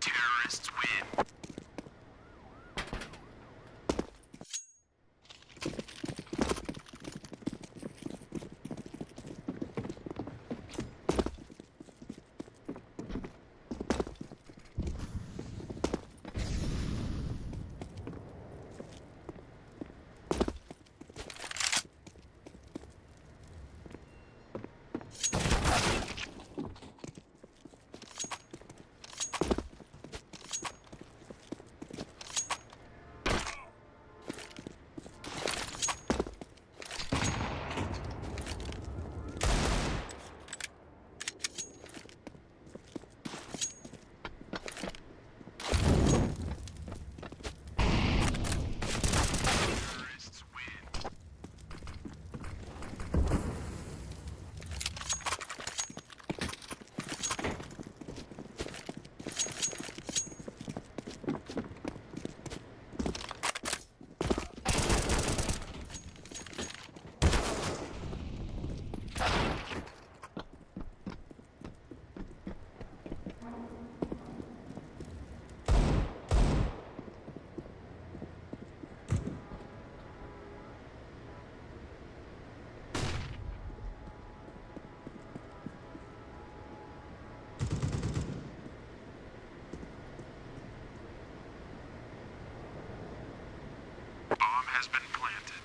Counter-terrorists win. Bomb has been planted.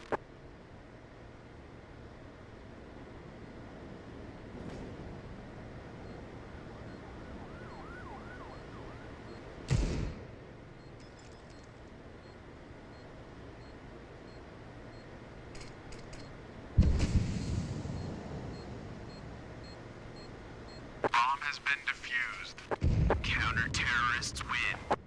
Bomb has been defused. Counter-terrorists win.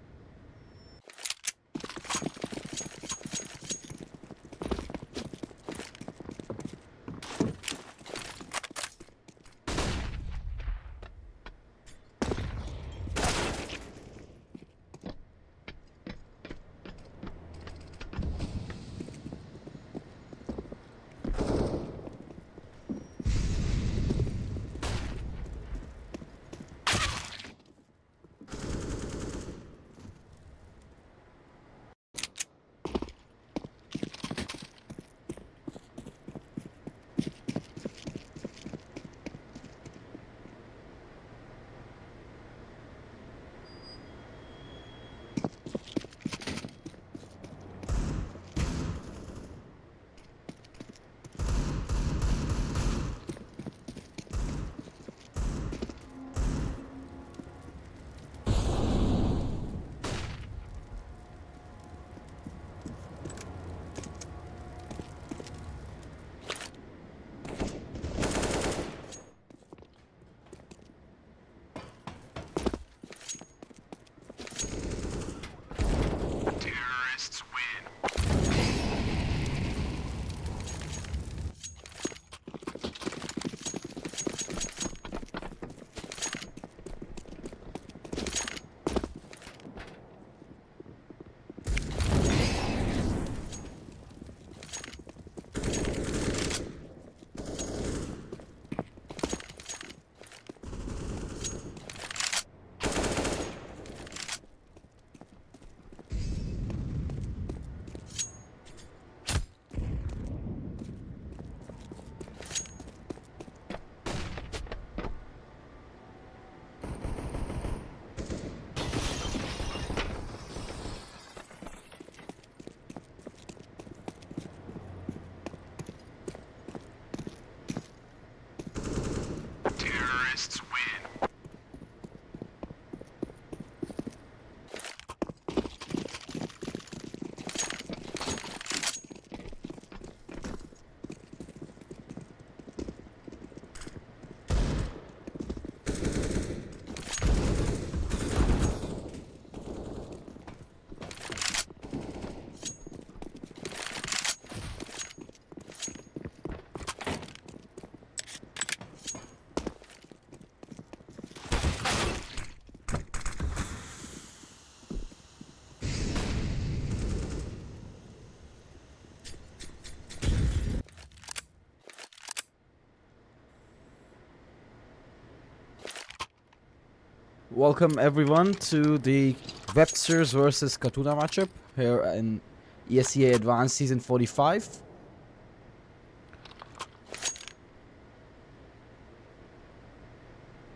Welcome everyone to the Websterz versus Katuna matchup here in ESEA Advanced Season 45.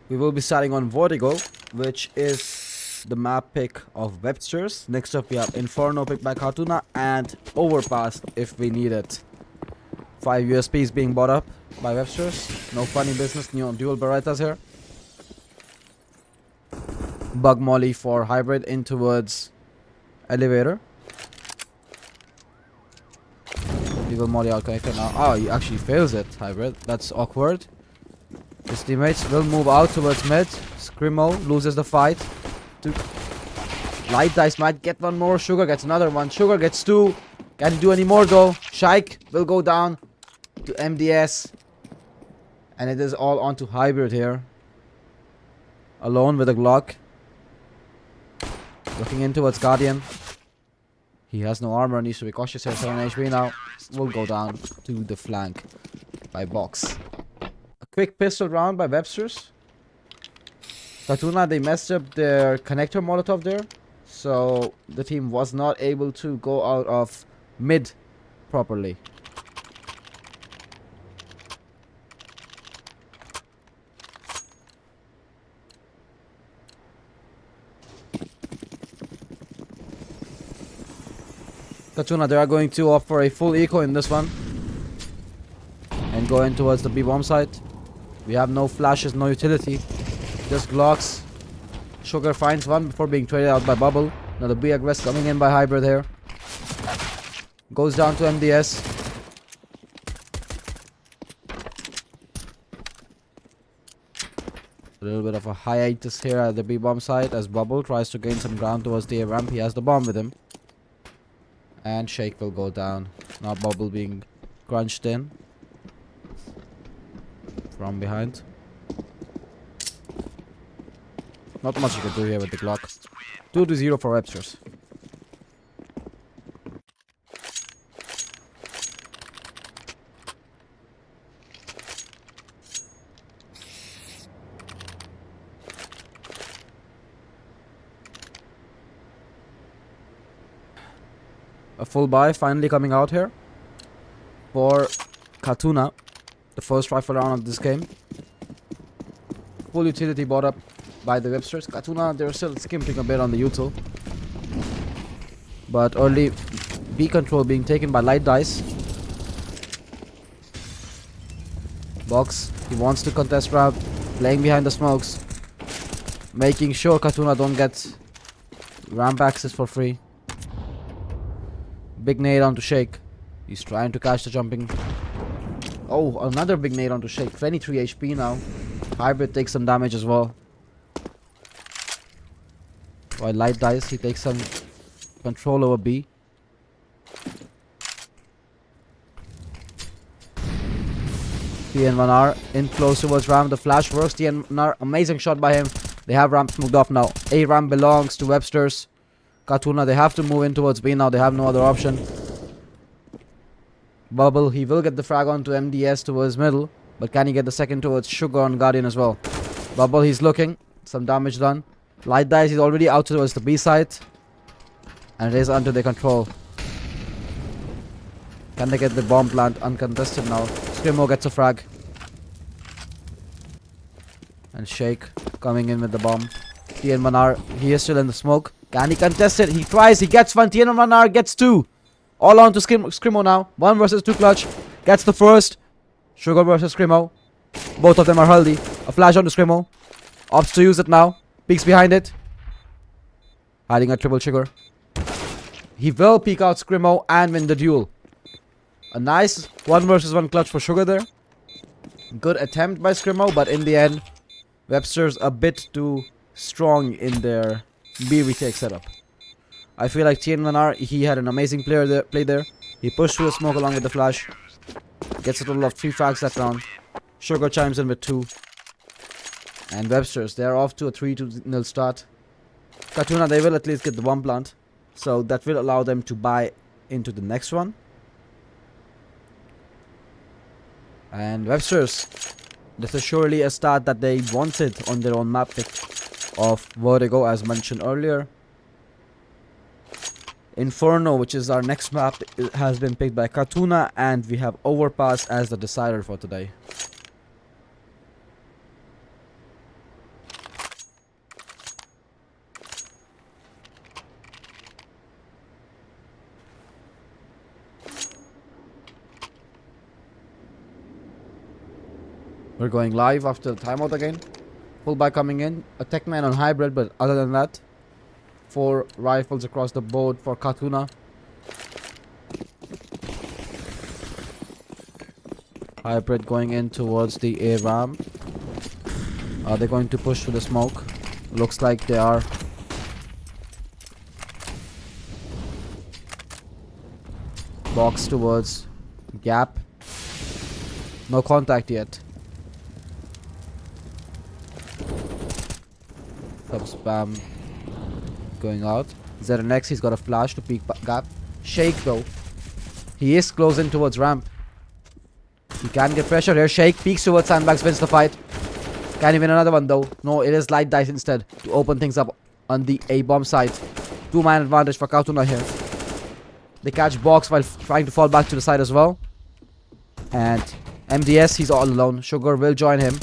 We will be starting on Vertigo, which is the map pick of Websterz. Next up we have Inferno picked by Katuna and Overpass if we need it. 5 USPs being bought up by Websterz. No funny business, new dual Berettas here. Bug Molly for Hybrid in towards Elevator. Evil Molly out connected now. Oh, he actually fails it, Hybrid. That's awkward. His teammates will move out towards mid. Scrimo loses the fight. Light Dice might get one more. Sugar gets another one. Sugar gets two. Can't do any more though. Shaik will go down to MDS. And it is all on to Hybrid here. Alone with a Glock. Looking in towards Guardian. He has no armor, needs to be cautious here. 7 HP now. Will go down to the flank by Box. A quick pistol round by Websterz. Katuna, they messed up their connector Molotov there. So the team was not able to go out of mid properly. Katuna, they are going to opt for a full eco in this one. And go in towards the B bomb site. We have no flashes, no utility. Just Glocks. Sugar finds one before being traded out by Bubble. Another B aggress coming in by Hybrid here. Goes down to MDS. A little bit of a hiatus here at the B bomb site as Bubble tries to gain some ground towards the A ramp. He has the bomb with him. And Shake will go down. Now Bubble being crunched in from behind. Not much you can do here with the Glock. 2-0 for Websterz. A full buy finally coming out here for Katuna. The first rifle round of this game. Full utility bought up by the Websterz. Katuna, they're still skimping a bit on the util. But early B control being taken by Light Dice. Box, he wants to contest ramp. Playing behind the smokes. Making sure Katuna don't get ramp access for free. Big nade onto Shake. He's trying to catch the jumping. Oh, another big nade onto Shake. 23 HP now. Hybrid takes some damage as well. While Light Dice, he takes some control over B. TN1R in close towards ramp. The flash works. TN1R, amazing shot by him. They have ramp moved off now. A ramp belongs to Websterz. Katuna, they have to move in towards B now. They have no other option. Bubble, he will get the frag onto MDS towards middle. But can he get the second towards Sugar on Guardian as well? Bubble, he's looking. Some damage done. Light Dice, he's already out towards the B site. And it is under their control. Can they get the bomb plant uncontested now? Scrimo gets a frag. And Shake coming in with the bomb. TN1R, he is still in the smoke. Can he contest it? He tries, he gets one. TN1R gets two. All on to Scrimo now. 1 versus 2 clutch. Gets the first. Sugar versus Scrimo. Both of them are healthy. A flash onto Scrimo. Opts to use it now. Peeks behind it. Hiding a triple Sugar. He will peek out Scrimo and win the duel. A nice 1 versus 1 clutch for Sugar there. Good attempt by Scrimo, but in the end, Websterz a bit too strong in their B retake setup. I feel like TN1R, he had an amazing play there. He pushed through the smoke along with the flash. Gets a total of 3 frags that round. Sugar chimes in with 2. And Websterz, they are off to a 3-0 start. Katuna, they will at least get the bomb plant. So that will allow them to buy into the next one. And Websterz, this is surely a start that they wanted on their own map pick of Vertigo as mentioned earlier. Inferno, which is our next map, has been picked by Katuna, and we have Overpass as the decider for today. We're going live after the timeout again. Fullback coming in. A Techman on hybrid, but other than that, 4 rifles across the board for Katuna. Hybrid going in towards the A ramp. Are they going to push through the smoke? Looks like they are. Box towards gap. No contact yet. Sub spam going out. ZNX, he's got a flash to peek gap. Shake though. He is closing towards ramp. He can get pressure here. Shake peeks towards sandbags, wins the fight. Can he win another one though? No, it is light dice instead to open things up on the A bomb side. 2-man advantage for Katuna here. They catch box while trying to fall back to the side as well. And MDS, he's all alone. Sugar will join him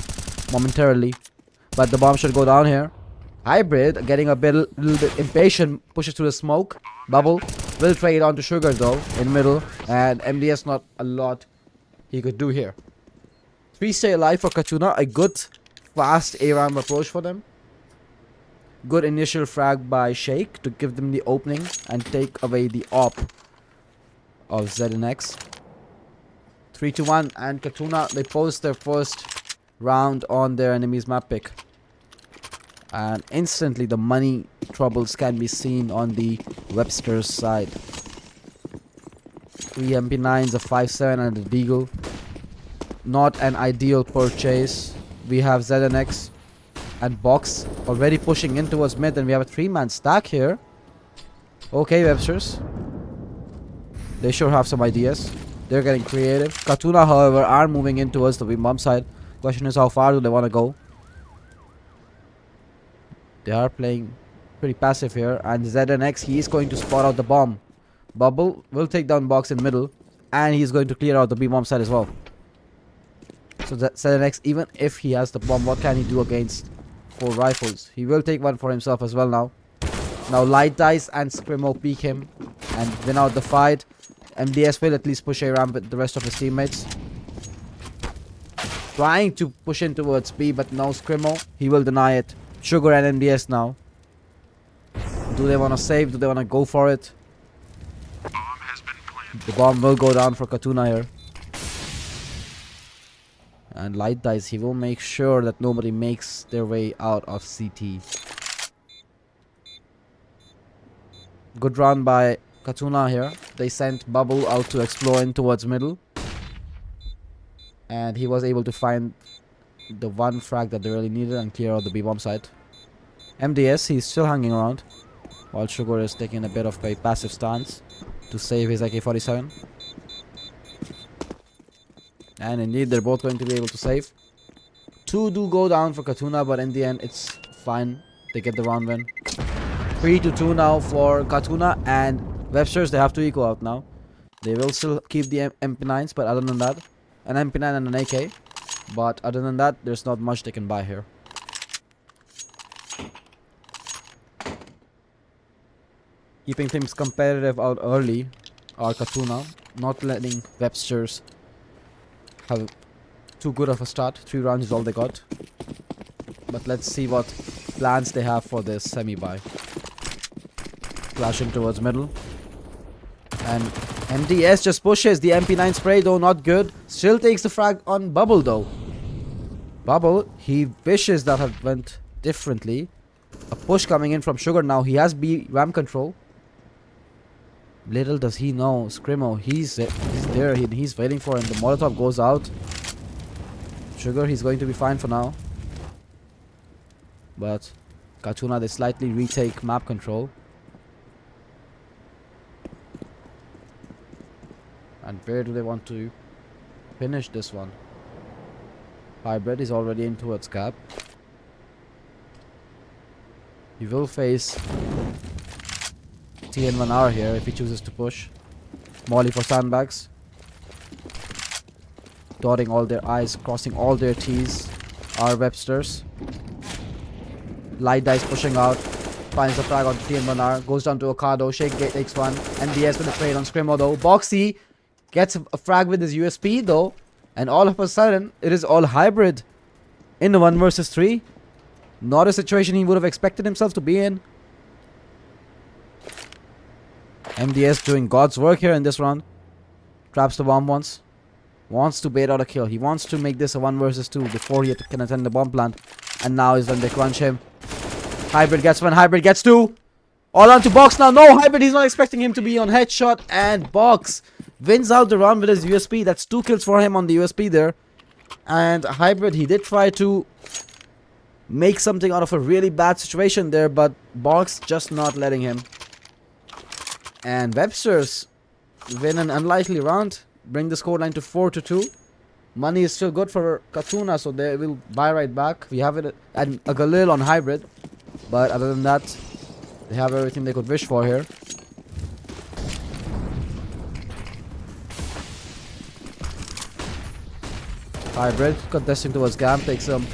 momentarily, but the bomb should go down here. Hybrid getting a little bit impatient, pushes through the smoke. Bubble will trade on to Sugar though in middle, and MDS not a lot he could do here. 3 stay alive for Katuna. A good fast A-ramp approach for them. Good initial frag by Shake to give them the opening and take away the op of ZNX. 3-1, and Katuna, they post their first round on their enemy's map pick. And instantly the money troubles can be seen on the Websterz side. 3 MP9s, a 5.7 and a Deagle. Not an ideal purchase. We have ZNX and Box already pushing in towards mid, and we have a 3-man stack here. Okay, Websterz. They sure have some ideas. They're getting creative. Katuna, however, are moving in towards the bomb side. Question is, how far do they want to go? They are playing pretty passive here, and ZNX, he is going to spot out the bomb. Bubble will take down Box in middle, and he's going to clear out the B bomb side as well. So that ZNX, even if he has the bomb, what can he do against 4 rifles? He will take one for himself as well now. Now Light Dice and Scrimo peek him and win out the fight. MDS will at least push A ramp with the rest of his teammates. Trying to push in towards B, but no Scrimo. He will deny it. Sugar and MDS now. Do they want to save? Do they want to go for it? Bomb has been planted. The bomb will go down for Katuna here. And Light Dice, he will make sure that nobody makes their way out of CT. Good run by Katuna here. They sent Bubble out to explore in towards middle. And he was able to find the one frag that they really needed and clear out the B-bomb site. MDS, he's still hanging around, while Sugar is taking a bit of a passive stance to save his AK-47. And indeed, they're both going to be able to save. 2 do go down for Katuna, but in the end, it's fine. They get the round win. 3-2 now for Katuna, and Websterz, they have to equal out now. They will still keep the MP9s, but other than that, an MP9 and an AK. But other than that, there's not much they can buy here. Keeping things competitive out early are Katuna, not letting Websterz have too good of a start. 3 rounds is all they got. But let's see what plans they have for this semi-buy. Flashing towards middle. And MDS just pushes. The MP9 spray though, not good. Still takes the frag on Bubble though. Bubble, he wishes that had went differently. A push coming in from Sugar now. He has B RAM control. Little does he know, Scrimo, he's there. He's waiting for him. The Molotov goes out. Sugar, he's going to be fine for now. But Katuna, they slightly retake map control. And where do they want to finish this one? Hybrid is already in towards cap. He will face TN1R here if he chooses to push. Molly for sandbags. Dotting all their I's, crossing all their T's. Are Websterz. Light dice pushing out. Finds the frag on TN1R. Goes down to Ocado. Shake takes one. NBS with a trade on Scrimmo though. Boxy gets a frag with his USP though. And all of a sudden, it is all hybrid. In the 1 versus 3. Not a situation he would have expected himself to be in. MDS doing God's work here in this round. Traps the bomb once. Wants to bait out a kill. He wants to make this a 1 versus 2 before he can attend the bomb plant. And now is when they crunch him. Hybrid gets 1. Hybrid gets 2. All on to Box now. No, Hybrid, he's not expecting him to be on headshot. And Box wins out the round with his USP. That's 2 kills for him on the USP there. And Hybrid, he did try to make something out of a really bad situation there, but Box just not letting him. And Websterz win an unlikely round, bring the scoreline to 4-2. Money is still good for Katuna, so they will buy right back. We have it at a Galil on Hybrid, but other than that, they have everything they could wish for here. Hybrid contesting towards Gam, takes some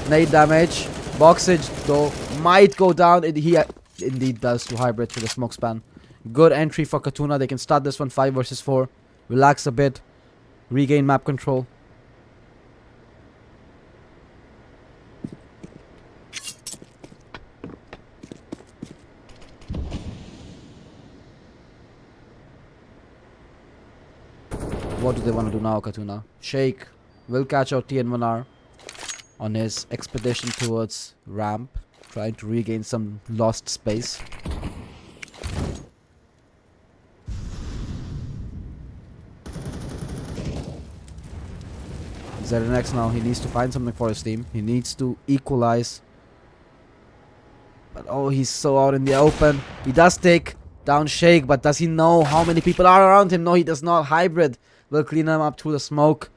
nade damage. Boxage though might go down. He indeed does to Hybrid through the smoke span. Good entry for Katuna. They can start this one 5 versus 4. Relax a bit. Regain map control. What do they want to do now, Katuna? Shake will catch out TN1R on his expedition towards ramp, trying to regain some lost space. ZNX now, he needs to find something for his team. He needs to equalize. But oh, he's so out in the open. He does take down Shake, but does he know how many people are around him? No, he does not. Hybrid will clean him up through the smoke.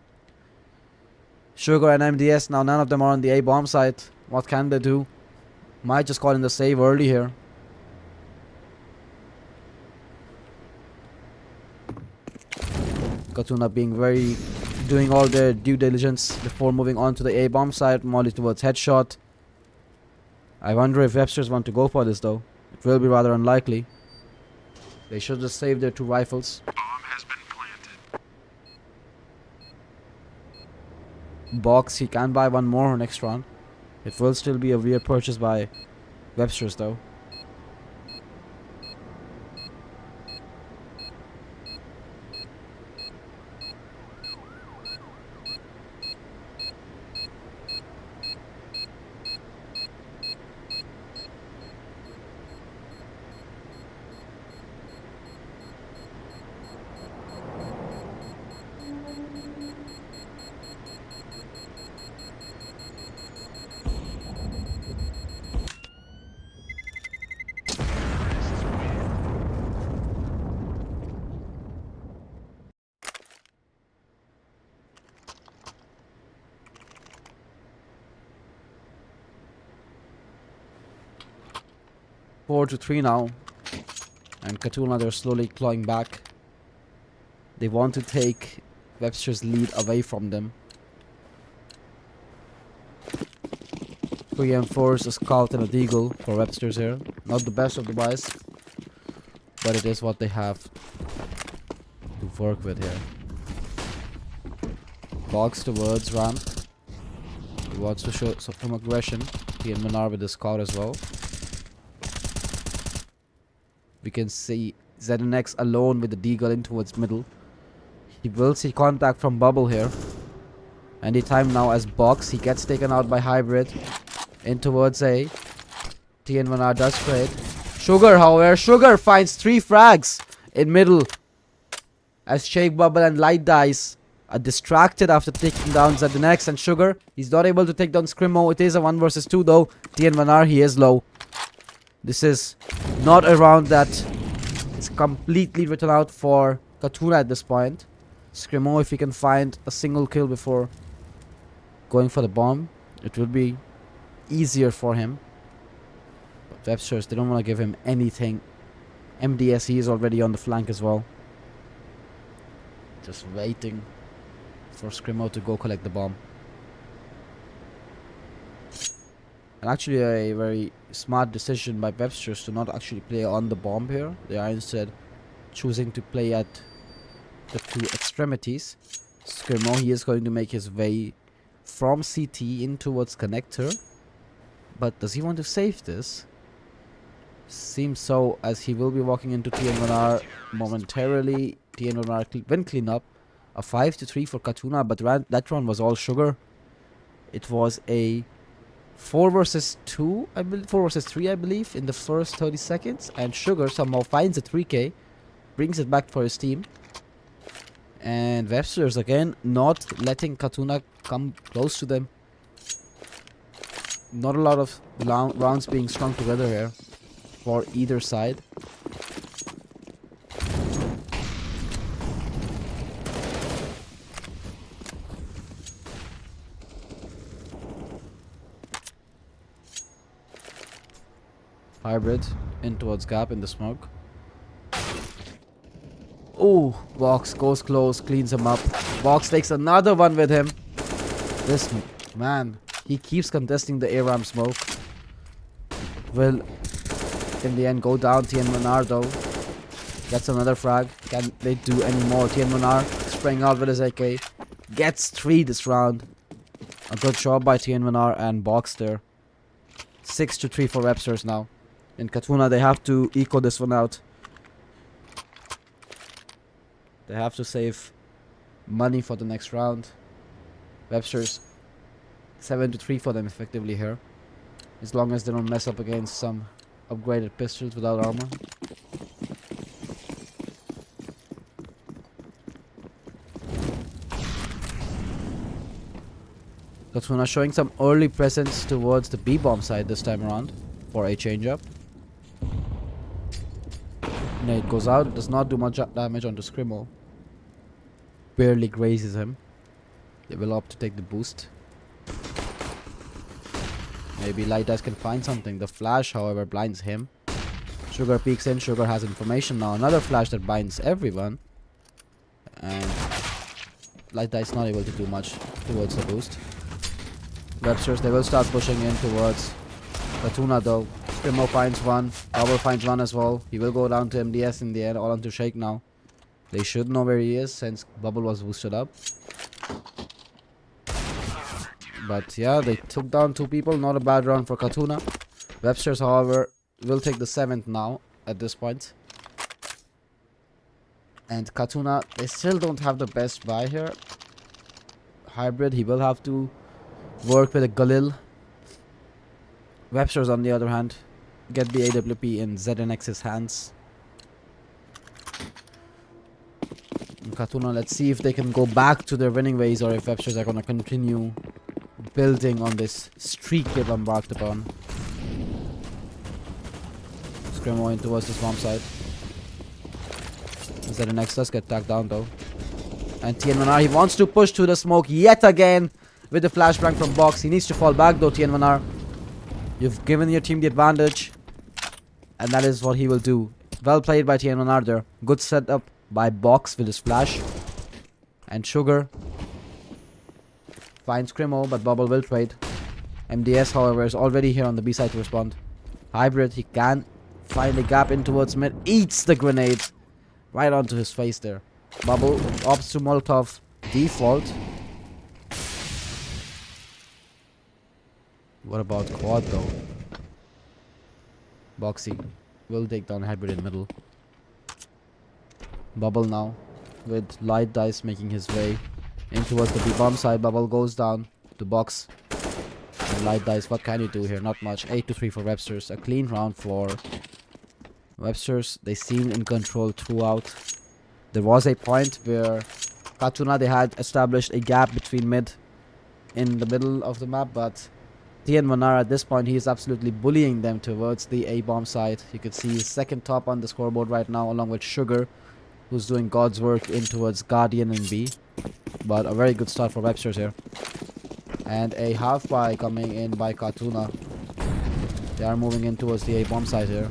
Sugar and MDS, now none of them are on the A bomb site. What can they do? Might just call in the save early here. Katuna doing all their due diligence before moving on to the A bomb site. Molly towards headshot. I wonder if Websterz want to go for this though. It will be rather unlikely. They should just save their 2 rifles. Bomb has been planted. Box, he can buy 1 more next round. It will still be a weird purchase by Websterz though. Four to 3 now. And Katuna, they're slowly clawing back. They want to take Webster's lead away from them. 3 and 4 is a Scout and a Deagle for Websterz here. Not the best of the buys, but it is what they have to work with here. Box towards ramp. He wants to show some aggression. He and Manar with the Scout as well. We can see ZNX alone with the Deagle in towards middle. He will see contact from Bubble here. Anytime now as Box, he gets taken out by Hybrid. In towards A. TN1R does trade. Sugar, however, Sugar finds 3 frags in middle. As Shake, Bubble and Light Dice are distracted after taking down ZNX and Sugar. He's not able to take down Scrimmo. It is a 1 versus 2 though. TN1R, he is low. This is not a round that is completely written out for Katuna at this point. Scrimmo, if he can find a single kill before going for the bomb, it will be easier for him. But Websterz, they don't want to give him anything. MDS, he is already on the flank as well. Just waiting for Scrimo to go collect the bomb. And actually a very smart decision by Websterz to not actually play on the bomb here. They are instead choosing to play at the two extremities. Scrimo, he is going to make his way from CT in towards connector. But does he want to save this? Seems so, as he will be walking into TN1R momentarily. TN1R win cleanup. A 5-3 for Katuna, but that round was all Sugar. It was a 4 versus 2, 4 versus 3, I believe, in the first 30 seconds. And Sugar somehow finds a 3K, brings it back for his team. And Websterz again not letting Katuna come close to them. Not a lot of rounds being strung together here for either side. Hybrid in towards gap in the smoke. Oh, Box goes close, cleans him up. Box takes another one with him. This man, he keeps contesting the ARAM smoke. Will in the end go down. TN1R though gets another frag. Can they do any more? TN1R spraying out with his AK. Gets 3 this round. A good job by TN1R and Box there. 6-3 for Websterz now. In Katuna, they have to eco this one out. They have to save money for the next round. Websterz 7-3 for them effectively here. As long as they don't mess up against some upgraded pistols without armor. Katuna showing some early presence towards the B-bomb side this time around for a change-up. Nade goes out, does not do much damage onto Scrimo. Barely grazes him. They will opt to take the boost. Maybe Light Dice can find something. The flash, however, blinds him. Sugar peeks in. Sugar has information now. Another flash that binds everyone. And Light Dice not able to do much towards the boost. Websterz, they will start pushing in towards Katuna though. Scrimo finds one. Bubble finds one as well. He will go down to MDS in the end. All onto Shake now. They should know where he is since Bubble was boosted up. But yeah, they took down 2 people. Not a bad round for Katuna. Websterz, however, will take the 7th now at this point. And Katuna, they still don't have the best buy here. Hybrid, he will have to work with a Galil. Websterz, on the other hand, get the AWP in ZNX's hands. And Katuna, let's see if they can go back to their winning ways or if Websterz are going to continue building on this streak they've embarked upon. Scrimo in towards this bomb side. ZNX does get tagged down though. And TN1R, he wants to push to the smoke yet again with the flashbang from Box. He needs to fall back though, TN1R. You've given your team the advantage. And that is what he will do. Well played by TN1R there. Good setup by Box with his flash. And Sugar finds Scrimo, but Bubble will trade. MDS, however, is already here on the B side to respond. Hybrid, he can find a gap in towards mid. Eats the grenade right onto his face there. Bubble opts to Molotov default. What about quad though? Boxy will take down Hybrid in middle. Bubble now with Light Dice making his way in towards the B-bomb side. Bubble goes down to Box. And Light Dice, what can you do here? Not much. 8-3 for Websterz. A clean round for Websterz. They seem in control throughout. There was a point where Katuna, they had established a gap between mid in the middle of the map, but TN1R at this point, he is absolutely bullying them towards the A-bomb side. You could see his second top on the scoreboard right now, along with Sugar, who's doing God's work in towards Guardian and B. But a very good start for Websterz here. And a half buy coming in by Katuna. They are moving in towards the A bomb site here.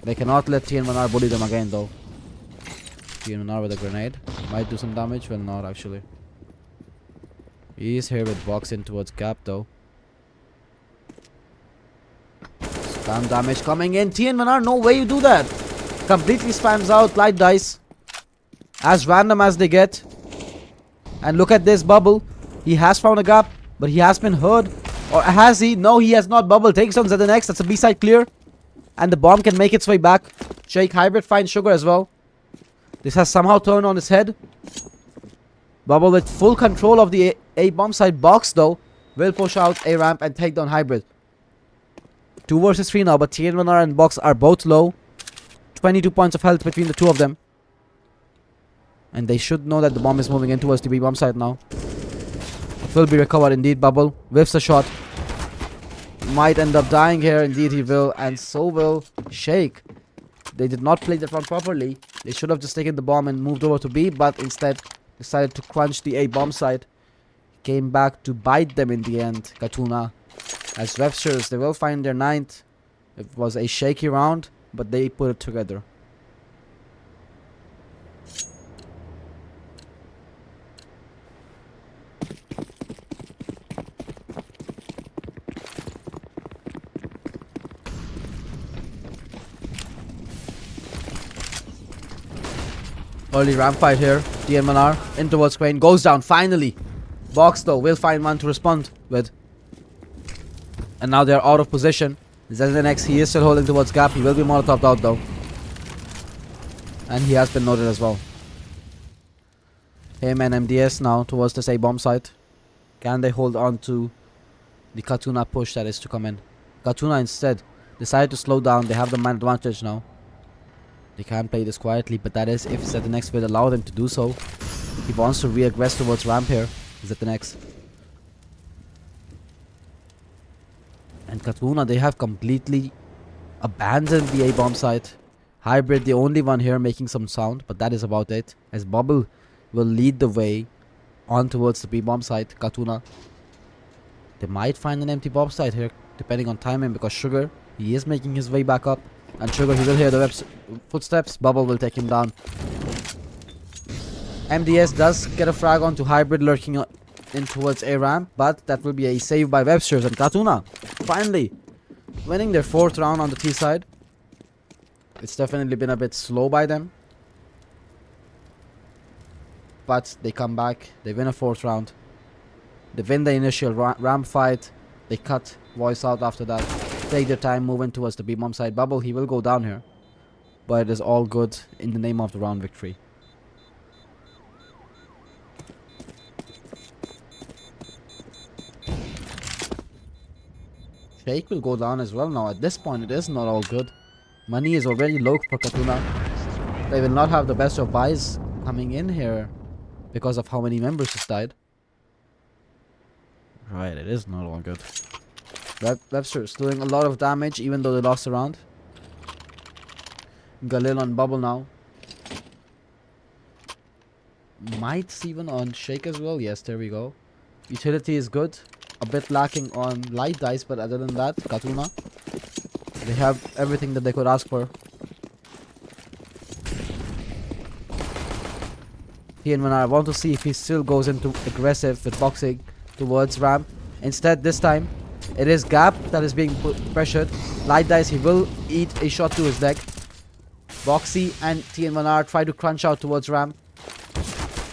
They cannot let TN1R bully them again though. TN1R with a grenade. Might do some damage, will not actually. He's here with box in towards gap though. Spam damage coming in. TN1R, no way you do that. Completely spams out light dice. As random as they get. And look at this bubble. He has found a gap, but he has been heard. Or has he? No, he has not. Bubble takes on ZNX. That's a B side clear. And the bomb can make its way back. Shake Hybrid finds Sugar as well. This has somehow turned on his head. Bubble with full control of the A bomb side box though. Will push out A ramp and take down Hybrid. 2 versus 3 now, but TN1R and Box are both low. 22 points of health between the two of them. And they should know that the bomb is moving in towards the B bomb side now. It will be recovered indeed. Bubble whiffs a shot. Might end up dying here. Indeed he will. And so will Shake. They did not play that one properly. They should have just taken the bomb and moved over to B, but instead decided to crunch the A bomb site. Came back to bite them in the end. Katuna. As Websterz, they will find their 9th. It was a shaky round, but they put it together. Early ramp fight here. TN1R in towards Crane. Goes down finally. Box though will find one to respond with. And now they're out of position. ZNX, he is still holding towards gap. He will be Molotov out though. And he has been noted as well. Him and MDS now towards this A bomb site. Can they hold on to the Katuna push that is to come in? Katuna instead decided to slow down. They have the man advantage now. They can play this quietly, but that is if ZNX will allow them to do so. He wants to re-aggress towards ramp here. ZNX. And Katuna, they have completely abandoned the A bomb site. Hybrid, the only one here making some sound, but that is about it. As Bubble will lead the way on towards the B bomb site. Katuna. They might find an empty bomb site here, depending on timing, because Sugar, he is making his way back up. And Sugar, he will hear the footsteps. Bubble will take him down. MDS does get a frag onto Hybrid lurking in towards A ramp, but that will be a save by Websterz. And Katuna finally winning their 4th round on the T side. It's definitely been a bit slow by them, but they come back. They win a 4th round. They win the initial ramp fight. They cut voice out after that. Take their time moving towards the B bomb side. Bubble, he will go down here, but it is all good in the name of the round victory. Shake will go down as well now. At this point, it is not all good. Money is already low for Katuna. They will not have the best of buys coming in here because of how many members just died. Right, it is not all good. Websterz doing a lot of damage even though they lost a round. Galil on Bubble now. Might see one on Shake as well. Yes, there we go. Utility is good. A bit lacking on light dice, but other than that, Katuna, they have everything that they could ask for. TN1R, I want to see if he still goes into aggressive with boxing towards ramp. Instead, this time, it is Gap that is being pressured. Light dice, he will eat a shot to his leg. Boxy and TN1R try to crunch out towards ramp.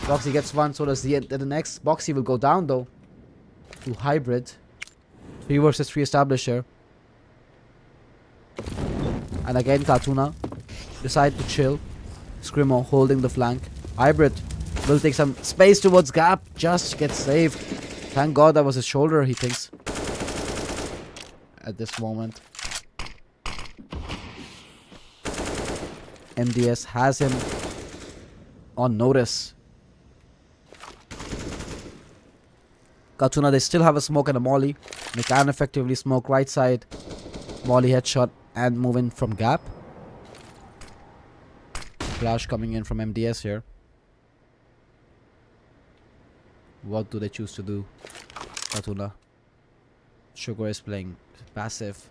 Boxy gets one, so does the next. Boxy will go down though to Hybrid. 3 versus 3 established here. And again Katuna decide to chill. Scrimmo holding the flank. Hybrid will take some space towards Gap. Just gets saved. Thank God that was his shoulder, he thinks. At this moment. MDS has him on notice. Katuna, they still have a smoke and a molly. They can effectively smoke right side. Molly headshot and move in from Gap. Flash coming in from MDS here. What do they choose to do? Katuna. Sugar is playing passive.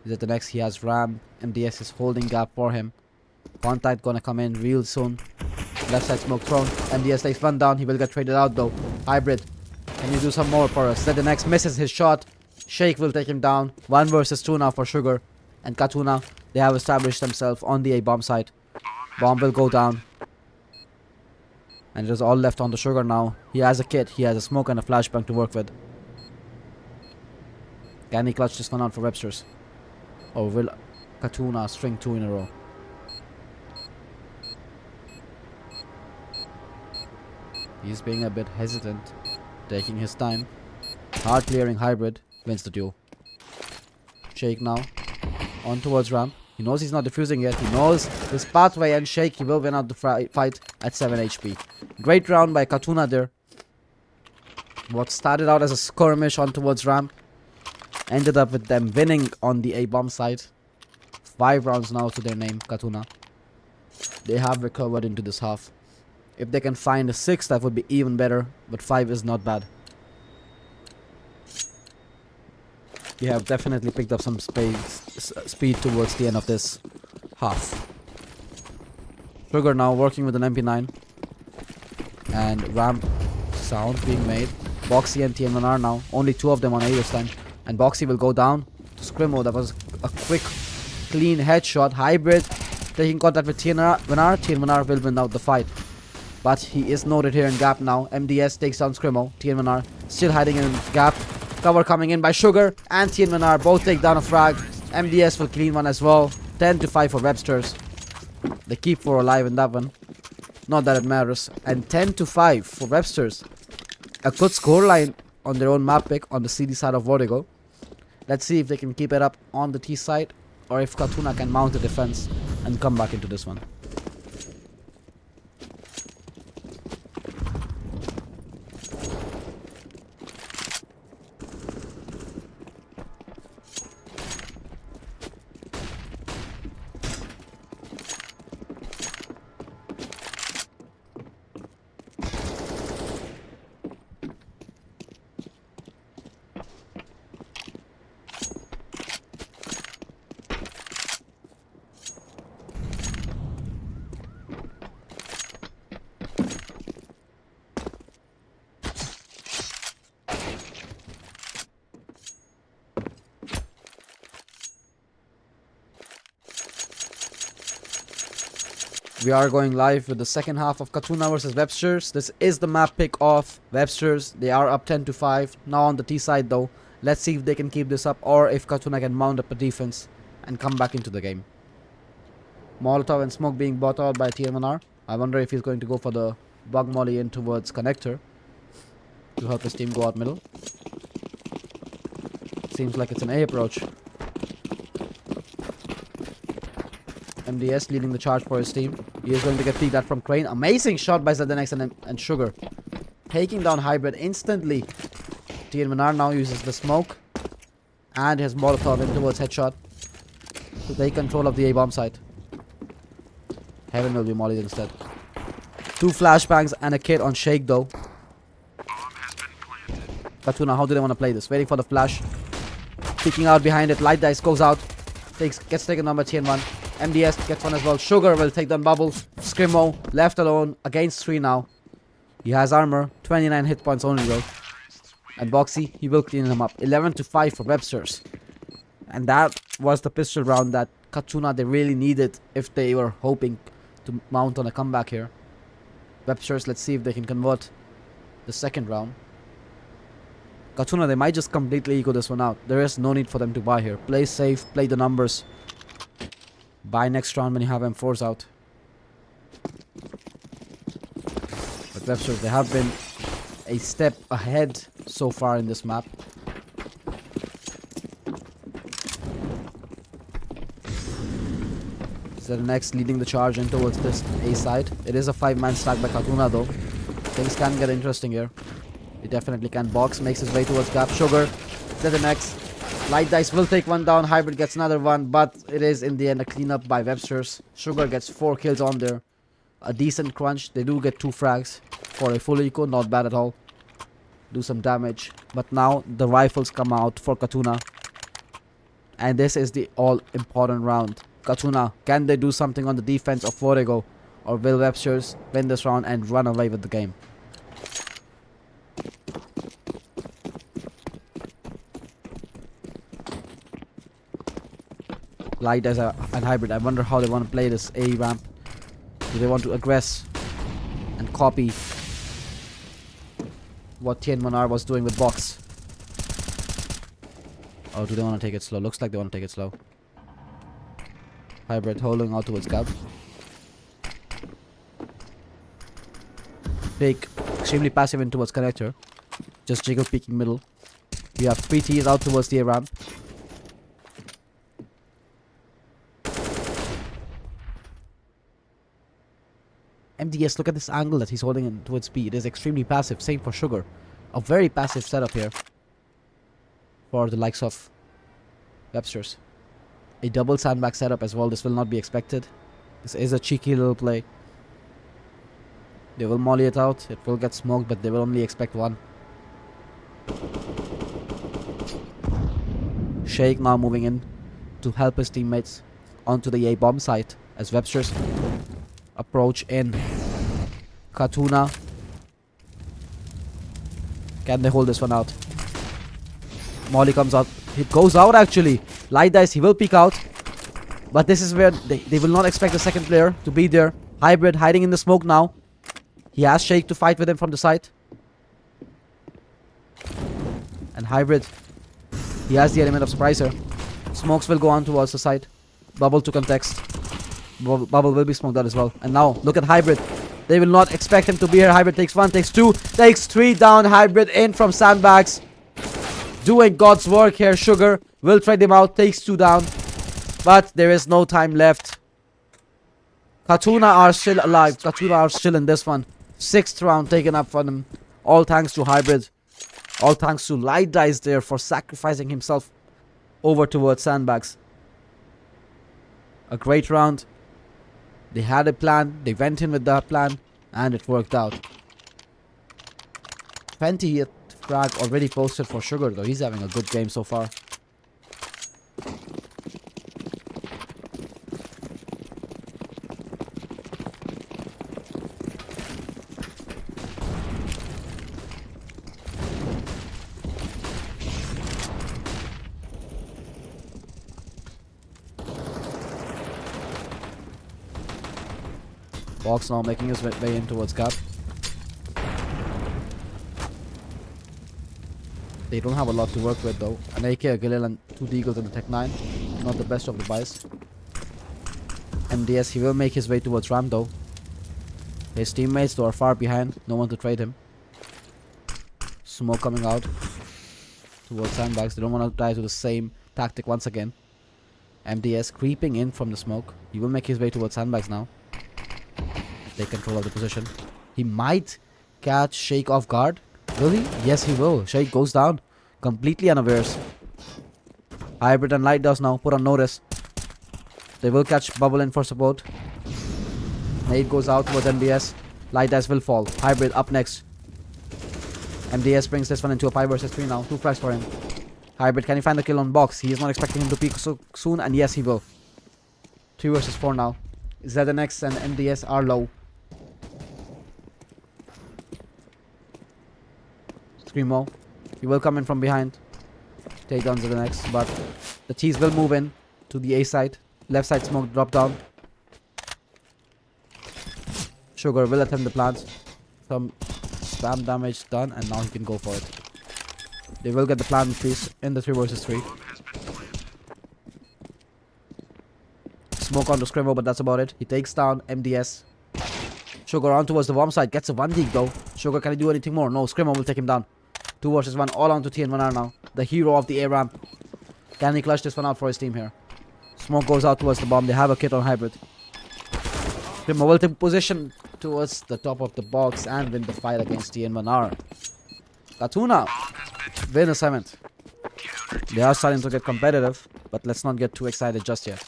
He's at the next. He has Ram. MDS is holding gap for him. Contact gonna come in real soon. Left side smoke thrown. MDS takes one down. He will get traded out though. Hybrid. Can you do some more for us? The next misses his shot. Sheikh will take him down. 1 versus 2 now for Sugar. And Katuna. They have established themselves on the A bomb site. Bomb will go down. And it is all left on the Sugar now. He has a kit. He has a smoke and a flashbang to work with. Can he clutch this one out for Websterz? Or will Katuna string 2 in a row? He's being a bit hesitant. Taking his time. Hard clearing Hybrid. Wins the duel. Sheikh now. On towards Ram. He knows he's not defusing yet. He knows his pathway and Sheikh. He will win out the fight at 7 HP. Great round by Katuna there. What started out as a skirmish on towards Ram ended up with them winning on the A-bomb side. 5 rounds now to their name, Katuna. They have recovered into this half. If they can find a 6, that would be even better. But 5 is not bad. They have definitely picked up some speed towards the end of this half. Sugar now working with an MP9. And ramp sound being made. Boxy and TN1R now. Only 2 of them on A this time. And Boxy will go down to Scrimo. That was a quick, clean headshot. Hybrid taking contact with TN1R. TN1R will win out the fight. But he is noted here in gap now. MDS takes down Scrimo. TN1R still hiding in gap. Cover coming in by Sugar and TN1R. Both take down a frag. MDS will clean one as well. 10-5 for Websterz. They keep 4 alive in that one. Not that it matters. And 10-5 for Websterz. A good scoreline on their own map pick on the CD side of Vertigo. Let's see if they can keep it up on the T side. Or if Katuna can mount a defense and come back into this one. We are going live with the second half of Katuna versus Websterz. This is the map pick of Websterz. They are up 10-5. Now on the T side though. Let's see if they can keep this up or if Katuna can mount up a defense and come back into the game. Molotov and smoke being bought out by TN1R. I wonder if he's going to go for the bug molly in towards connector to help his team go out middle. Seems like it's an A approach. MDS leading the charge for his team. He is going to get peeked at from Crane. Amazing shot by ZNX and Sugar. Taking down Hybrid instantly. TN1R now uses the smoke. And his Molotov in towards headshot. To take control of the A-bomb site. Heaven will be mollied instead. 2 flashbangs and a kit on Sheikh though. Katuna, how do they want to play this? Waiting for the flash. Peeking out behind it. Light dice goes out. Gets taken down by TN1. MDS gets one as well. Sugar will take down Bubbles. Scrimo left alone against 3 now. He has armor. 29 hit points only though. And Boxy, he will clean him up. 11-5 for Websterz. And that was the pistol round that Katuna they really needed if they were hoping to mount on a comeback here. Websterz, let's see if they can convert the second round. Katuna, they might just completely eco this one out. There is no need for them to buy here. Play safe, play the numbers. Buy next round when you have M4s out. But Websterz, they have been a step ahead so far in this map. ZNX leading the charge in towards this A side. It is a 5-man stack by Katuna though. Things can get interesting here. It definitely can. Box makes his way towards gap. Sugar, ZNX. Light dice will take one down. Hybrid gets another one, but it is in the end a cleanup by Websterz. Sugar gets 4 kills on there. A decent crunch. They do get 2 frags for a full eco. Not bad at all. do some damage. But now the rifles come out for Katuna. And this is the all-important round. Katuna, can they do something on the defense of Vorego? Or will Websterz win this round and run away with the game? Light as an hybrid. I wonder how they want to play this A ramp. Do they want to aggress and copy what Tianmanar was doing with Box? Or do they want to take it slow? Looks like they want to take it slow. Hybrid holding out towards Gab. Fake, extremely passive in towards connector. Just jiggle peeking middle. We have 3 Ts out towards the A ramp. MDS, look at this angle that he's holding in towards B. It is extremely passive. Same for Sugar. A very passive setup here for the likes of Websterz. A double sandbag setup as well. This will not be expected. This is a cheeky little play. They will molly it out. It will get smoked, but they will only expect one. Shake now moving in to help his teammates onto the A bomb site as Websterz approach in. Katuna. Can they hold this one out? Molly comes out. It goes out actually. Light dice, he will peek out. But this is where they will not expect the second player to be there. Hybrid hiding in the smoke now. He has Shake to fight with him from the side. And Hybrid, he has the element of surprise here. Smokes will go on towards the side. Bubble to context. Bubble will be smoked out as well. And now, look at Hybrid. They will not expect him to be here. Hybrid takes 1, takes 2, takes 3 down. Hybrid in from sandbags. Doing God's work here. Sugar will trade him out. Takes 2 down. But there is no time left. Katuna are still alive. Katuna are still in this one. 6th round taken up for them. All thanks to Hybrid. All thanks to Light Dice there for sacrificing himself over towards sandbags. A great round. They had a plan. They went in with that plan. And it worked out. 20th frag already posted for Sugar though. He's having a good game so far. Box now making his way in towards Gap. They don't have a lot to work with though. An AK, a Galil and 2 Deagles and a Tech 9. Not the best of the buys. MDS, he will make his way towards Ram though. His teammates though are far behind. No one to trade him. Smoke coming out towards sandbags. They don't want to die to the same tactic once again. MDS creeping in from the smoke. He will make his way towards sandbags now. Take control of the position. He might catch Shake off guard. Will he? Yes, he will. Shake goes down. Completely unawares. Hybrid and Light does now put on notice. They will catch Bubble in for support. Nade goes out towards MDS. Light Dice will fall. Hybrid up next. MDS brings this one into a 5 versus 3 now. 2 frags for him. Hybrid, can he find the kill on Box? He is not expecting him to peek so soon, and yes, he will. 3 versus 4 now. ZNX and MDS are low. Screamo. He will come in from behind. Take down ZNX, but the T's will move in to the A side. Left side smoke drop down. Sugar will attempt the plants. Some spam damage done, and now he can go for it. They will get the plant piece in the 3 versus 3. Smoke onto Screamo, but that's about it. He takes down MDS. Sugar on towards the bomb side. Gets a 1 dig though. Sugar, can he do anything more? No, Screamo will take him down. 2 versus 1. All on to TN1R now. The hero of the A ramp. Can he clutch this one out for his team here? Smoke goes out towards the bomb. They have a kit on Hybrid. Screamo will take position towards the top of the box and win the fight against TN1R. Katuna win the 7th. They are starting to get competitive, but let's not get too excited just yet.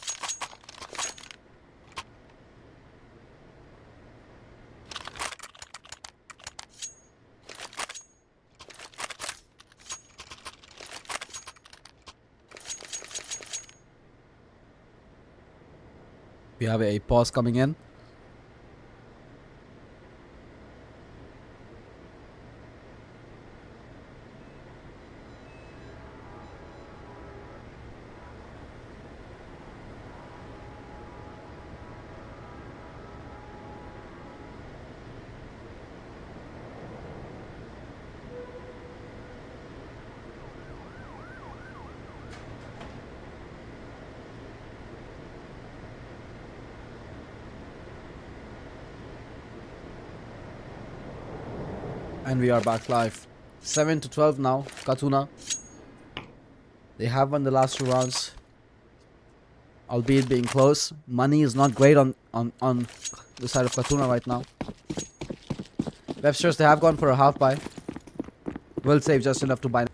We have a pause coming in. And we are back live. 7-12 now. Katuna. They have won the last 2 rounds. Albeit being close. Money is not great on the side of Katuna right now. Websterz, they have gone for a half buy. Will save just enough to buy.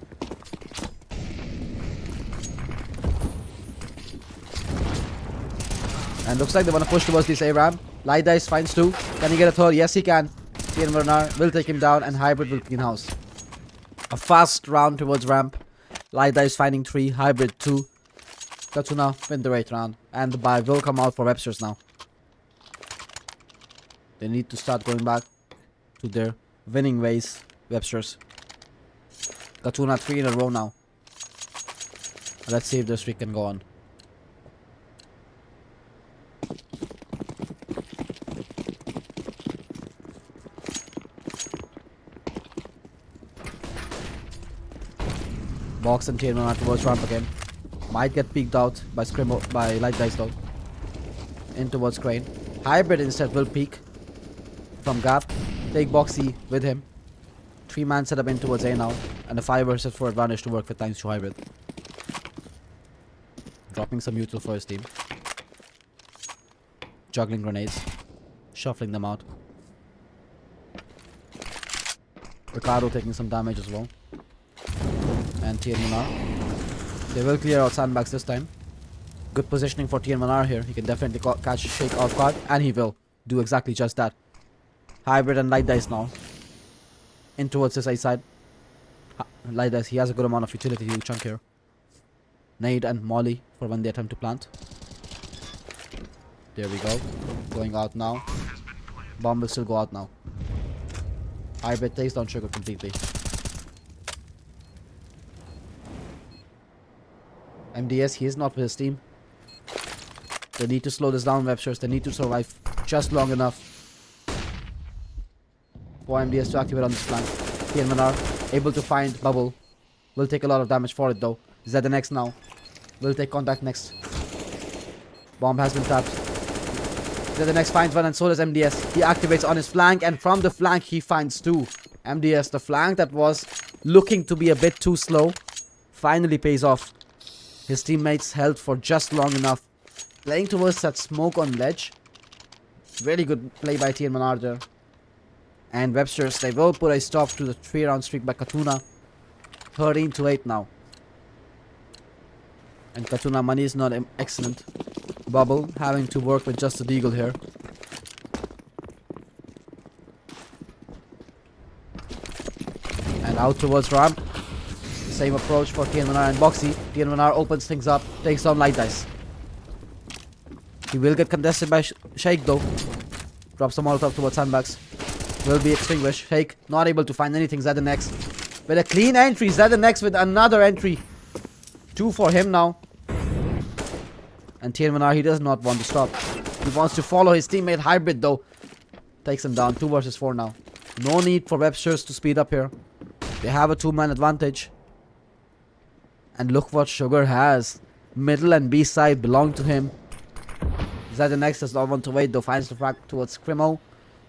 And looks like they want to push towards this A-ramp. Light Dice finds 2. Can he get a third? Yes, he can. Tien Bernard will take him down and Hybrid will clean house. A fast round towards ramp. Light Dice finding 3. Hybrid 2. Katuna win the 8th round. And the buy will come out for Websterz now. They need to start going back to their winning ways. Websterz. Katuna 3 in a row now. Let's see if the streak can go on. Box and Tien Bernard towards ramp again. Might get peeked out by Light Dice though. In towards Crane. Hybrid instead will peek from gap. Take Boxy with him. 3-man setup in towards A now. And a 5 versus 4 advantage to work with thanks to Hybrid. Dropping some util for his team. Juggling grenades. Shuffling them out. Ricardo taking some damage as well. And Tien Bernard. They will clear out sandbags this time. Good positioning for Tien Bernard here. He can definitely catch Shake off guard. And he will do exactly just that. Hybrid and Light Dice now. In towards his A side. Light Dice, he has a good amount of utility to chunk here. Nade and Molly for when they attempt to plant. There we go. Going out now. Bomb will still go out now. Hybrid takes down Sugar completely. MDS, he is not with his team. They need to slow this down, Websterz. They need to survive just long enough for MDS to activate on this flank. Tien Bernard able to find Bubble. Will take a lot of damage for it though. ZNX now. Will take contact next. Bomb has been tapped. ZNX finds one and so does MDS. He activates on his flank and from the flank he finds 2. MDS, the flank that was looking to be a bit too slow, finally pays off. His teammates held for just long enough. Playing towards that smoke on ledge. Really good play by Tien Bernard there. And Websterz, they will put a stop to the 3-round streak by Katuna. 13-8 now. And Katuna money is not excellent. Bubble having to work with just the Deagle here. And out towards ramp. Same approach for Tien Bernard and Boxy. Tien Bernard opens things up, takes down Light Dice. He will get contested by Shake though. Drops the Molotov towards sandbags. Will be extinguished. Shake not able to find anything. ZNX with a clean entry. ZNX with another entry. 2 for him now. And Tien Bernard, he does not want to stop. He wants to follow his teammate Hybrid though. Takes him down. 2 versus 4 now. No need for Websterz to speed up here. They have a 2-man advantage. And look what Sugar has. Middle and B side belong to him. ZNX does not want to wait though. Finds the frag towards Crimo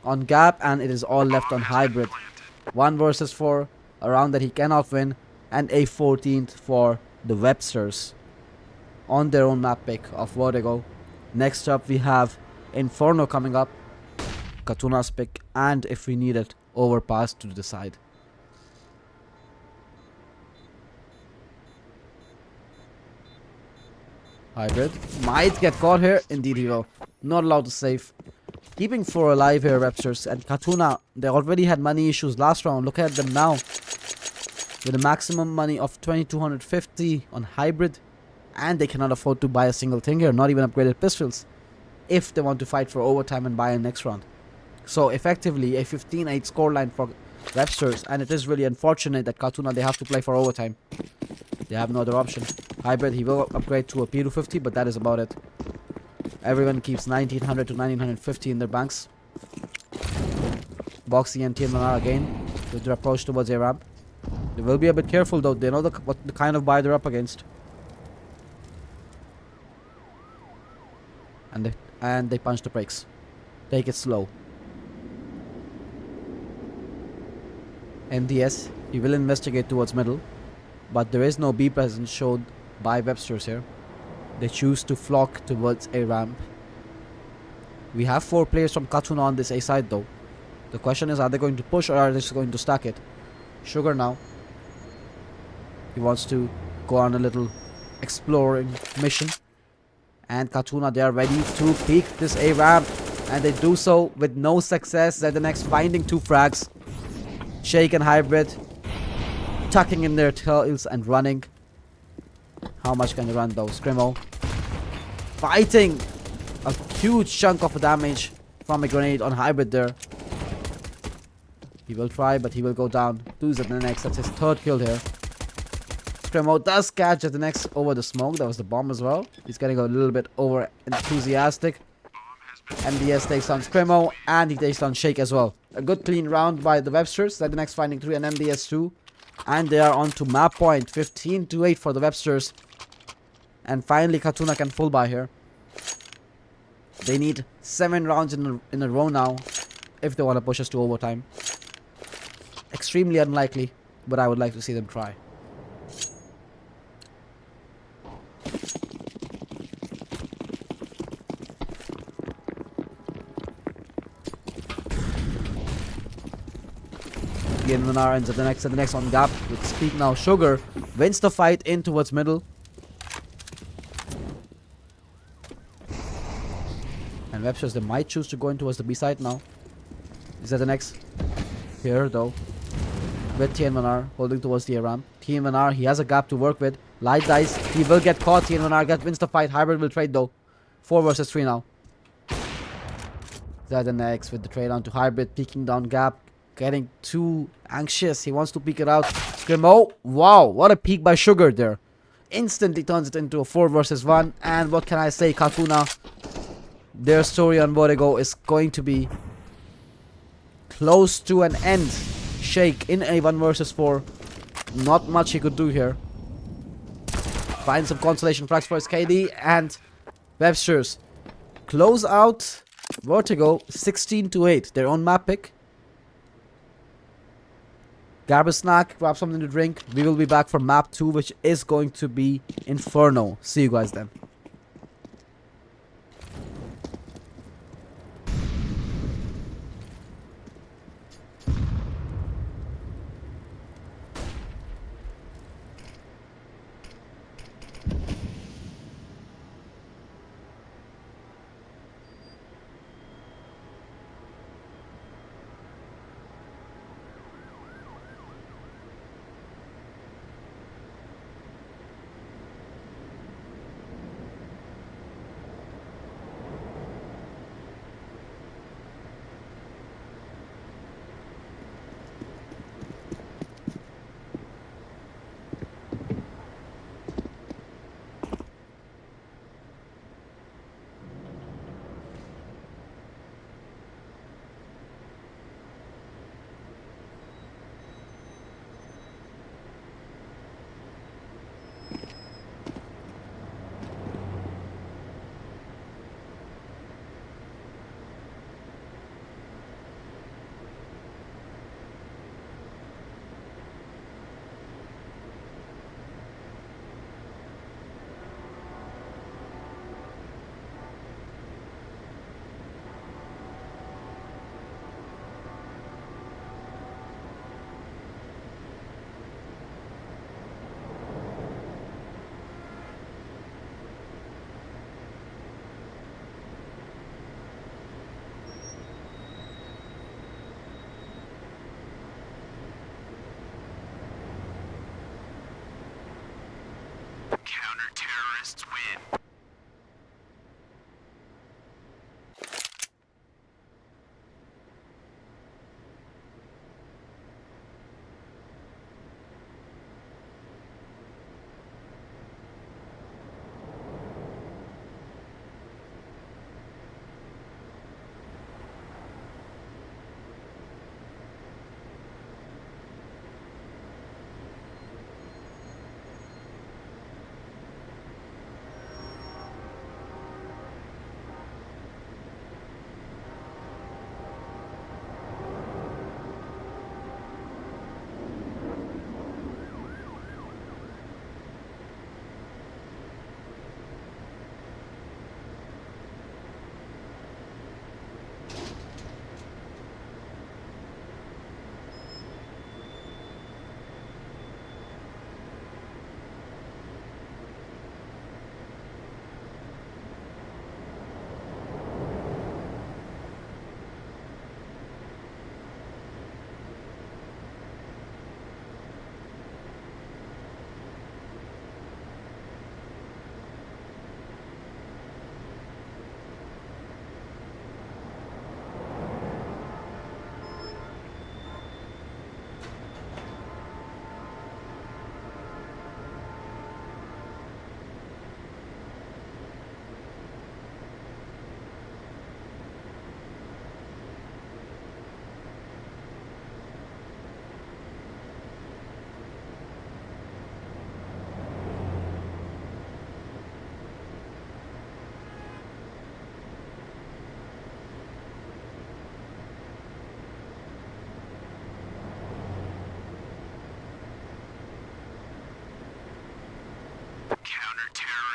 on gap. And it is all left on Hybrid. 1 versus 4. A round that he cannot win. And a 14th for the Websterz. On their own map pick of Vertigo. Next up we have Inferno coming up. Katuna's pick. And if we need it, Overpass to decide. Hybrid might get caught here. Indeed he will. Not allowed to save. Keeping 4 alive here, Websterz. And Katuna, they already had money issues last round. Look at them now. With a maximum money of 2250 on Hybrid. And they cannot afford to buy a single thing here. Not even upgraded pistols. if they want to fight for overtime and buy in next round. So effectively a 15-8 scoreline for Websterz, and it is really unfortunate that Katuna, they have to play for overtime. They have no other option. Hybrid, he will upgrade to a P250, but that is about it. Everyone keeps 1900 to 1950 in their banks. Boxy and TMNR again with their approach towards a ramp. They will be a bit careful though. They know what the kind of buy they're up against. And they punch the brakes. Take it slow. MDS, he will investigate towards middle, but there is no B presence showed by Websterz here. They choose to flock towards a ramp. We have 4 players from Katuna on this A side though. The question is, are they going to push or are they just going to stack it? Sugar now. He wants to go on a little exploring mission. And Katuna, they are ready to peek this A ramp. And they do so with no success. They're the next finding 2 frags. Shake and Hybrid tucking in their tails and running. How much can they run though? Scrimmo fighting a huge chunk of damage from a grenade on Hybrid there. He will try, but he will go down. 2's at the next. That's his 3rd kill here. Scrimmo does catch at the next over the smoke. That was the bomb as well. He's getting a little bit over enthusiastic. MDS takes on Scrimmo, and he takes on Shake as well. A good clean round by the Websterz. That the next finding 3 and MDS 2. And they are on to map point. 15-8 for the Websterz. And finally Katuna can full buy here. They need 7 rounds in a row now if they want to push us to overtime. Extremely unlikely, but I would like to see them try. Again, Manar ends at the next on gap with speed now. Sugar wins the fight in towards middle. And Websterz, they might choose to go in towards the B side now. Is that the next? Here though. With TNMNR holding towards the A ramp. TNMNR, he has a gap to work with. Light dice, he will get caught. TNMNR wins the fight. Hybrid will trade though. 4 versus 3 now. That the next with the trade on to Hybrid, peeking down gap. Getting too anxious. He wants to peek it out. Scrimmo. Wow, what a peek by Sugar there. Instantly turns it into a 4 versus 1. And what can I say, Katuna? Their story on Borrego is going to be close to an end. Shake in a 1 versus 4. Not much he could do here. Find some consolation frags for his KD. And Websterz close out Vertigo 16-8. Their own map pick. Grab a snack, grab something to drink. We will be back for map 2, which is going to be Inferno. See you guys then. Counter-terrorists win.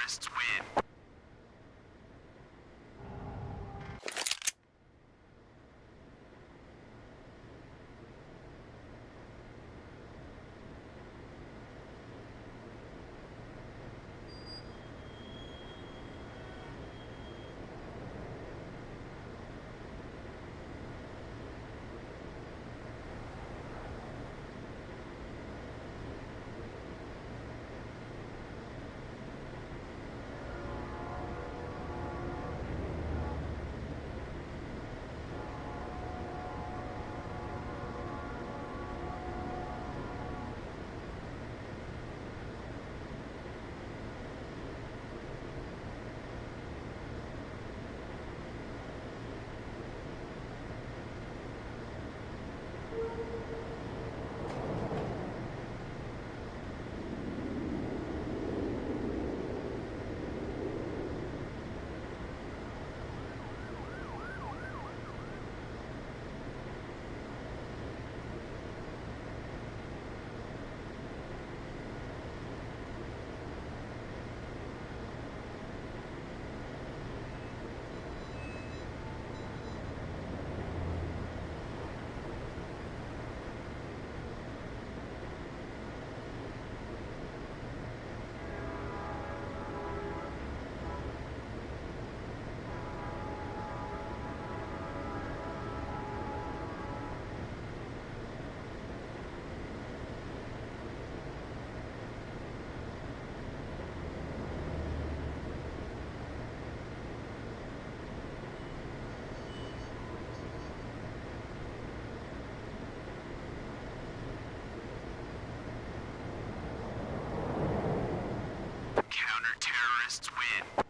Counter-terrorists win. Counter-terrorists win.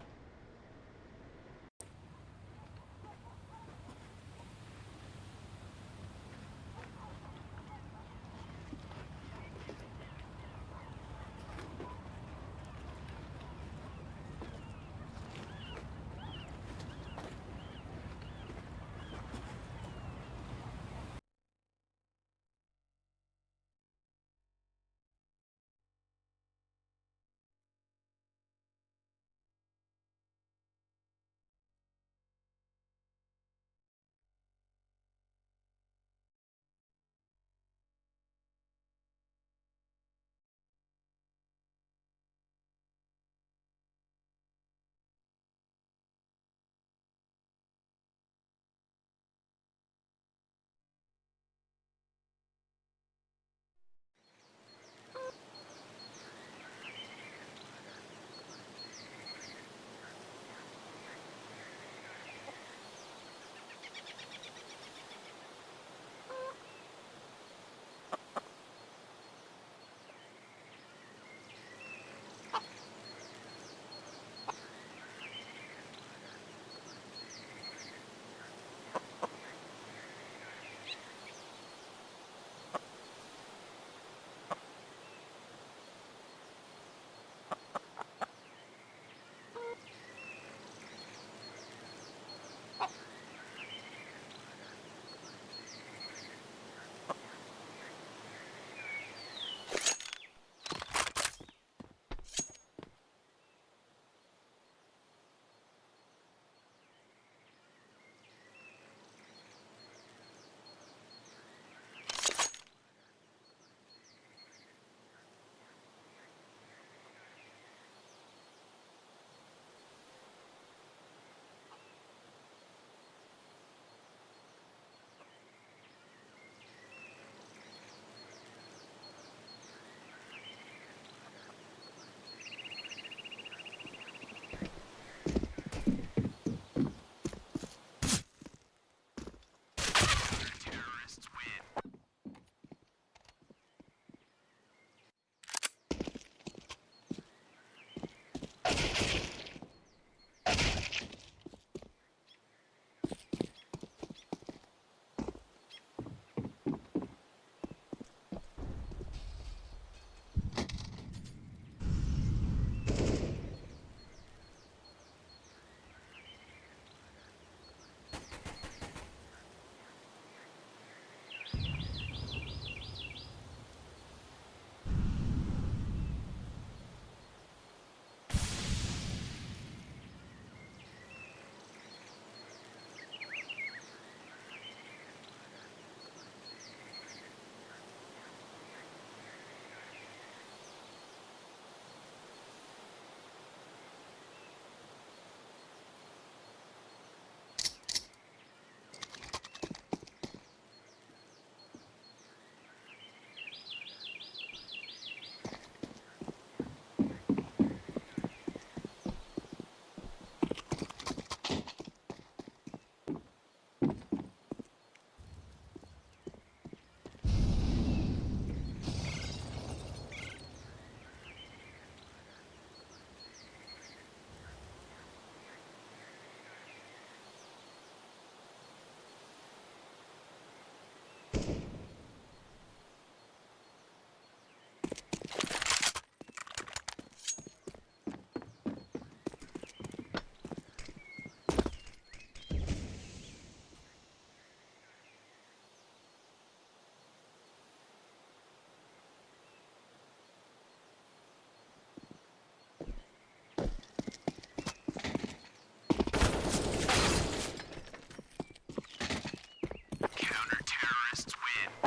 Counter-terrorists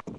win.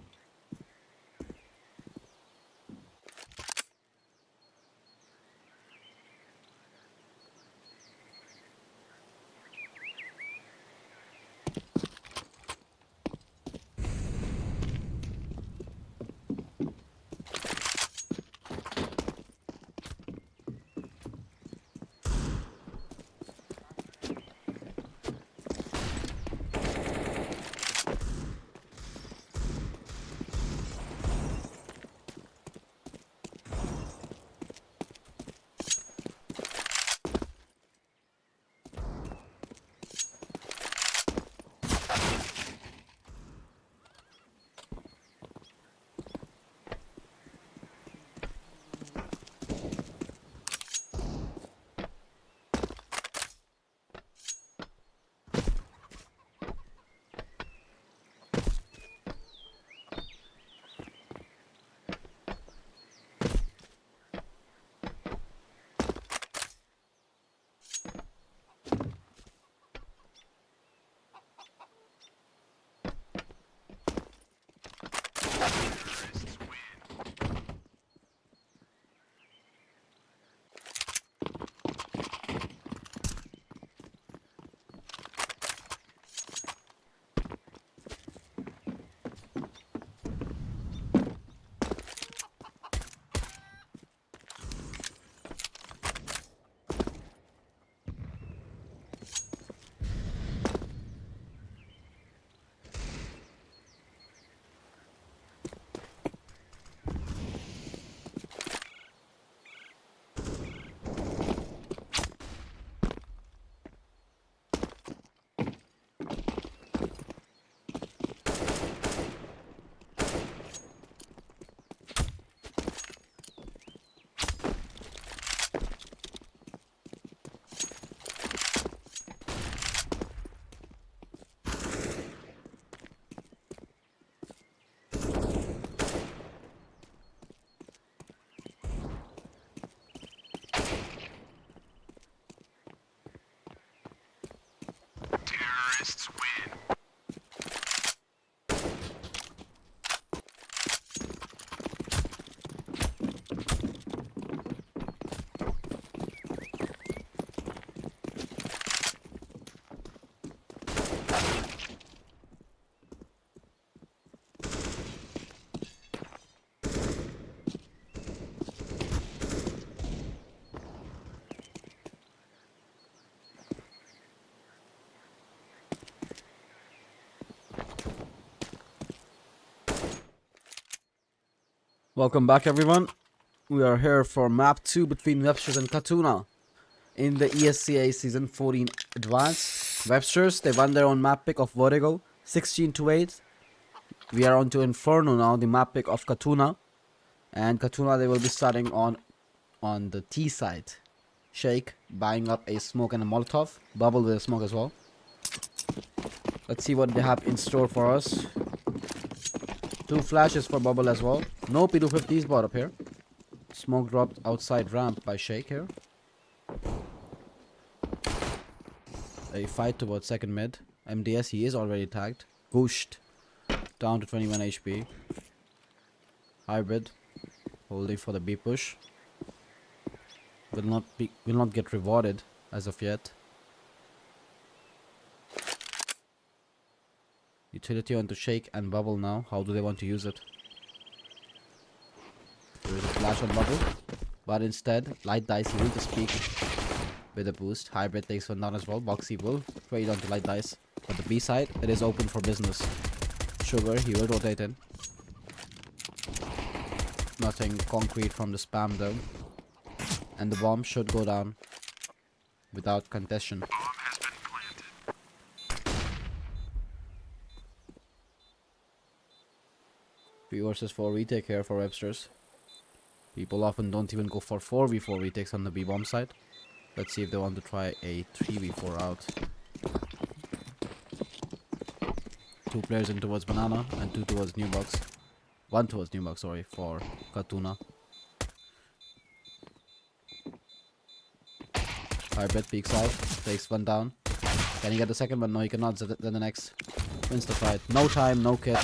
Terrorists win. Welcome back, everyone. We are here for map 2 between Websterz and Katuna in the ESEA Season 14 Advanced. Websterz, they won their own map pick of Vertigo, 16-8. We are on to Inferno now, the map pick of Katuna. And Katuna, they will be starting on the T side. Shake, buying up a smoke and a Molotov. Bubble with a smoke as well. Let's see what they have in store for us. 2 flashes for Bubble as well. No P250s bought up here. Smoke dropped outside ramp by Shake here. A fight towards second mid. MDS, he is already tagged. Gooshed. Down to 21 HP. Hybrid. Holding for the B push. Will not get rewarded as of yet. Utility onto Shake and Bubble now. How do they want to use it? There is a flash on Bubble. But instead, Light Dice, he will just peek with a boost. Hybrid takes one down as well. Boxy will trade onto Light Dice. But the B side, it is open for business. Sugar, he will rotate in. Nothing concrete from the spam though. And the bomb should go down without contestation. Bomb has been planted. 3 versus 4 retake here for Websterz. People often don't even go for 4v4 retakes on the B bomb side. Let's see if they want to try a 3v4 out. 2 players in towards banana and 2 towards new box. 1 towards new box, sorry, for Katuna. Hybrid peeks out, takes 1 down. Can he get the second one? No, he cannot. Then the next wins the fight. No time, no kit.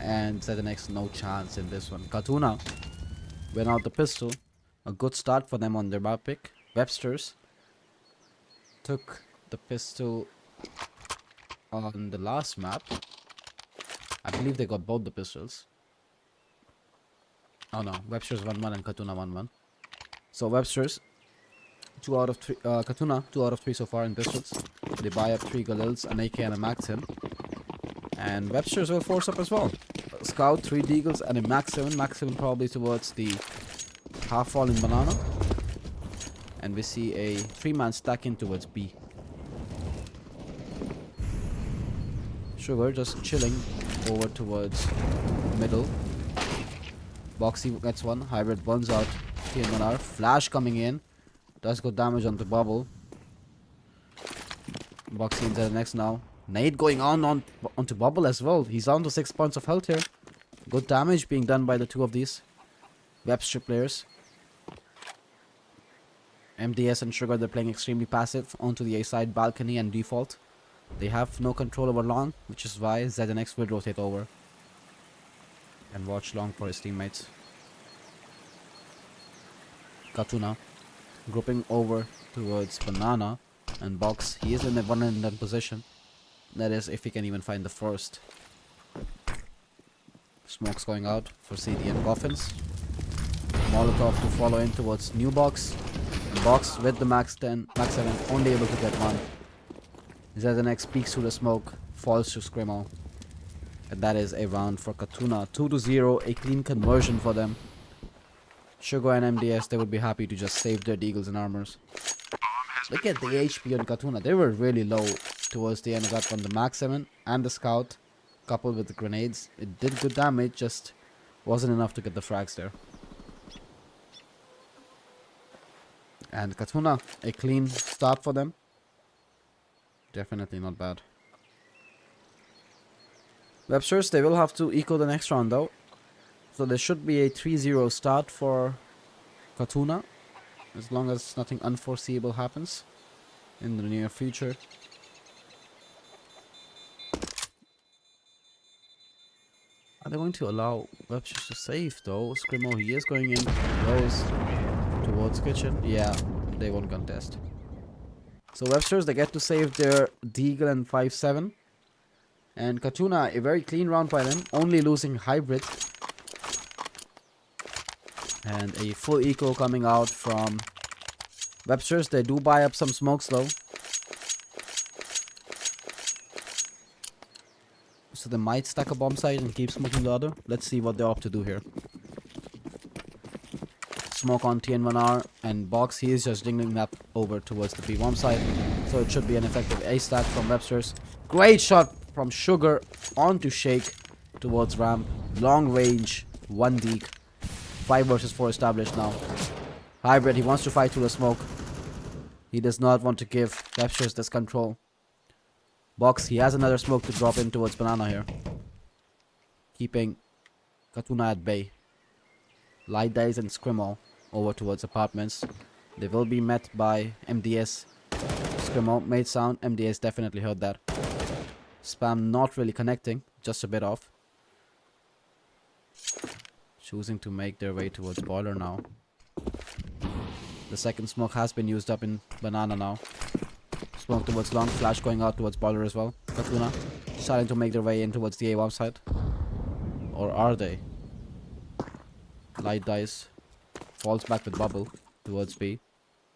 And ZNX no chance in this one. Katuna went out the pistol. A good start for them on their map pick. Websterz took the pistol on the last map. I believe they got both the pistols. Oh no, Websterz 1-1 and Katuna 1-1. So Websterz 2 out of 3, Katuna 2 out of 3 so far in pistols. They buy up 3 Galils, an AK and a Max 10. And Websterz will force up as well. A Scout, 3 Deagles and a Max 7. Max 7 probably towards the half wall in banana. And we see a 3-man stack in towards B. Sugar just chilling over towards middle. Boxy gets one. Hybrid burns out TN1R. Flash coming in. Does good damage on the bubble. Boxy in ZNX now. Nade going onto bubble as well. He's down to 6 points of health here. Good damage being done by the 2 of these Websterz players. MDS and Sugar, they're playing extremely passive onto the A side balcony and default. They have no control over long, which is why ZNX will rotate over and watch long for his teammates. Katuna grouping over towards banana and box. He is in a 1-and-done position. That is, if he can even find the first. Smokes going out for CD and coffins. Molotov to follow in towards new box. Box with the Max 10, Max 7, only able to get one. ZNX peeks through the smoke, falls to Screamo. And that is a round for Katuna. 2-0, a clean conversion for them. Sugar and MDS, they would be happy to just save their Deagles and armors. Look at the HP on Katuna. They were really low towards the end. I got from the Max 7 and the Scout, coupled with the grenades. It did good damage, just wasn't enough to get the frags there. And Katuna, a clean start for them. Definitely not bad. Websterz, they will have to eco the next round though. So there should be a 3-0 start for Katuna, as long as nothing unforeseeable happens in the near future. Are they going to allow Websterz to save though? Screamo, he is going in close towards kitchen. Yeah, they won't contest. So Websterz, they get to save their Deagle and 5-7. And Katuna, a very clean round by them, only losing hybrid. And a full eco coming out from Websterz. They do buy up some smokes though. So they might stack a bomb site and keep smoking the other. Let's see what they opt to do here. Smoke on TN1R and box. He is just dingling that over towards the B bomb site. So it should be an effective A stack from Websterz. Great shot from Sugar onto Shake towards ramp. Long range, 1 deek. 5 versus 4 established now. Hybrid, he wants to fight through the smoke. He does not want to give Websterz this control. Box, he has another smoke to drop in towards banana here. Keeping Katuna at bay. Light dies and Screamo over towards apartments. They will be met by MDS. Screamo made sound. MDS definitely heard that. Spam not really connecting, just a bit off. Choosing to make their way towards boiler now. The second smoke has been used up in banana now. Smoke towards long, flash going out towards boiler as well. Katuna starting to make their way in towards the A bomb side. Or are they? Light dies. Falls back with bubble towards B.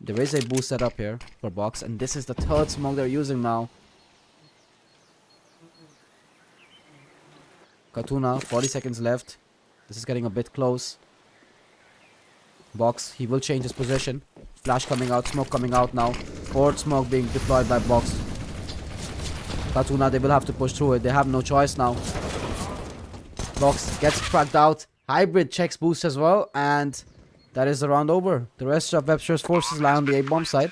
There is a boost set up here for box, and this is the third smoke they're using now. Katuna, 40 seconds left. This is getting a bit close. Box, he will change his position. Flash coming out, smoke coming out now. Fourth smoke being deployed by box. Katuna, they will have to push through it. They have no choice now. Box gets cracked out. Hybrid checks boost as well, and that is the round over. The rest of Webster's forces lie on the A-bomb side.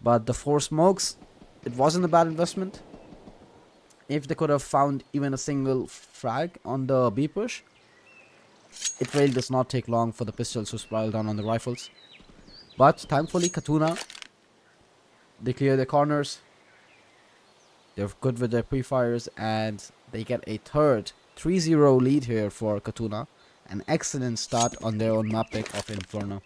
But the 4 smokes, it wasn't a bad investment. If they could have found even a single frag on the B push, it really does not take long for the pistols to spiral down on the rifles. But thankfully, Katuna, they clear their corners. They're good with their pre-fires, and they get a third 3-0 lead here for Katuna. An excellent start on their own map pick of Inferno.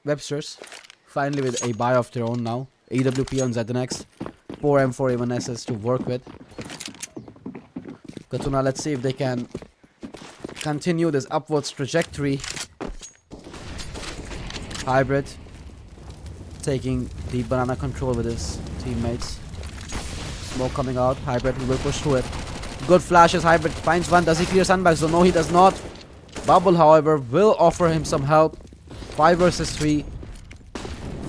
Websterz finally with a buy of their own now. AWP on ZNX. 4 M4 A1SS to work with. Katuna, let's see if they can continue this upwards trajectory. Hybrid taking the banana control with his teammates. Smoke coming out. Hybrid, he will push through it. Good flashes. Hybrid finds one. Does he clear sandbags? So no, he does not. Bubble, however, will offer him some help. 5 versus 3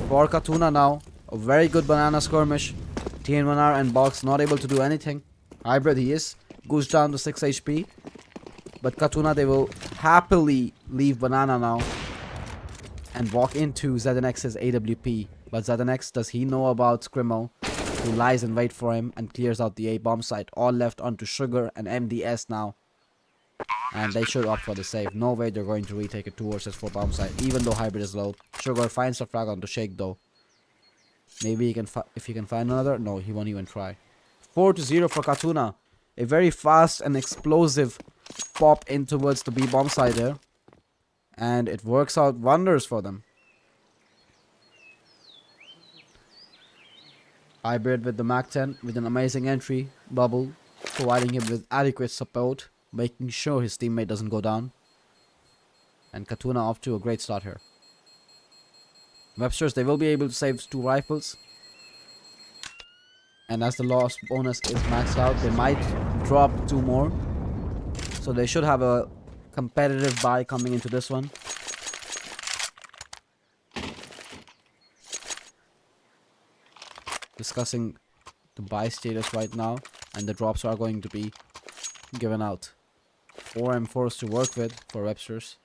for Katuna now. A very good banana skirmish. TN1R and Box not able to do anything. Hybrid, he is. Goes down to 6 HP. But Katuna, they will happily leave banana now and walk into ZNX's AWP. But ZNX, does he know about Scrimo, who lies in wait for him and clears out the A-bomb site? All left onto Sugar and MDS now. And they should opt for the save. No way they're going to retake a 2 versus 4 bomb site, even though Hybrid is low. Sugar finds a frag onto Shake though. Maybe he can if he can find another. No, he won't even try. 4-0 for Katuna. A very fast and explosive pop in towards the B bomb side there. And it works out wonders for them. Hybrid with the Mac 10 with an amazing entry. Bubble providing him with adequate support, making sure his teammate doesn't go down. And Katuna off to a great start here. Websterz, they will be able to save 2 rifles. And as the loss bonus is maxed out, they might drop 2 more. So they should have a competitive buy coming into this one. Discussing the buy status right now. And the drops are going to be given out. 4 M4s to work with for Websterz.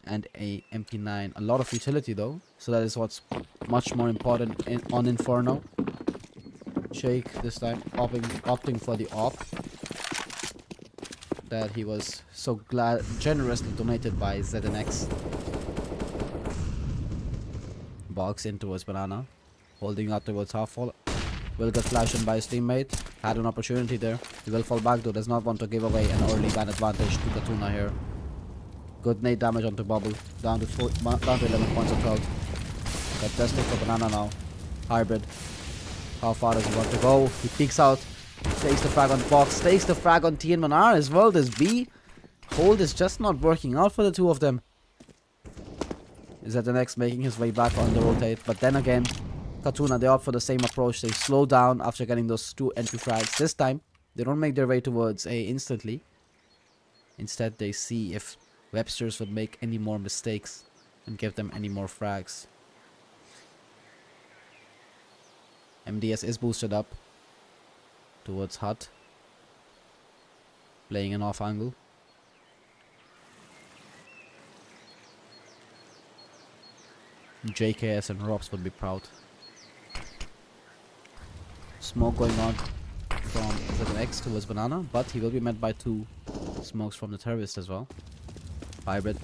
And a MP9. A lot of utility though. So that is what's much more important on Inferno. Shake this time opting for the op that he was so generously donated by ZNX. Box in towards banana. Holding out towards half wall. Will get flashed in by his teammate. Had an opportunity there. He will fall back though. Does not want to give away an early ban advantage to Katuna here. Good nade damage onto Bubble. Down to 11 points of health. Contesting for banana now. Hybrid. How far does he want to go? He peeks out. Takes the frag on Box. Takes the frag on TN1R as well. This B hold is just not working out for the 2 of them. Is at the next making his way back on the rotate. But then again, Katuna, they opt for the same approach. They slow down after getting those 2 entry frags. This time, they don't make their way towards A instantly. Instead, they see if Websterz would make any more mistakes and give them any more frags. MDS is boosted up towards Hut. Playing an off angle. JKS and Robs would be proud. Smoke going on from ZNX towards banana, but he will be met by 2 smokes from the terrorist as well. Hybrid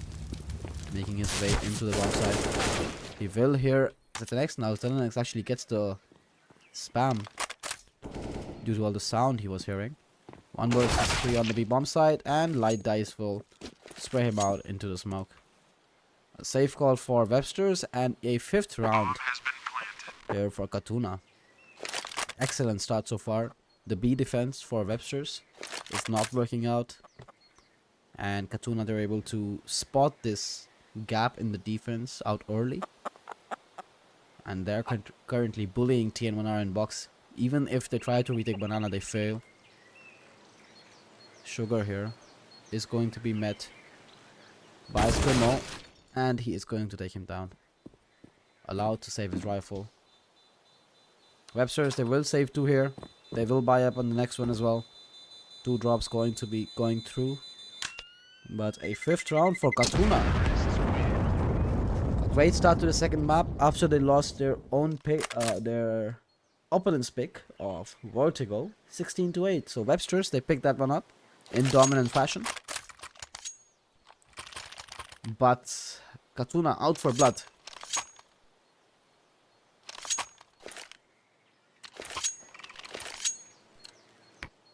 making his way into the wrong side. He will hear ZNX now. ZNX actually gets the spam due to all the sound he was hearing. 1 versus 3 on the B bomb side, and light dice will spray him out into the smoke. A safe call for Websterz and a 5th round here for Katuna. Excellent start so far. The B defense for Websterz is not working out. And Katuna, they're able to spot this gap in the defense out early. And they're currently bullying TN1R in box. Even if they try to retake banana, they fail. Sugar here is going to be met by Scrimo. And he is going to take him down. Allowed to save his rifle. Websterz, they will save 2 here. They will buy up on the next one as well. 2 drops going to be going through. But a 5th round for Katuna. A great start to the second map after they lost their own pick, their opponent's pick of Vertigo, 16-8. So Websterz, they picked that one up in dominant fashion. But Katuna out for blood.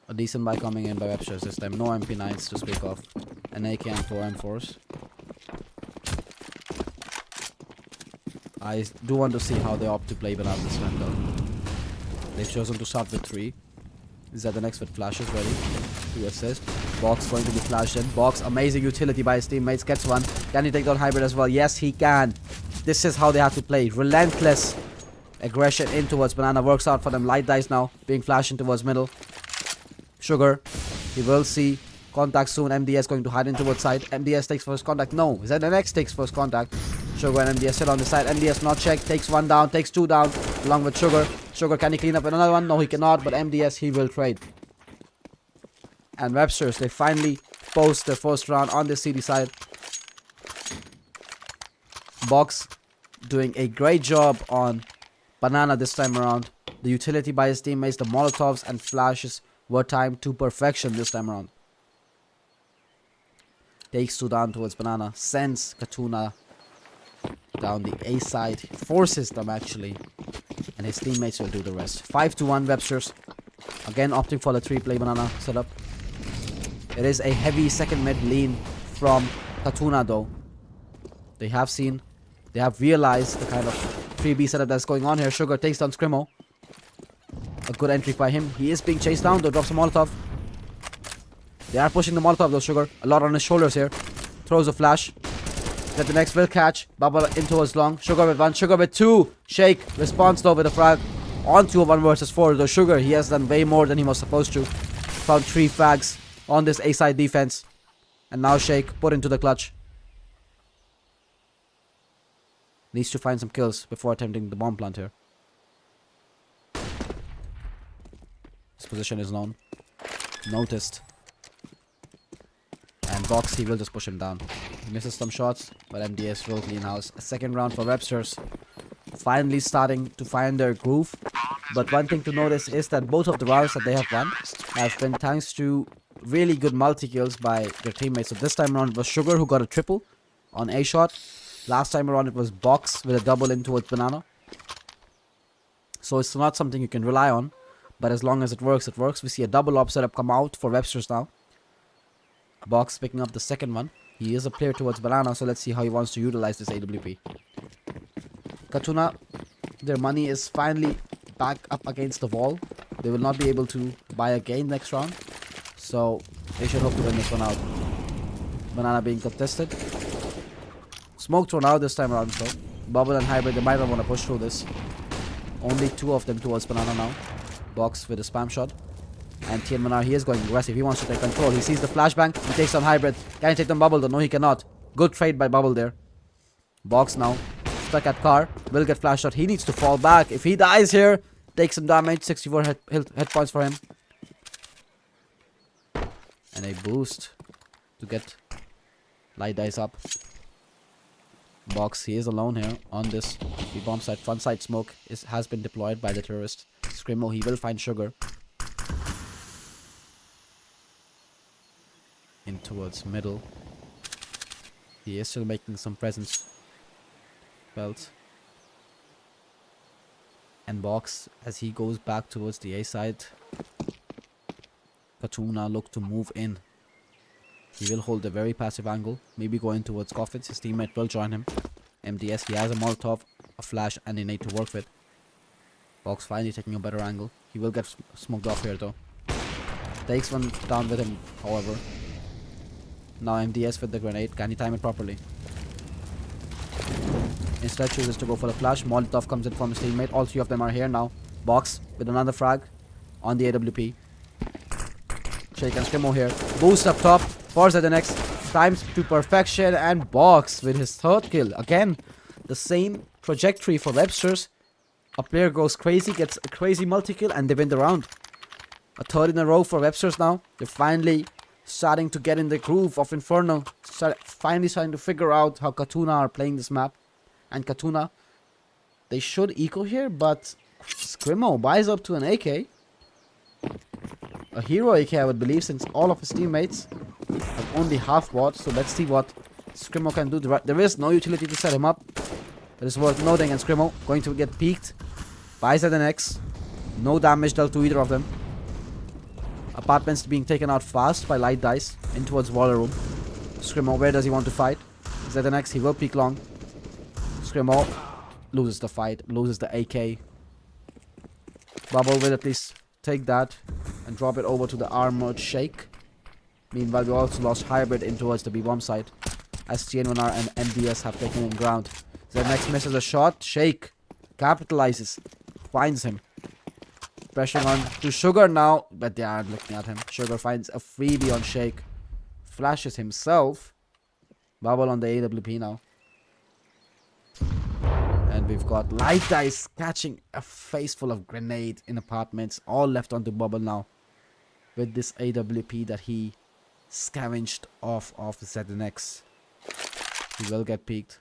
A decent buy coming in by Websterz this time. No MP9s to speak of. An AK and 4 M4s. I do want to see how they opt to play banana this time though. They've chosen to start with 3. Is that the next with flashes ready to assist? Box going to be flashed in. Box, amazing utility by his teammates. Gets one. Can he take down Hybrid as well? Yes, he can. This is how they have to play. Relentless aggression in towards banana. Works out for them. Light dice now being flashed in towards middle. Sugar, he will see contact soon. MDS going to hide in towards side. MDS takes first contact. No, ZNX takes first contact. Sugar and MDS sit on the side. MDS not checked. Takes 1 down. Takes 2 down. Along with Sugar. Sugar, can he clean up another one? No, he cannot. But MDS, he will trade. And Websterz, they finally post their first round on the CD side. Box doing a great job on banana this time around. The utility by his teammates, the Molotovs and flashes were timed to perfection this time around. Takes 2 down towards banana. Sends Katuna down the A side. Forces them actually. And his teammates will do the rest. 5-1 Websterz. Again opting for the 3-play banana setup. It is a heavy second mid lean from Katuna though. They have realized the kind of 3B setup that's going on here. Sugar takes down Scrimo. A good entry by him. He is being chased down though. Drops a Molotov. They are pushing the Molotov though, Sugar. A lot on his shoulders here. Throws a flash. That the next will catch. Bubble in towards long. Sugar with 1. Sugar with 2. Shake responds though with a frag. On to a 1 versus 4. Though Sugar, he has done way more than he was supposed to. Found 3 frags on this A-side defense. And now Shake put into the clutch. Needs to find some kills before attempting the bomb plant here. His position is known. Noticed. And Box, he will just push him down. He misses some shots, but MDS will clean house. A second round for Websterz. Finally starting to find their groove. But one thing to notice is that both of the rounds that they have won have been thanks to really good multi-kills by their teammates. So this time around it was Sugar who got a triple on A shot. Last time around it was Box with a double in towards banana. So it's not something you can rely on. But as long as it works, it works. We see a double op setup come out for Websterz now. Box picking up the second one. He is a player towards banana, so let's see how he wants to utilize this AWP. Katuna, their money is finally back up against the wall. They will not be able to buy again next round. So they should hope to win this one out. Banana being contested. Smoke thrown out this time around, so Bubble and Hybrid, they might not want to push through this. Only 2 of them towards banana now. Box with a spam shot. And TN1R, he is going aggressive. He wants to take control. He sees the flashbang. He takes on Hybrid. Can he take down Bubble though? No, he cannot. Good trade by Bubble there. Box now stuck at car. Will get flash shot. He needs to fall back. If he dies here, takes some damage. 64 hit points for him. And a boost to get light dice up. Box, he is alone here on this. The bomb site, front side smoke has been deployed by the terrorist. Scrimo, he will find Sugar. In towards middle. He is still making some presence felt. And Box, as he goes back towards the A side. Katuna look to move in. He will hold a very passive angle. Maybe going towards coffins. His teammate will join him. MDS, he has a Molotov, a flash, and a nade to work with. Box finally taking a better angle. He will get smoked off here though. Takes one down with him, however. Now MDS with the grenade. Can he time it properly? Instead chooses to go for the flash. Molotov comes in from his teammate. All three of them are here now. Box with another frag on the AWP. Shake and Skimo here. Boost up top. Force at the next. Times to perfection. And Box with his third kill. Again, the same trajectory for Websterz. A player goes crazy, gets a crazy multi-kill, and they win the round. A third in a row for Websterz now. They're finally starting to get in the groove of Inferno. Finally starting to figure out how Katuna are playing this map. And Katuna, they should eco here, but Scrimo buys up to an AK. A hero AK, I would believe, since all of his teammates have only half bought. So let's see what Scrimo can do. There is no utility to set him up. It is worth noting, and Scrimo going to get peeked. Buys at an X. No damage dealt to either of them. Apartments being taken out fast by light dice in towards Waller Room. Scrimo, where does he want to fight? ZNX, he will peek long. Scrimo loses the fight, loses the AK. Bubble will at least take that and drop it over to the armored Shake. Meanwhile, we also lost Hybrid in towards the B-bomb side, as TN1R and MDS have taken in ground. ZNX misses a shot. Shake capitalizes, finds him. Pressuring on to Sugar now, but they aren't looking at him. Sugar finds a freebie on Shake. Flashes himself. Bubble on the AWP now. And we've got light dice catching a face full of grenade in apartments. All left onto Bubble now. With this AWP that he scavenged off of ZNX. He will get peeked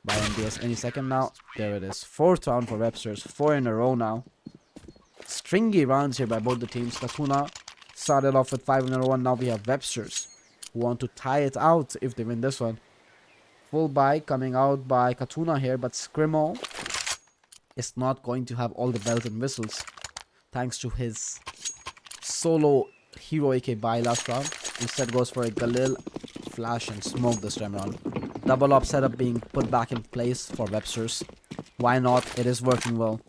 by MDS any second now. There it is. Fourth round for Websterz. 4 in a row now. Stringy rounds here by both the teams. Katuna started off with 5 in a row, and now we have Websterz who want to tie it out if they win this one. Full buy coming out by Katuna here, but Scrimo is not going to have all the bells and whistles thanks to his solo hero AK buy last round. Instead goes for a Galil, flash and smoke this time around. Double op setup being put back in place for Websterz. Why not? It is working well.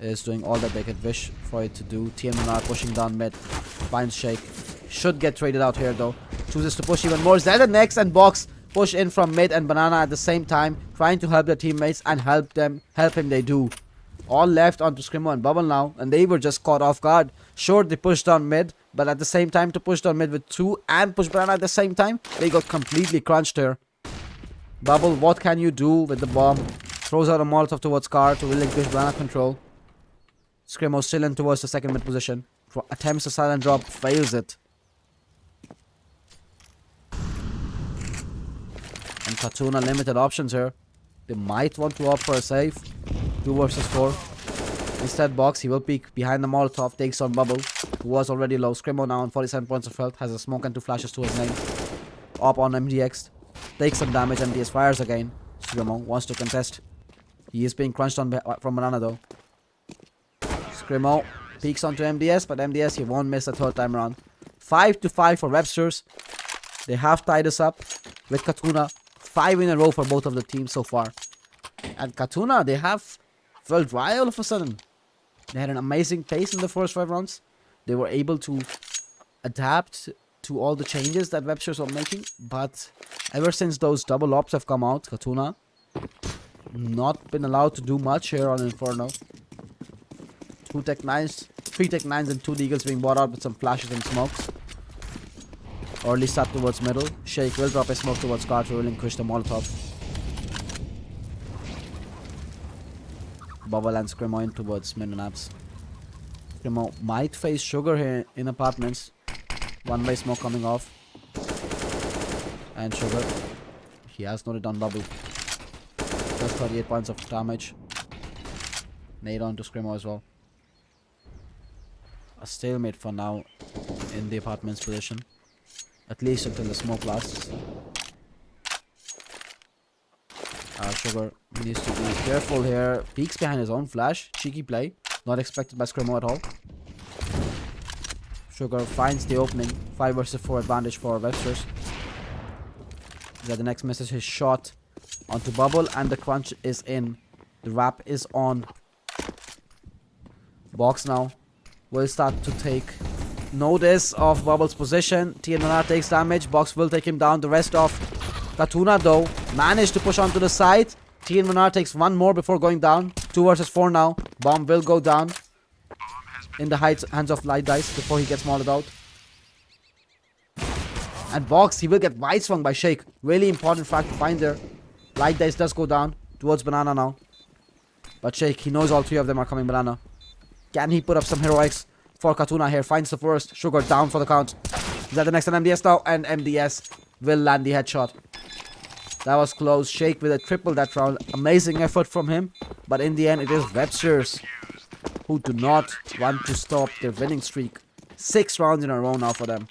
It is doing all that they could wish for it to do. TMNR pushing down mid. Finds Shake. Should get traded out here though. Chooses to push even more. ZNX and Box push in from mid and Banana at the same time. Trying to help their teammates and help him they do. All left onto Scrimo and Bubble now. And they were just caught off guard. Sure, they pushed down mid. But at the same time, to push down mid with 2 and push Banana at the same time, they got completely crunched here. Bubble, what can you do with the bomb? Throws out a Molotov towards Car to relinquish Banana control. Scrimo still in towards the second mid position. Attempts a silent drop, fails it. And Katuna limited options here. They might want to opt for a save. 2 versus 4. Instead, Box, he will peek behind the Molotov, takes on Bubble, who was already low. Scrimo now on 47 points of health, has a smoke and 2 flashes to his name. Op on MDX, takes some damage, MDS fires again. Scrimo wants to contest. He is being crunched on from Banana though. Scrimo peeks onto MDS, but MDS, he won't miss the third time around. 5-5 for Websterz. They have tied us up with Katuna. 5 in a row for both of the teams so far. And Katuna, they have felt dry all of a sudden. They had an amazing pace in the first 5 rounds. They were able to adapt to all the changes that Websterz were making. But ever since those double ops have come out, Katuna not been allowed to do much here on Inferno. 2 Tech 9s, 3 Tech 9s and 2 Deagles being bought out with some flashes and smokes. Early step towards middle. Shake will drop a smoke towards Car to relinquish the Molotov. Bubble and Scrimo in towards mid and apps. Scrimo might face Sugar here in apartments. One-way smoke coming off. And Sugar, he has noted on Bubble. Just 38 points of damage. Nade on to Scrimo as well. A stalemate for now in the apartment's position. At least until the smoke lasts. Sugar needs to be careful here. Peeks behind his own flash. Cheeky play. Not expected by Scrimo at all. Sugar finds the opening. 5 versus 4 advantage for Websterz. The next misses his shot onto Bubble, and the crunch is in. The wrap is on. Box now will start to take notice of Bubble's position. TN1R takes damage. Box will take him down. The rest of Katuna, though, managed to push onto the side. TN1R takes one more before going down. 2 versus 4 now. Bomb will go down in the hands of Light Dice before he gets modded out. And Box, he will get wide swung by Shake. Really important fact to find there. Light Dice does go down towards Banana now. But Shake, he knows all 3 of them are coming Banana. Can he put up some heroics for Katuna here? Finds the first. Sugar down for the count. Is that the next on MDS now? And MDS will land the headshot. That was close. Shake with a triple that round. Amazing effort from him. But in the end, it is Websterz who do not want to stop their winning streak. 6 rounds in a row now for them.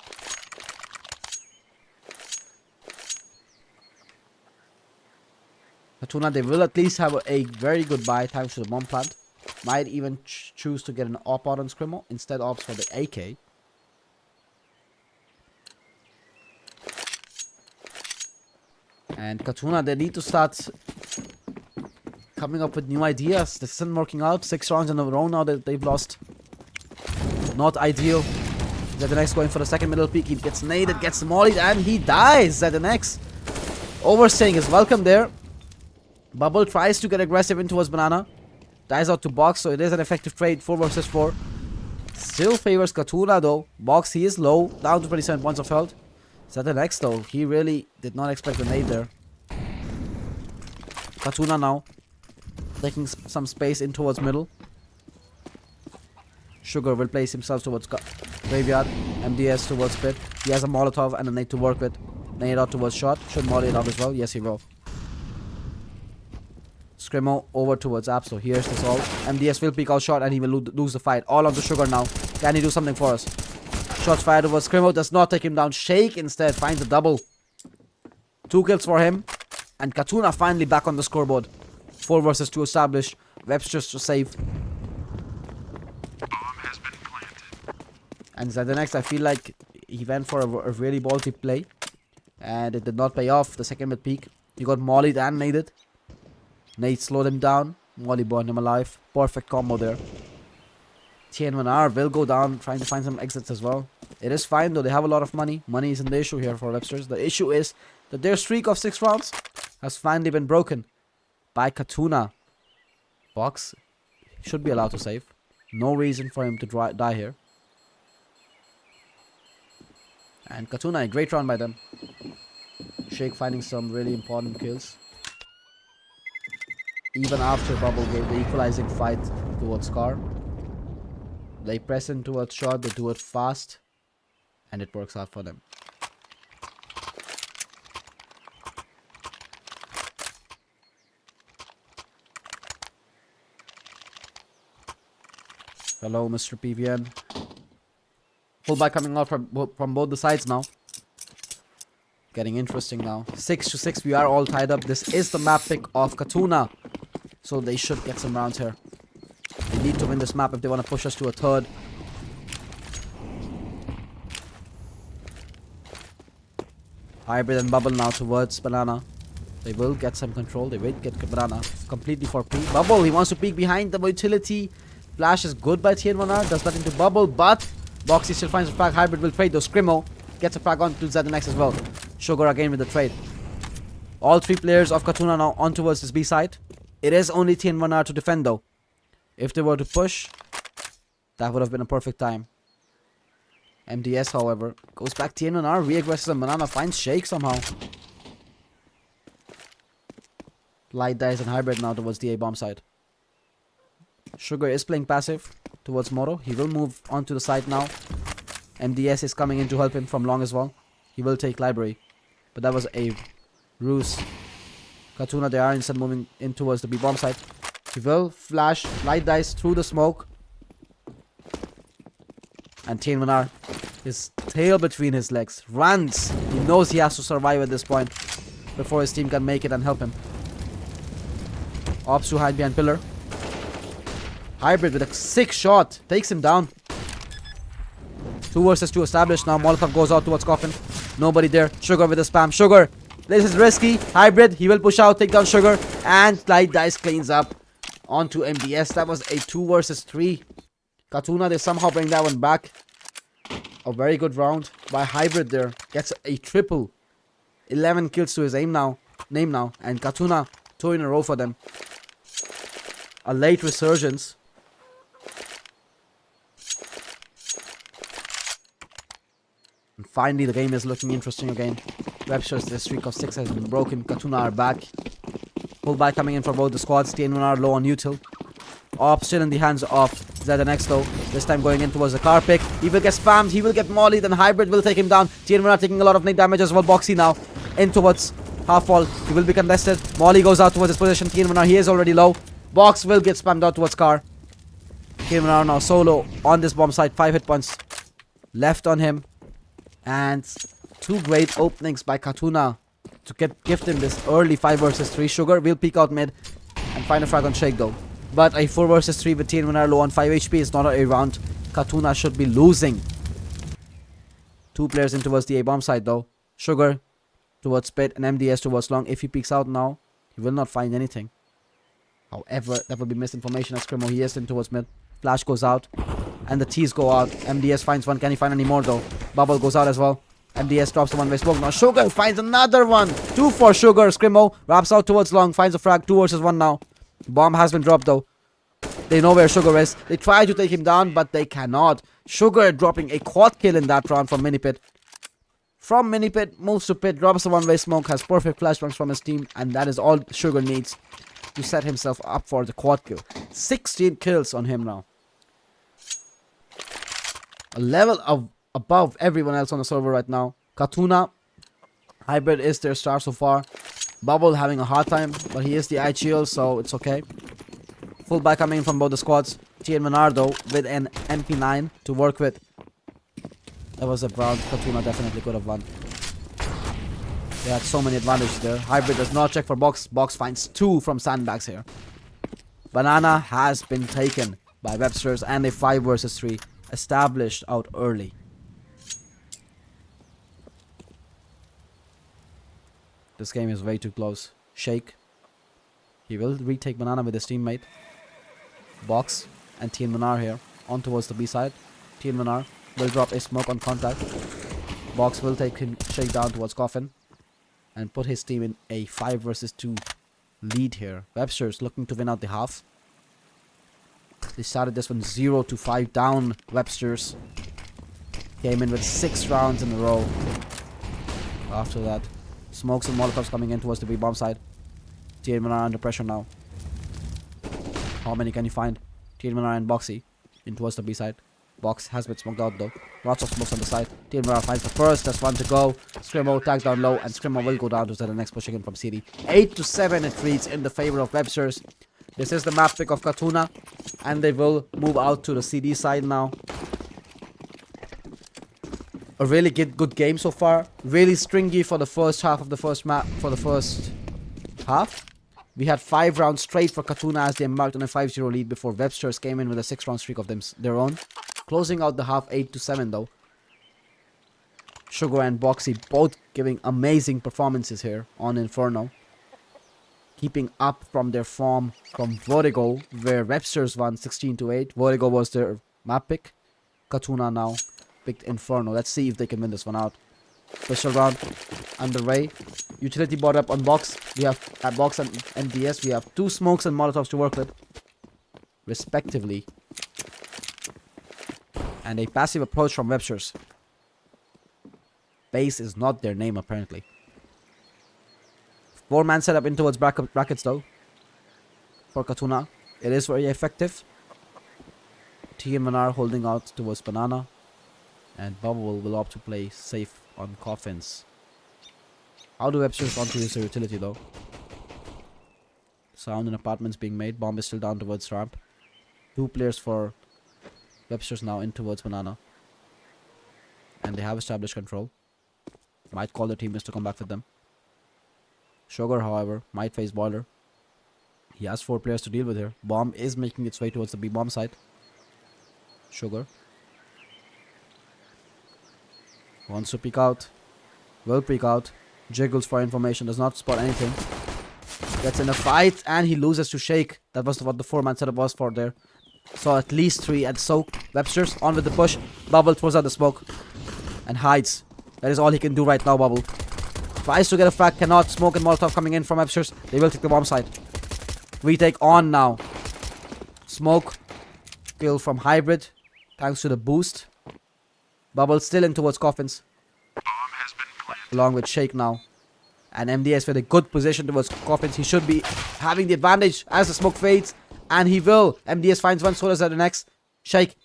Katuna, they will at least have a very good buy thanks to the bomb plant. Might even choose to get an op out on Scrimmel. Instead opts for the AK. And Katuna, they need to start coming up with new ideas. This isn't working out. 6 rounds in a row now that they've lost. Not ideal. ZNX going for the second middle peak. He gets naded, gets mollied, and he dies. ZNX overstaying his welcome there. Bubble tries to get aggressive in towards Banana. Dies out to Box, so it is an effective trade. 4 versus 4. Still favors Katuna though. Box, he is low. Down to 27 points of health. ZNX though, he really did not expect the nade there. Katuna now taking some space in towards middle. Sugar will place himself towards graveyard. MDS towards pit. He has a Molotov and a nade to work with. Nade out towards shot. Should molly it out as well. Yes, he will. Scrimmel over towards Apso. Here's the solve. MDS will peek out shot and he will lose the fight. All on to Sugar now. Can he do something for us? Shots fired towards Scrimmel. Does not take him down. Shake instead finds a double. 2 kills for him. And Katuna finally back on the scoreboard. 4 versus 2 established. Websterz to save. And ZNX, I feel like he went for a really ballsy play. And it did not pay off. The second mid peak. He got mollied and naded. Nade slowed him down. Molly burned him alive. Perfect combo there. TN1R will go down, trying to find some exits as well. It is fine though, they have a lot of money. Money isn't the issue here for Websterz. The issue is that their streak of 6 rounds has finally been broken by Katuna. Box should be allowed to save. No reason for him to die here. And Katuna, a great round by them. Shake finding some really important kills. Even after Bubble gave the equalizing fight towards Scar. They press in towards shot, they do it fast. And it works out for them. Hello, Mr. PVN. Pullback coming out from both the sides now. Getting interesting now. 6-6, we are all tied up. This is the map pick of Katuna. So they should get some rounds here. They need to win this map if they want to push us to a third. Hybrid and Bubble now towards Banana. They will get some control. They will get Banana completely for peek. Bubble, he wants to peek behind the utility. Flash is good by TN1R. Does nothing to Bubble, but Boxy still finds a frag. Hybrid will trade though. Scrimmel gets a frag on to ZNX as well. Sugar again with the trade. All 3 players of Katuna now on towards this B side. It is only TN1R to defend though. If they were to push, that would have been a perfect time. MDS, however, goes back TN1R, re-aggresses and Banana finds Shake somehow. Light dies and Hybrid now towards the A-bomb side. Sugar is playing passive towards Moro. He will move onto the side now. MDS is coming in to help him from long as well. He will take Library. But that was a ruse. Katuna, they are instead moving in towards the B-bomb side. He will flash Light Dice through the smoke. And TN1R, his tail between his legs, runs. He knows he has to survive at this point before his team can make it and help him. Ops to hide behind pillar. Hybrid with a sick shot takes him down. 2 versus 2 established now. Molotov goes out towards Coffin. Nobody there. Sugar with a spam. Sugar. This is risky. Hybrid. He will push out, take down Sugar. And Light Dice cleans up onto MDS. That was a 2 versus 3. Katuna, they somehow bring that one back. A very good round by Hybrid there. Gets a triple. 11 kills to his name now. And Katuna, 2 in a row for them. A late resurgence. And finally, the game is looking interesting again. Webster's the streak of 6 has been broken. Katuna are back. Pullback coming in for both the squads. TN1 are low on util. Op still in the hands of ZNX though. This time going in towards the car pick. He will get spammed. He will get molly. Then Hybrid will take him down. TN1 are taking a lot of nade damage as well. Boxy now in towards half wall. He will be contested. Molly goes out towards his position. TN1 are, he is already low. Box will get spammed out towards car. TN1 are now solo on this bomb site. 5 hit points left on him. And 2 great openings by Katuna to gift him this early 5 versus 3. Sugar will peek out mid and find a frag on Shake though. But a 4 versus 3 with TN1 low on 5 HP is not a round Katuna should be losing. 2 players in towards the A bomb side though. Sugar towards Pit and MDS towards long. If he peeks out now, he will not find anything. However, that will be misinformation as Scrimo. He is in towards mid. Flash goes out and the T's go out. MDS finds one. Can he find any more though? Bubble goes out as well. MDS drops the one-way smoke. Now Sugar finds another one. 2 for Sugar. Scrimo wraps out towards long. Finds a frag. 2 versus 1 now. Bomb has been dropped though. They know where Sugar is. They try to take him down, but they cannot. Sugar dropping a quad kill in that round from Minipit. From Minipit, moves to Pit, drops the one-way smoke, has perfect flashbangs from his team, and that is all Sugar needs to set himself up for the quad kill. 16 kills on him now. A level of above everyone else on the server right now. Katuna, Hybrid is their star so far. Bubble having a hard time, but he is the IGL, so it's okay. Fullback coming in from both the squads. TN Menardo with an MP9 to work with. That was a round Katuna definitely could have won. They had so many advantages there. Hybrid does not check for box. Box finds 2 from sandbags here. Banana has been taken by Websterz and a 5 versus 3 established out early. This game is way too close. Shake. He will retake Banana with his teammate. Box and TN Manar here. On towards the B side. TN Manar will drop a smoke on contact. Box will take him Shake down towards Coffin. And put his team in a 5 versus 2 lead here. Websterz looking to win out the half. They started this one 0-5 down. Websterz came in with 6 rounds in a row. After that, smokes and molotovs coming in towards the B bomb side. TN Manar under pressure now. How many can you find? TN Manar and Boxy in towards the B side. Box has been smoked out though. Lots of smokes on the side. TN Manar finds the first. That's 1 to go. Scrimo tagged down low, and Scrimo will go down to the next pushing in from CD. 8-7 it reads in the favor of Websterz. This is the map pick of Katuna, and they will move out to the CD side now. A really good game so far. Really stringy for the first half of the first map. For the first half, we had 5 rounds straight for Katuna as they embarked on a 5-0 lead before Websterz came in with a 6-round streak of their own. Closing out the half 8-7 though. Sugar and Boxy both giving amazing performances here on Inferno. Keeping up from their form from Vertigo, where Websterz won 16-8. Vertigo was their map pick. Katuna now picked Inferno. Let's see if they can win this one out. Special round underway. Utility bought up on Box. We have at Box and MDS. We have 2 smokes and molotovs to work with, respectively. And a passive approach from Websterz. Base is not their name apparently. 4-man setup in towards brackets though. For Katuna. It is very effective. TN Manar holding out towards Banana. And Bubble will opt to play safe on Coffins. How do Websterz want to use their utility though? Sound in apartments being made. Bomb is still down towards ramp. 2 players for Websterz now in towards Banana. And they have established control. Might call their teammates to come back with them. Sugar, however, might face Boiler. He has 4 players to deal with here. Bomb is making its way towards the B bomb site. Sugar wants to peek out. Will peek out. Jiggles for information. Does not spot anything. Gets in a fight and he loses to Shake. That was what the 4-man setup was for there. So at least 3 at soak. Websterz on with the push. Bubble throws out the smoke. and hides. That is all he can do right now, Bubble. Tries to get a frag, cannot. Smoke and Molotov coming in from Websterz. They will take the bomb site. Retake on now. Smoke. Kill from Hybrid. Thanks to the boost. Bubble still in towards Coffins. Bomb has been planted. Along with Shake now. And MDS with a good position towards Coffins. He should be having the advantage as the smoke fades. And he will. MDS finds one soldier at the next. Shake.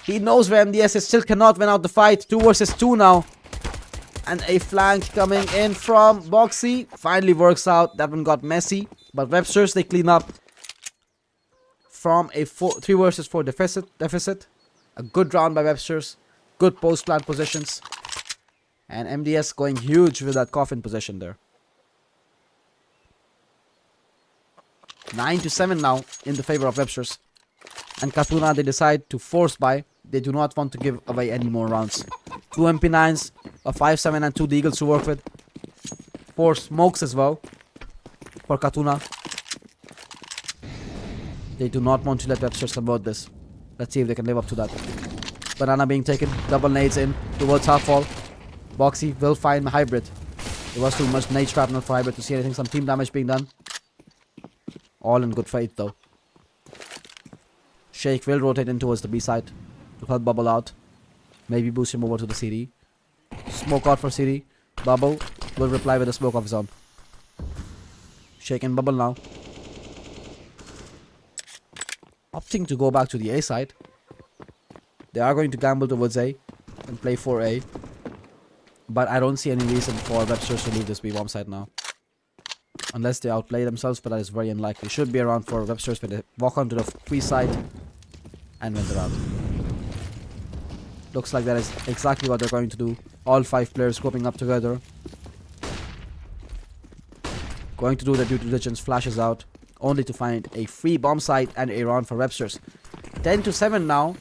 He knows where MDS is. Still cannot win out the fight. 2 versus 2 now. And a flank coming in from Boxy. Finally works out. That one got messy. But Websterz, they clean up. From a 3 versus 4 deficit. A good round by Websterz. Good post-plant positions. And MDS going huge with that coffin position there. 9-7 now in the favor of Websterz. And Katuna, they decide to force buy. They do not want to give away any more rounds. 2 MP9s, a 5-7 and 2 Deagles to work with. 4 smokes as well for Katuna. They do not want to let Websterz convert this. Let's see if they can live up to that. Banana being taken, double nades in towards half wall. Boxy will find Hybrid. It was too much nade shrapnel for Hybrid to see anything. Some team damage being done. All in good faith though. Shake will rotate in towards the B side to help Bubble out. Maybe boost him over to the CD. Smoke out for CD. Bubble will reply with a smoke of his own. Shake and Bubble now. Opting to go back to the A side. They are going to gamble towards A and play for A. But I don't see any reason for Websterz to leave this B bomb side now. Unless they outplay themselves, but that is very unlikely. Should be around for Websterz when they walk onto the free side and win the round. Looks like that is exactly what they're going to do. All 5 players grouping up together. Going to do their due diligence, flashes out. Only to find a free bomb site and a round for Websterz. 10-7 now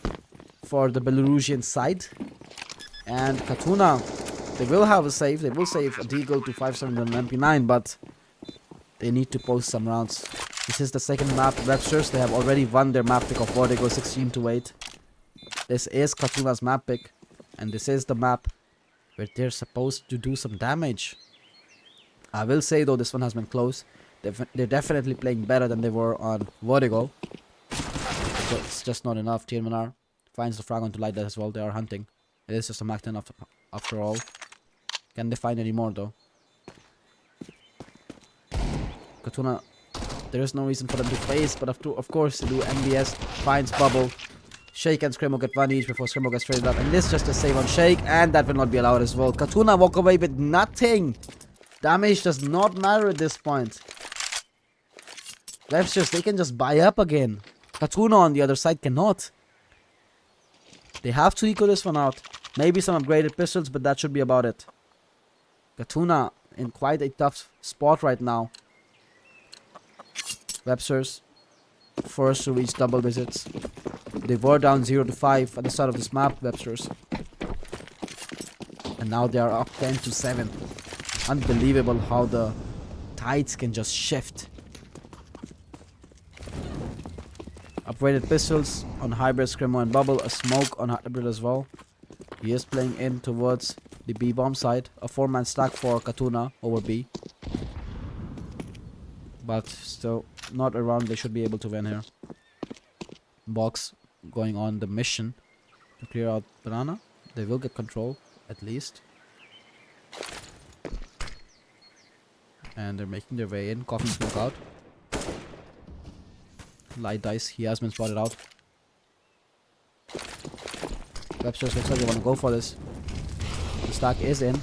for the Belarusian side. And Katuna, they will have a save. They will save a Deagle to 5-7 and an MP9, but they need to post some rounds. This is the second map. Websterz, they have already won their map pick of Vertigo 16-8. This is Katuna's map pick. And this is the map where they're supposed to do some damage. I will say though, this one has been close. They're definitely playing better than they were on Vertigo. But it's just not enough. TNR finds the frag onto light that as well. They are hunting. It is just a Mac 10 after all. Can they find any more though? Katuna, there is no reason for them to face, but of course they do. MBS finds Bubble. Shake and Scrimmo get one each before Scrimmo gets traded up. And this just a save on Shake, and that will not be allowed as well. Katuna walk away with nothing. Damage does not matter at this point. Websterz, they can just buy up again. Katuna on the other side cannot. They have to eco this one out. Maybe some upgraded pistols, but that should be about it. Katuna in quite a tough spot right now. Websterz first to reach double digits. They were down 0-5 at the start of this map, Websterz. And now they are up 10-7. Unbelievable how the tides can just shift. Upgraded pistols on Hybrid, Scrimmo and Bubble. A smoke on Hybrid as well. He is playing in towards the B bomb side. A 4-man stack for Katuna over B. But still not around. They should be able to win here. Box going on the mission to clear out Banana. They will get control at least. And they're making their way in. Coffin smoke out. Light dice. He has been spotted out. Websterz looks like they want to go for this. The stack is in.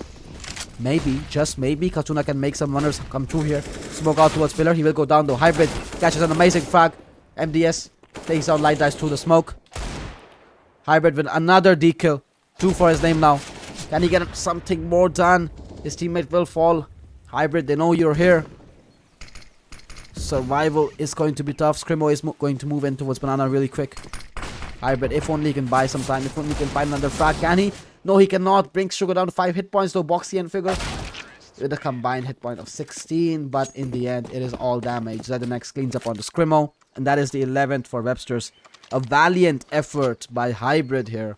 Maybe, just maybe, Katuna can make some runners come through here. Smoke out towards Pillar. He will go down though. Hybrid catches an amazing frag. MDS takes down Light Dice through the smoke. Hybrid with another dekill. 2 for his name now. Can he get something more done? His teammate will fall. Hybrid, they know you're here. Survival is going to be tough. Scrimmo is going to move in towards Banana really quick. Hybrid, if only he can buy some time. If only he can find another frag. Can he? No, he cannot. Brings Sugar down to 5 hit points though. Boxy and Figure with a combined hit point of 16. But in the end, it is all damage. ZNX cleans up on the Scrimmo. And that is the 11th for Websterz. A valiant effort by Hybrid here.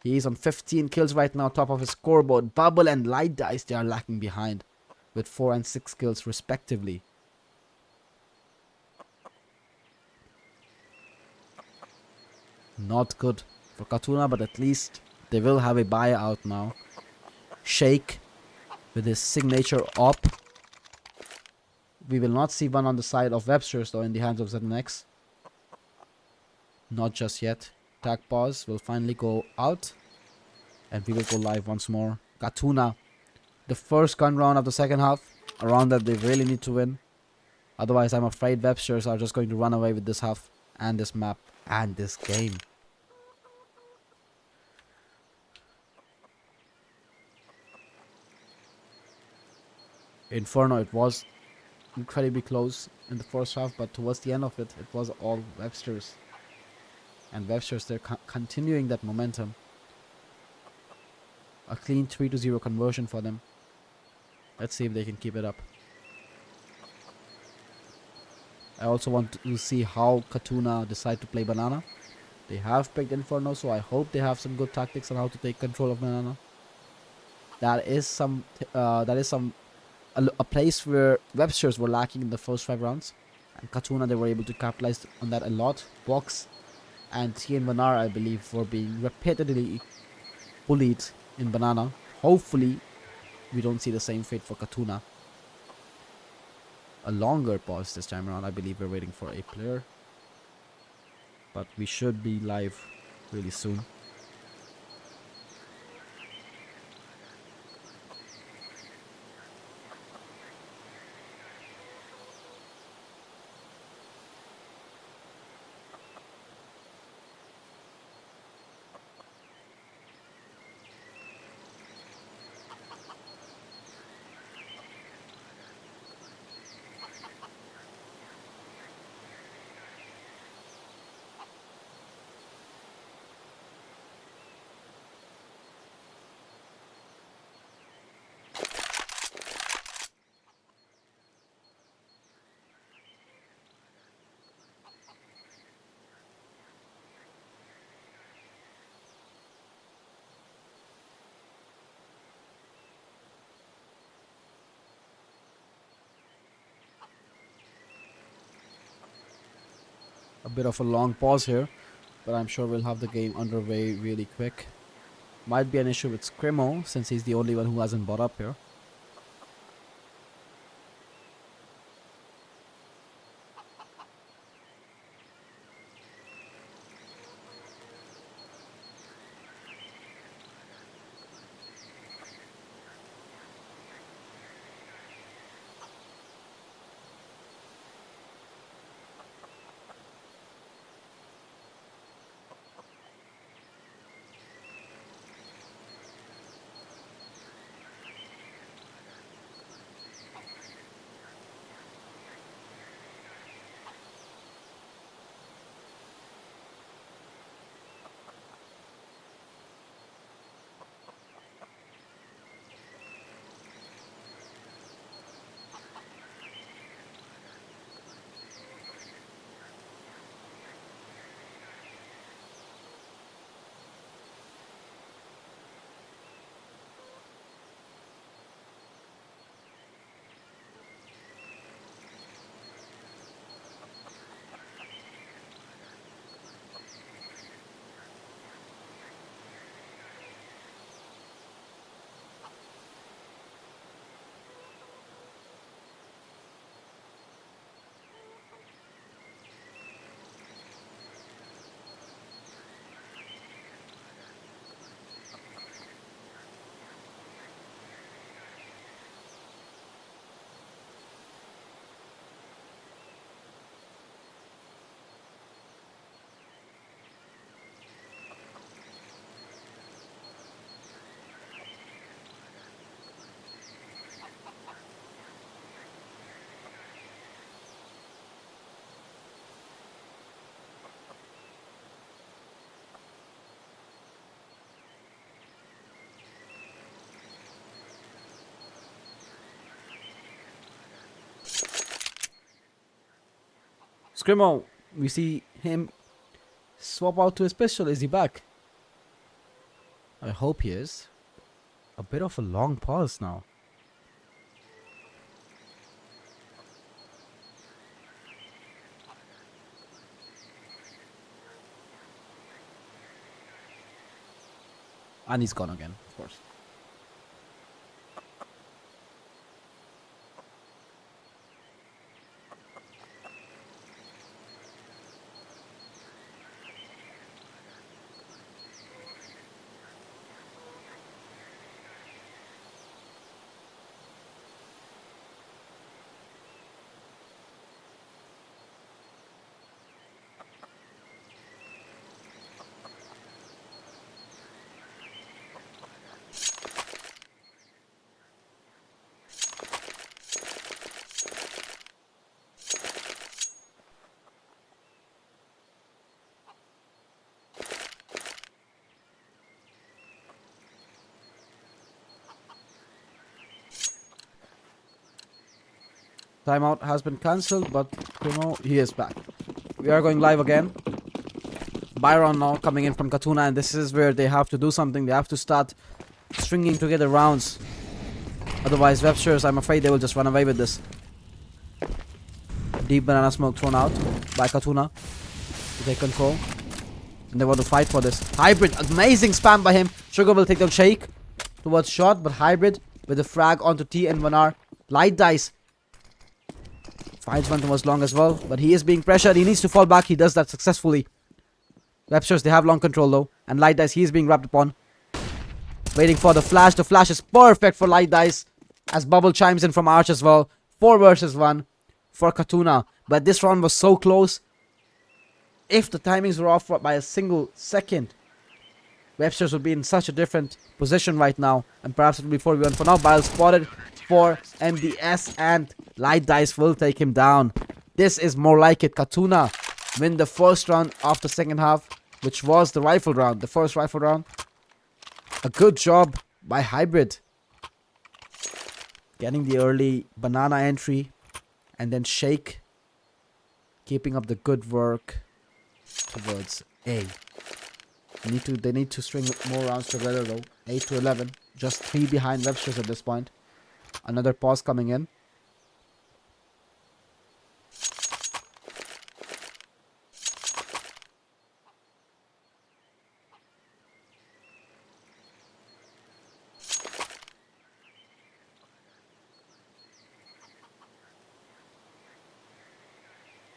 He is on 15 kills right now, top of his scoreboard. Bubble and Light Dice, they are lacking behind with 4 and 6 kills respectively. Not good for Katuna, but at least they will have a buyout now. Shake with his signature op. We will not see one on the side of Websterz though in the hands of ZNX. Not just yet. Tag pause will finally go out. And we will go live once more. Katuna. The first gun round of the second half. A round that they really need to win. Otherwise, I'm afraid Websterz are just going to run away with this half. And this map. And this game. Inferno, it was incredibly close in the first half. But towards the end of it, it was all Websterz. And Websterz, they're continuing that momentum. A clean 3-0 conversion for them. Let's see if they can keep it up. I also want to see how Katuna decide to play Banana. They have picked Inferno, so I hope they have some good tactics on how to take control of Banana. That is a place where Websterz were lacking in the first 5 rounds. And Katuna, they were able to capitalize on that a lot. Box and TN Vanar, I believe, were being repeatedly bullied in Banana. Hopefully, we don't see the same fate for Katuna. A longer pause this time around. I believe we're waiting for a player. But we should be live really soon. A bit of a long pause here, but I'm sure we'll have the game underway really quick. Might be an issue with Scrimo, since he's the only one who hasn't bought up here. Scrimo, we see him swap out to his pistol. Is he back? I hope he is. A bit of a long pause now. And he's gone again, of course. Timeout has been cancelled, but Primo, he is back. We are going live again. Byron now coming in from Katuna, and this is where they have to do something. They have to start stringing together rounds. Otherwise, Websterz, I'm afraid they will just run away with this. Deep banana smoke thrown out by Katuna to take control. And they want to fight for this. Hybrid, amazing spam by him. Sugar will take down Shake towards shot, but Hybrid with a frag onto T and 1R. Light dice. Finds one towards long as well, but he is being pressured. He needs to fall back. He does that successfully. Websterz, they have long control though. And Light dice, he is being wrapped upon. Waiting for the flash. The flash is perfect for Light dice. As Bubble chimes in from Arch as well. 4 versus 1 for Katuna. But this round was so close. If the timings were off by a single second, Websterz would be in such a different position right now. And perhaps it will be 4v1. For now, Bile spotted for MDS, and Light dice will take him down. This is more like it. Katuna win the first round of the second half, which was the rifle round, the first rifle round. A good job by Hybrid. Getting the early banana entry, and then Shake keeping up the good work towards A. They need to string more rounds together though. 8 to 11. Just 3 behind Websterz at this point. Another pause coming in.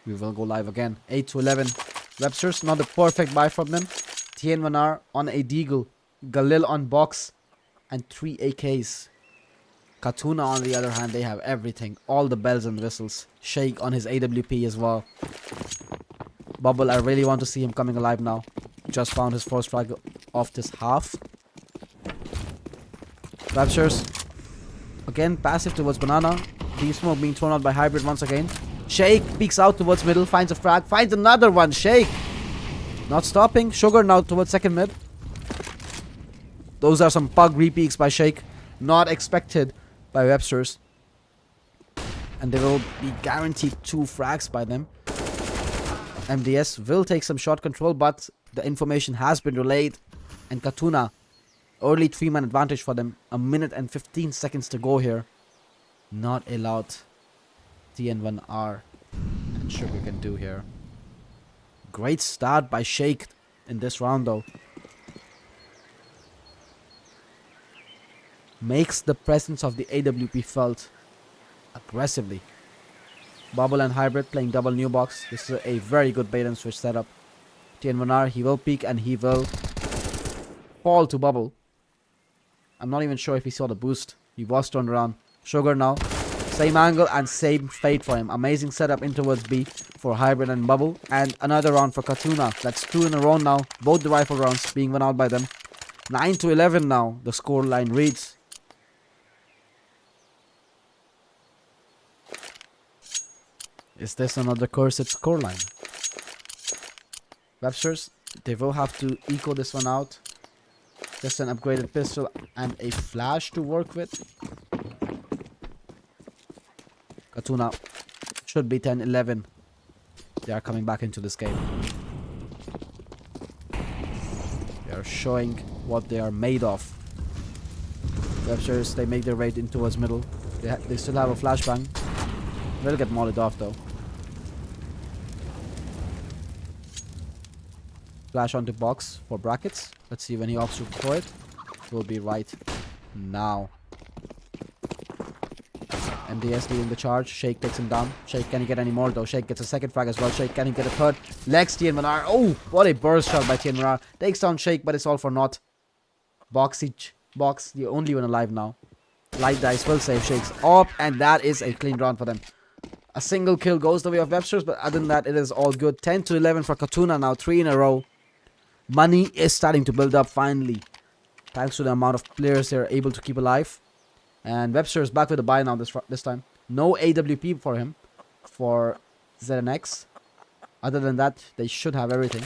We will go live again. 8 to 11. Websterz, not a perfect buy from them. TN1R on a Deagle. Galil on box. And 3 AKs. Katuna, on the other hand, they have everything. All the bells and whistles. Shake on his AWP as well. Bubble, I really want to see him coming alive now. Just found his first strike of this half. Websterz. Again, passive towards banana. Deep smoke being thrown out by Hybrid once again. Shake peeks out towards middle. Finds a frag. Finds another one. Shake. Not stopping. Sugar now towards second mid. Those are some pug repeaks by Shake. Not expected by Websterz. And they will be guaranteed 2 frags by them. MDS will take some shot control, but the information has been relayed. And Katuna, early 3-man advantage for them. 1 minute and 15 seconds to go here. Not allowed. TN1R and Sugar can do here. Great start by Shake in this round though. Makes the presence of the AWP felt aggressively. Bubble and Hybrid playing double new box. This is a very good bait and switch setup. TN1R, he will peek and he will fall to Bubble. I'm not even sure if he saw the boost. He was turned around. Sugar now. Same angle and same fate for him. Amazing setup in towards B for Hybrid and Bubble. And another round for Katuna. That's 2 in a row now. Both the rifle rounds being won out by them. 9 to 11 now. The score line reads. Is this another cursed scoreline? Websterz, they will have to eco this one out. Just an upgraded pistol and a flash to work with. Katuna should be 10-11. They are coming back into this game. They are They're showing what they are made of. Websterz, they make their way in towards middle. They still have a flashbang. They'll get modded off though. Flash onto box for brackets. Let's see when he opts to throw it. Will be right now. MDS leading the charge. Shake takes him down. Shake, can he get any more though? Shake gets a second frag as well. Shake, can he get a third? Legs TNMR. Oh, what a burst shot by TNMR. Takes down Shake, but it's all for naught. Box, the only one alive now. Light dice will save Shakes up, and that is a clean round for them. A single kill goes the way of Websterz, but other than that, it is all good. 10 to 11 for Katuna now, 3 in a row. Money is starting to build up finally, thanks to the amount of players they're able to keep alive. And Websterz back with a buy now this time. No AWP for him, for ZNX. Other than that, they should have everything.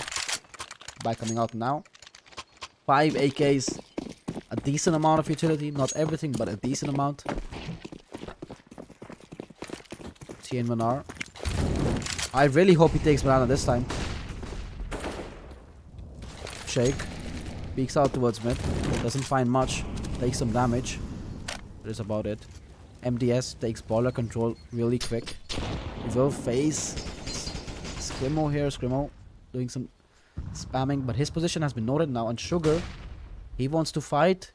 Buy coming out now. 5 AKs, a decent amount of utility. Not everything, but a decent amount. TN1R. I really hope he takes banana this time. Shake. Peeks out towards mid. Doesn't find much. Takes some damage. That is about it. MDS takes baller control really quick. He will face Scrimo here. Scrimo doing some spamming, but his position has been noted now. And Sugar, he wants to fight.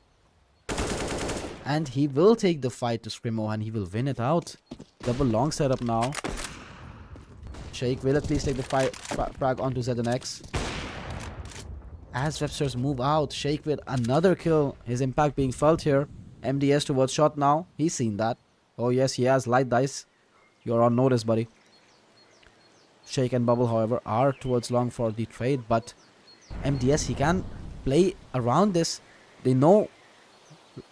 And he will take the fight to Scrimo and he will win it out. Double long setup now. Shake will at least take the frag onto ZNX. As Websterz move out, Shake with another kill. His impact being felt here. MDS towards shot now. He's seen that. Oh yes, he has light dice. You're on notice, buddy. Shake and Bubble, however, are towards long for the trade. But MDS, he can play around this. They know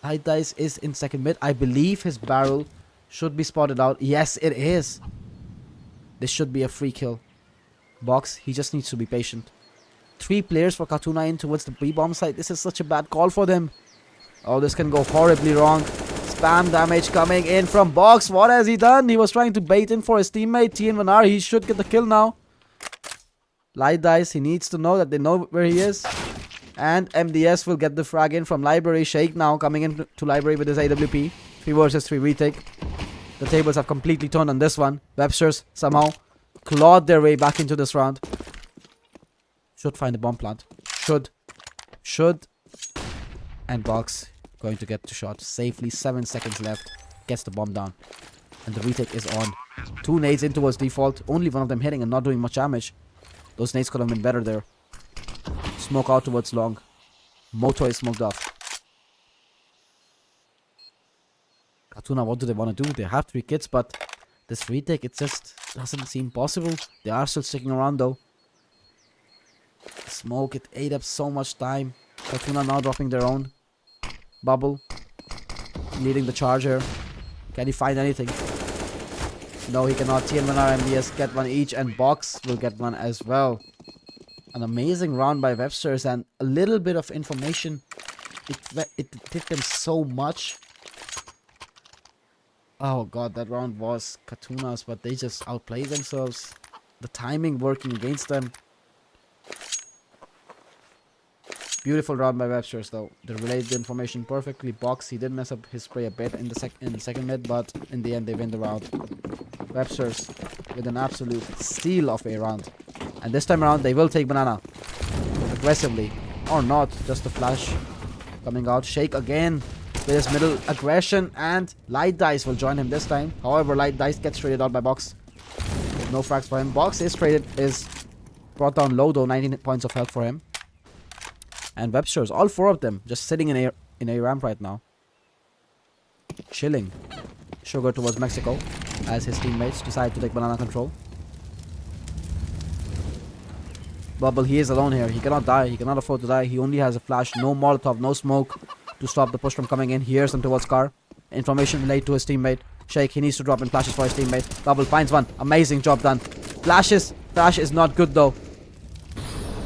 light dice is in second mid. I believe his barrel should be spotted out. Yes, it is. This should be a free kill. Box, he just needs to be patient. 3 players for Katuna in towards the B-bomb site. This is such a bad call for them. Oh, this can go horribly wrong. Spam damage coming in from Box. What has he done? He was trying to bait in for his teammate TN1R. He should get the kill now. Light dice, he needs to know that they know where he is. And MDS will get the frag in from library. Shake now coming in to library with his AWP. 3 versus 3 retake. The tables have completely turned on this one. Websterz somehow clawed their way back into this round. Should find the bomb plant. Should. And Box going to get to shot safely. 7 seconds left. Gets the bomb down. And the retake is on. 2 nades in towards default. Only one of them hitting and not doing much damage. Those nades could have been better there. Smoke out towards long. Moto is smoked off. Katuna, what do they want to do? They have 3 kits, but this retake, it just doesn't seem possible. They are still sticking around though. Smoke, it ate up so much time. Katuna now dropping their own. Bubble leading the charge here. Can he find anything? No, he cannot. TN1R and MDS get one each, and Box will get one as well. An amazing round by Websterz, and a little bit of information. It did them so much. Oh god, that round was Katuna's, but they just outplayed themselves. The timing working against them. Beautiful round by Websterz though. They relayed the information perfectly. Box, he did mess up his spray a bit in the second mid, but in the end they win the round. Websterz with an absolute steal of a round. And this time around they will take banana. Aggressively. Or not, just a flash coming out. Shake again with his middle aggression, and Light Dice will join him this time. However, Light Dice gets traded out by Box. No frags for him. Box is brought down low though, 19 points of health for him. And Websterz, all 4 of them, just sitting in a ramp right now. Chilling. Sugar towards Mexico as his teammates decide to take banana control. Bubble, he is alone here. He cannot die. He cannot afford to die. He only has a flash. No Molotov, no smoke to stop the push from coming in. He hears them towards car. Information relayed to his teammate. Shake, he needs to drop in flashes for his teammate. Bubble finds one. Amazing job done. Flash is not good though.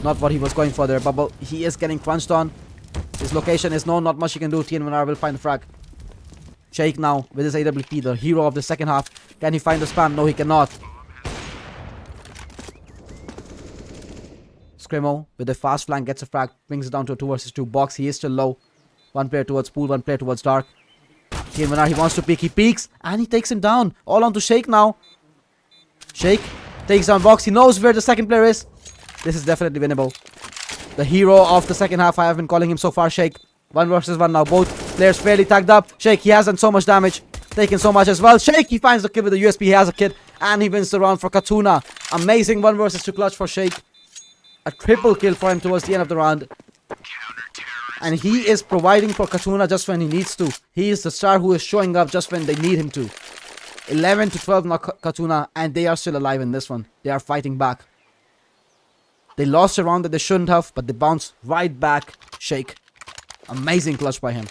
Not what he was going for there. Bubble, he is getting crunched on. His location is known. Not much he can do. TN1R will find the frag. Shake now with his AWP, the hero of the second half. Can he find the spam? No, he cannot. Scrimo with a fast flank gets a frag, brings it down to a 2 versus 2 box. He is still low. One player towards pool, one player towards dark. TN1R, he wants to peek, he peeks, and he takes him down. All on to Shake now. Shake takes down box. He knows where the second player is. This is definitely winnable. The hero of the second half, I have been calling him so far, Shake. 1 versus 1 now. Both players fairly tagged up. Shake, he has done so much damage. Taken so much as well. Shake, he finds the kill with the USP. He has a kid. And he wins the round for Katuna. Amazing 1 versus 2 clutch for Shake. A triple kill for him towards the end of the round. And he is providing for Katuna just when he needs to. He is the star who is showing up just when they need him to. 11 to 12 now Katuna. And they are still alive in this one. They are fighting back. They lost a round that they shouldn't have. But they bounce right back. Shake. Amazing clutch by him.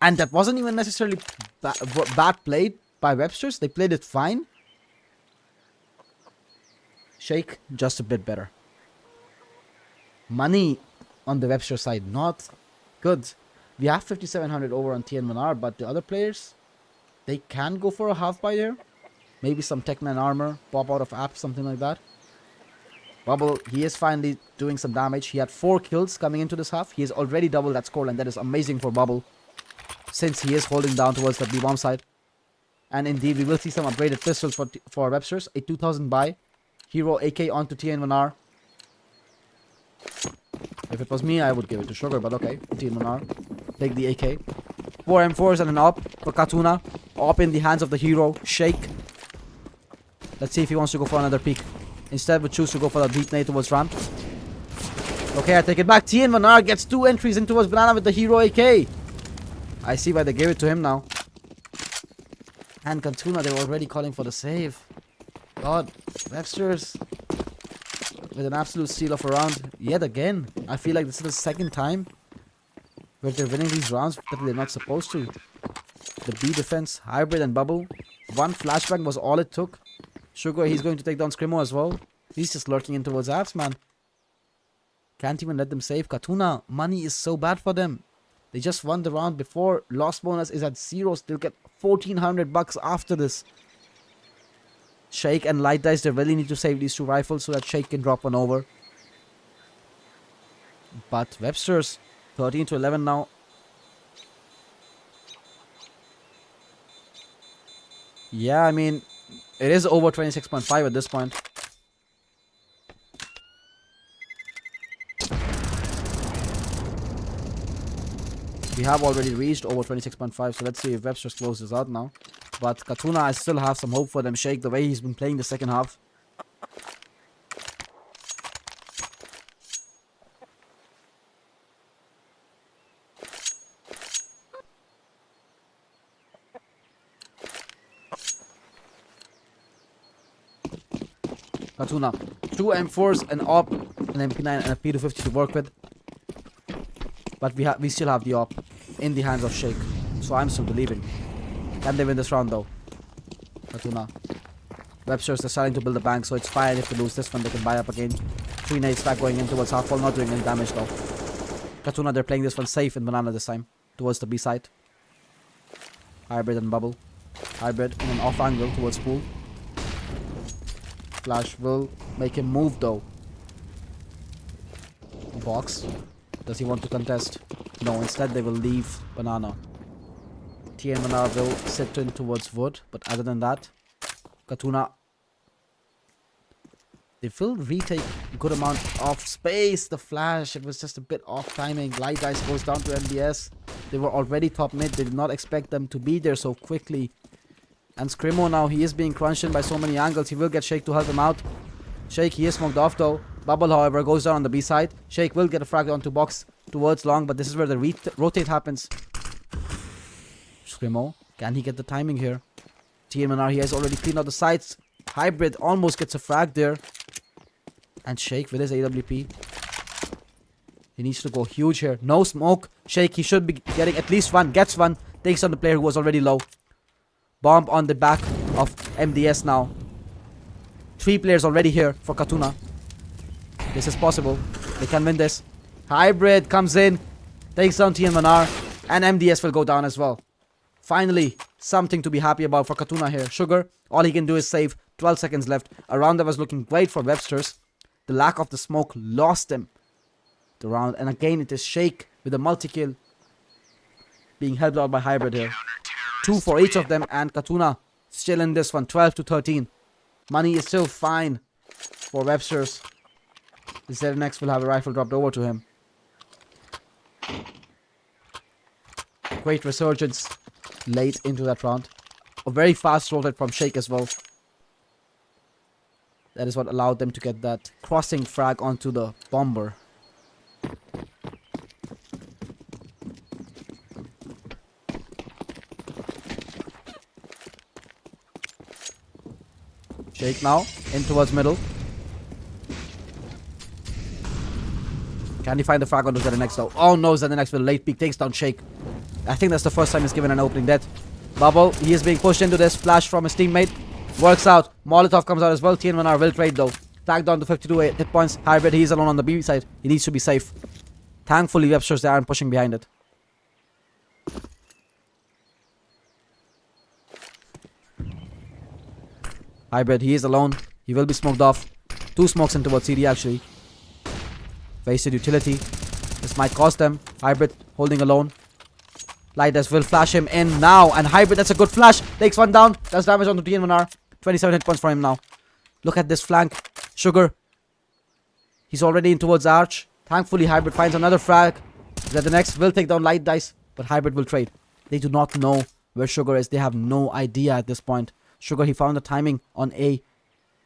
And that wasn't even necessarily bad played by Websterz. They played it fine. Shake, just a bit better. Money on the Websterz side, not good. We have 5,700 over on TN1R, but the other players, they can go for a half buy there. Maybe some Tech9 armor, pop out of app, something like that. Bubble, he is finally doing some damage. He had 4 kills coming into this half. He has already doubled that scoreline. That is amazing for Bubble, since he is holding down towards the B-bomb side. And indeed, we will see some upgraded pistols for Websterz. A 2,000 buy. Hero AK onto TN1R. If it was me, I would give it to Sugar, but okay. TN1R. Take the AK. 4 M4s and an AWP for Katuna. AWP in the hands of the hero. Shake. Let's see if he wants to go for another peek. Instead, we choose to go for the deep nade towards ramp. Okay, I take it back. TN1R gets 2 entries in towards Banana with the hero AK. I see why they gave it to him now. And Katuna, they're already calling for the save. God, Websterz with an absolute steal of a round yet again. I feel like this is the second time where they're winning these rounds that they're not supposed to. The B defense, hybrid and bubble. 1 flashbang was all it took. Sugar, he's going to take down Scrimo as well. He's just lurking in towards apps, man. Can't even let them save. Katuna, money is so bad for them. They just won the round before. Loss bonus is at 0. They'll get 1,400 bucks after this. Shake and Light Dice, they really need to save these 2 rifles so that Shake can drop one over. But Websterz, 13 to 11 now. Yeah, I mean, it is over 26.5 at this point. We have already reached over 26.5, so let's see if Websterz closes out now. But Katuna, I still have some hope for them. Shake, the way he's been playing the second half. Katuna, 2 M4s, an AWP, an MP9 and a P250 to work with. But we still have the AWP in the hands of Shake. So I'm still believing. Can they win this round though? Katuna. Websterz is starting to build a bank, so it's fine if they lose this one. They can buy up again. 3 nades back going in towards half wall, not doing any damage though. Katuna, they're playing this one safe in Banana this time. Towards the B side. Hybrid and bubble. Hybrid in an off angle towards pool. Flash will make him move though. Box. Does he want to contest? No, instead they will leave Banana. TN1R will sit in towards wood, but other than that, Katuna, they will retake a good amount of space. The flash, it was just a bit off timing. Light Dice goes down to MDS. They were already top mid. They did not expect them to be there so quickly. And Scrimo now, he is being crunched in by so many angles. He will get Shake to help him out. Shake, he is smoked off though. Bubble, however, goes down on the B side. Shake will get a frag onto box towards long, but this is where the rotate happens. Scrimo, can he get the timing here? TN1R, he has already cleaned out the sides. Hybrid almost gets a frag there. And Shake with his AWP. He needs to go huge here. No smoke. Shake, he should be getting at least one. Gets one. Takes on the player who was already low. Bomb on the back of MDS now. 3 players already here for Katuna. This is possible. They can win this. Hybrid comes in. Takes down TN1R. And MDS will go down as well. Finally, something to be happy about for Katuna here. Sugar, all he can do is save. 12 seconds left. A round that was looking great for Websterz. The lack of the smoke lost him the round. And again, it is Shake with a multi-kill. Being helped out by Hybrid here. 2 for each of them. And Katuna still in this one. 12 to 13. Money is still fine for Websterz. The ZNX will have a rifle dropped over to him. Great resurgence late into that round. A very fast rotate from Shake as well. That is what allowed them to get that crossing frag onto the bomber. Shake now in towards middle. Can he find the frag onto ZNX though? Oh no, ZNX with a late peek takes down Shake. I think that's the first time he's given an opening death. Bubble, he is being pushed into this. Flash from his teammate. Works out. Molotov comes out as well. TN1R will trade though. Tagged down to 52 hit points. Hybrid, he's alone on the B side. He needs to be safe. Thankfully, Websterz, they aren't pushing behind it. Hybrid, he is alone. He will be smoked off. 2 smokes in towards CD actually. Wasted utility. This might cost them. Hybrid holding alone. Lighters will flash him in now. And Hybrid, that's a good flash. Takes one down. Does damage onto TN1R. 27 hit points for him now. Look at this flank. Sugar. He's already in towards Arch. Thankfully, Hybrid finds another frag. ZNX will take down Light Dice. But Hybrid will trade. They do not know where Sugar is. They have no idea at this point. Sugar, he found the timing on A.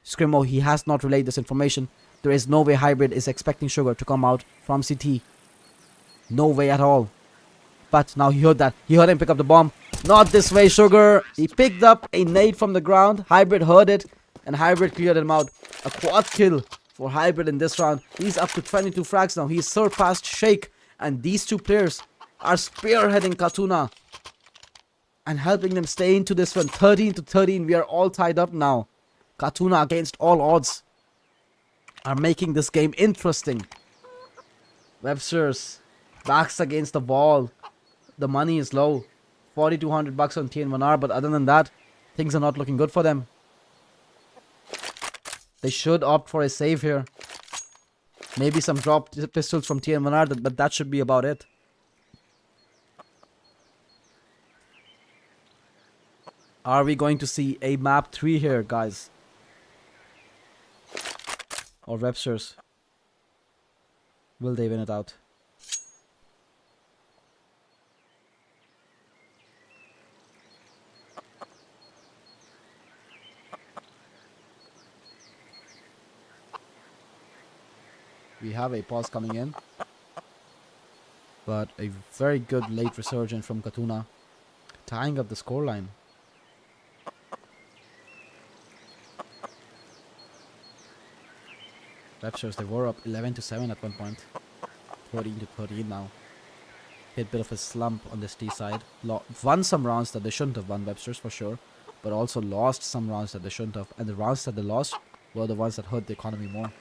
Scrimmo, he has not relayed this information. There is no way Hybrid is expecting Sugar to come out from CT. No way at all. But now he heard that. He heard him pick up the bomb. Not this way, Sugar. He picked up a nade from the ground. Hybrid heard it. And Hybrid cleared him out. A quad kill for Hybrid in this round. He's up to 22 frags now. He's surpassed Shake. And these two players are spearheading Katuna. And helping them stay into this one. 13 to 13. We are all tied up now. Katuna, against all odds, are making this game interesting. Websterz backs against the wall. The money is low. 4,200 bucks on TN1R, but other than that, things are not looking good for them. They should opt for a save here. Maybe some dropped pistols from TN1R, but that should be about it. Are we going to see a map 3 here, guys? Or Websterz? Will they win it out? We have a pause coming in. But a very good late resurgence from Katuna. Tying up the scoreline. Websterz, they were up 11 to 7 at one point. 13 to 13 now. Hit a bit of a slump on this T side. Won some rounds that they shouldn't have won, Websterz for sure. But also lost some rounds that they shouldn't have. And the rounds that they lost were the ones that hurt the economy more.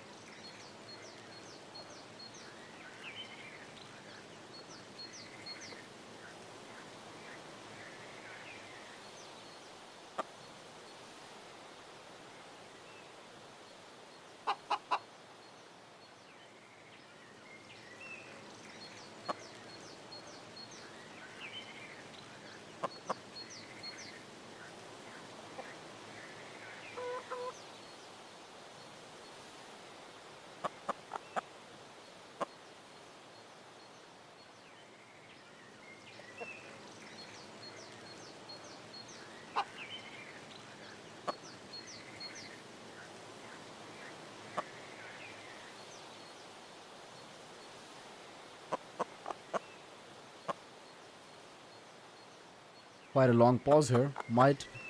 Quite a long pause here.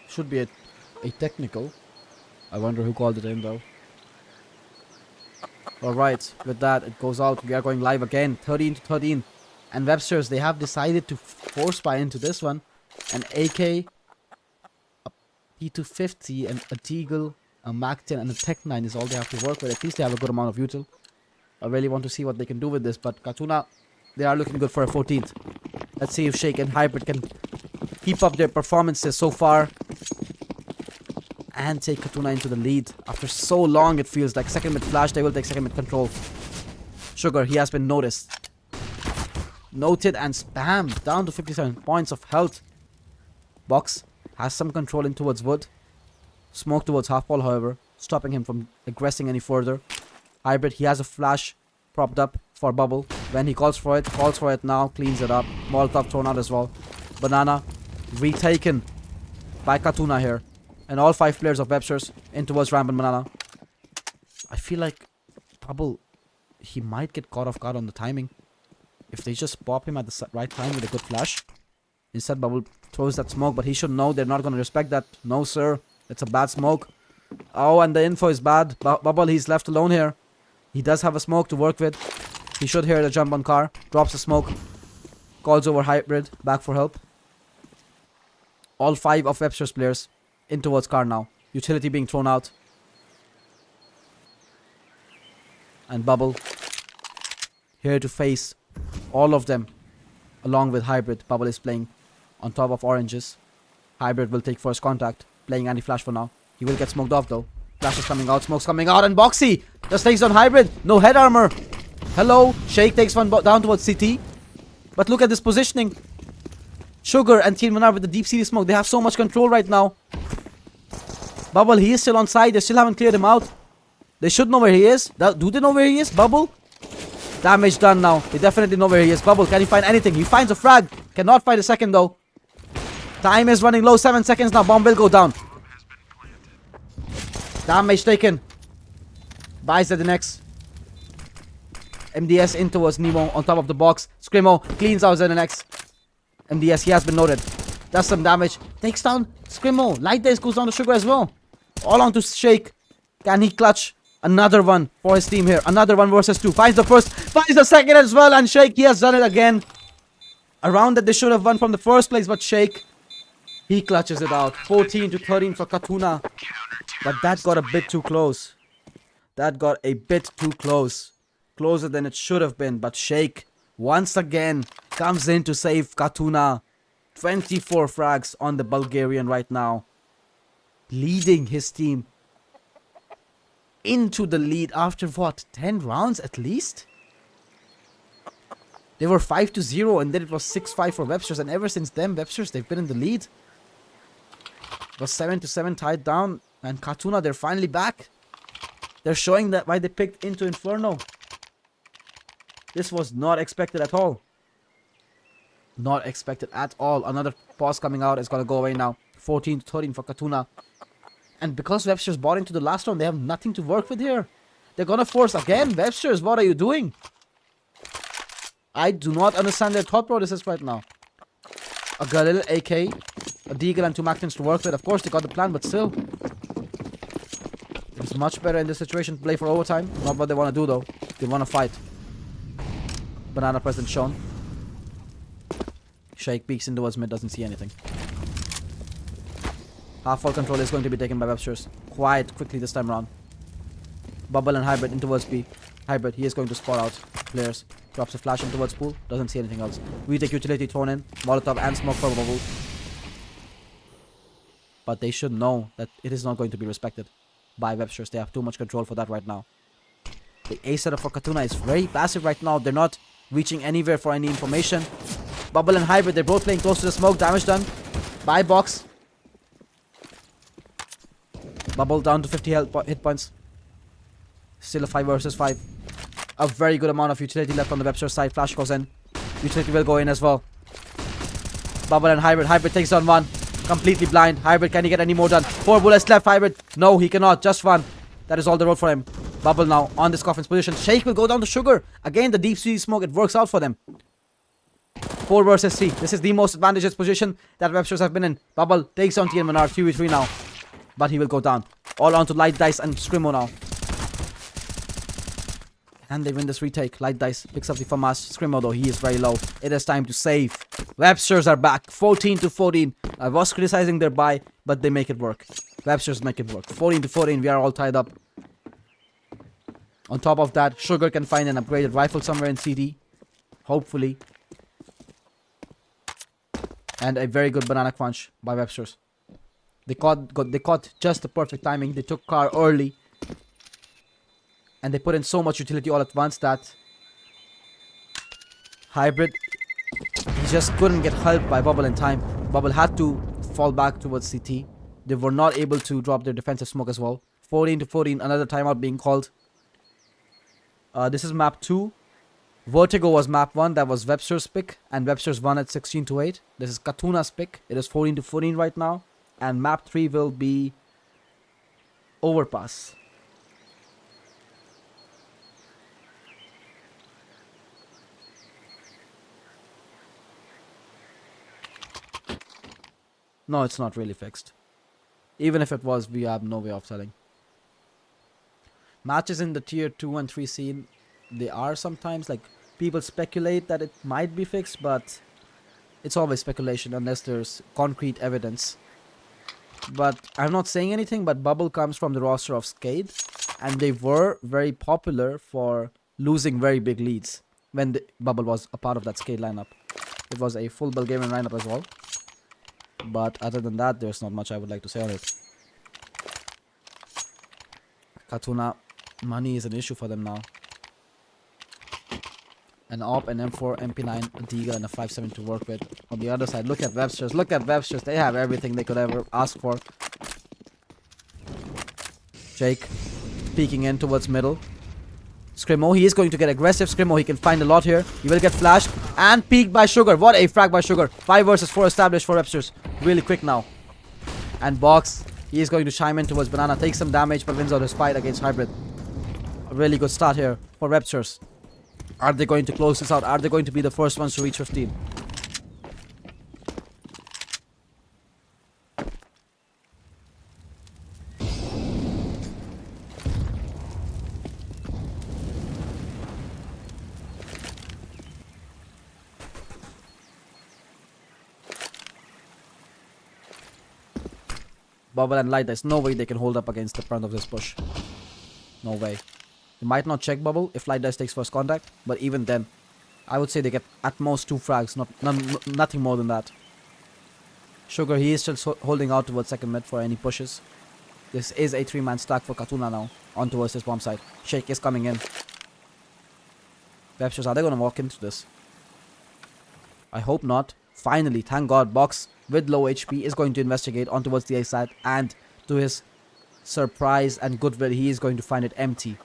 Should be a technical. I wonder who called it in though. Alright, with that it goes out. We are going live again. 13 to 13. And Websterz, they have decided to force buy into this one. An AK, a P250, and a Deagle, a Mac-10, and a Tech-9 is all they have to work with. At least they have a good amount of util. I really want to see what they can do with this. But Katuna, they are looking good for a 14th. Let's see if Shake and Hybrid can keep up their performances so far. and take Katuna into the lead. After so long, it feels like second mid flash. They will take second mid control. Sugar, he has been noticed. Noted and spammed. Down to 57 points of health. Box has some control in towards wood. Smoke towards half wall, however, stopping him from aggressing any further. Hybrid, he has a flash propped up for bubble. When he calls for it now, cleans it up. Molotov thrown out as well. Banana retaken by Katuna here. And all 5 players of Websterz in towards Ramp and Banana. I feel like Bubble, he might get caught off guard on the timing. If they just pop him at the right time with a good flash. Instead, Bubble throws that smoke, but he should know they're not going to respect that. No, sir. It's a bad smoke. Oh, and the info is bad. Bubble, he's left alone here. He does have a smoke to work with. He should hear the jump on car. Drops the smoke. Calls over Hybrid. Back for help. All 5 of Websterz players in towards car now. Utility being thrown out. And Bubble here to face all of them along with Hybrid. Bubble is playing on top of oranges. Hybrid will take first contact. Playing anti-flash for now. He will get smoked off though. Flash is coming out. Smoke's coming out. And Boxy just takes on Hybrid. No head armor. Hello. Shake takes one down towards CT. But look at this positioning. Sugar and Team Manar with the deep city smoke. They have so much control right now. Bubble, he is still on side. They still haven't cleared him out. They should know where he is. Do they know where he is? Bubble? Damage done now. They definitely know where he is. Bubble, can he find anything? He finds a frag. Cannot find a second though. Time is running low. 7 seconds now. Bomb will go down. Damage taken. Buys at the next. MDS in towards Nemo on top of the box. Scrimo cleans out ZNX. MDS, he has been noted. Does some damage. Takes down Scrimo. Light Days goes down to Sugar as well. All on to Shake. Can he clutch another one for his team here? Another 1 versus 2. Finds the first. Finds the second as well. And Shake, he has done it again. A round that they should have won from the first place. But Shake, he clutches it out. 14 to 13 for Katuna. But that got a bit too close. That got a bit too close. Closer than it should have been. But Shake, once again, comes in to save Katuna. 24 frags on the Bulgarian right now. Leading his team into the lead after what? 10 rounds at least? They were 5-0 and then it was 6-5 for Websterz. And ever since then, Websterz, they've been in the lead. It was 7-7 tied down. And Katuna, they're finally back. They're showing that why they picked into Inferno. This was not expected at all. Not expected at all. Another pause coming out. It's going to go away now. 14-13 for Katuna. And because Websterz bought into the last round, they have nothing to work with here. They're going to force again. Websterz, what are you doing? I do not understand their thought process right now. A Galil, AK, a Deagle and 2 Mactins to work with. Of course, they got the plan, but still. It's much better in this situation to play for overtime. Not what they want to do, though. They want to fight. Banana present shown. Shake peeks in towards mid, doesn't see anything. Half wall control is going to be taken by Websterz. Quite quickly this time around. Bubble and Hybrid in towards B. Hybrid, he is going to spot out players. Drops a flash in towards pool. Doesn't see anything else. We take utility thrown in. Molotov and smoke for Bubble. But they should know that it is not going to be respected by Websterz. They have too much control for that right now. The A setup for Katuna is very passive right now. They're not reaching anywhere for any information. Bubble and Hybrid, they're both playing close to the smoke. Damage done by Box. Bubble down to 50 hit points. Still a 5 versus 5. A very good amount of utility left on the Websterz side. Flash goes in. Utility will go in as well. Bubble and Hybrid. Hybrid takes down 1. Completely blind. Hybrid, can he get any more done? 4 bullets left, Hybrid. No, he cannot. Just 1. That is all the road for him. Bubble now on this coffin's position. Shake will go down to Sugar. Again, the deep sea smoke. It works out for them. 4 versus 3. This is the most advantageous position that Websterz have been in. Bubble takes on TN Manar 3v3 now. But he will go down. All on to Light Dice and Scrimo now. And they win this retake. Light Dice picks up the FAMAS. Scrimo though, he is very low. It is time to save. Websterz are back. 14-14. I was criticizing their buy, but they make it work. Websterz make it work. 14-14. We are all tied up. On top of that, Sugar can find an upgraded rifle somewhere in CD. Hopefully. And a very good banana crunch by Websterz. They caught just the perfect timing. They took car early. And they put in so much utility all at once that Hybrid, he just couldn't get help by Bubble in time. Bubble had to fall back towards CT. They were not able to drop their defensive smoke as well. 14 to 14, another timeout being called. This is map 2. Vertigo was map 1, that was Webster's pick, and Webster's won at 16 to 8. This is Katuna's pick. It is 14 to 14 right now. And map 3 will be Overpass. No, it's not really fixed. Even if it was, we have no way of telling. Matches in the tier 2 and 3 scene, they are sometimes like, people speculate that it might be fixed, but it's always speculation unless there's concrete evidence. But I'm not saying anything, but Bubble comes from the roster of Skade, and they were very popular for losing very big leads when Bubble was a part of that Skade lineup. It was a full Bulgarian lineup as well. But other than that, there's not much I would like to say on it. Katuna, money is an issue for them now. An AWP, an M4, MP9, a Diga, and a 5.7 to work with. On the other side, look at Websterz. Look at Websterz. They have everything they could ever ask for. Jake peeking in towards middle. Scrimmo, he is going to get aggressive. Scrimmo, he can find a lot here. He will get flashed and peeked by Sugar. What a frag by Sugar. 5 versus 4 established for Websterz. Really quick now. And Box, he is going to chime in towards Banana. Takes some damage but wins out his fight against Hybrid. A really good start here for Websterz. Are they going to close this out? Are they going to be the first ones to reach 15? Bubble and Light, there's no way they can hold up against the front of this push. No way. They might not check Bubble if Light Dice takes first contact, but even then, I would say they get at most 2 frags, nothing more than that. Sugar, he is still holding out towards second mid for any pushes. This is a 3-man stack for Katuna now, on towards this bomb site. Shake is coming in. Websterz, are they going to walk into this? I hope not. Finally, thank God, Box with low HP is going to investigate on towards the A side, and to his surprise and goodwill, he is going to find it empty.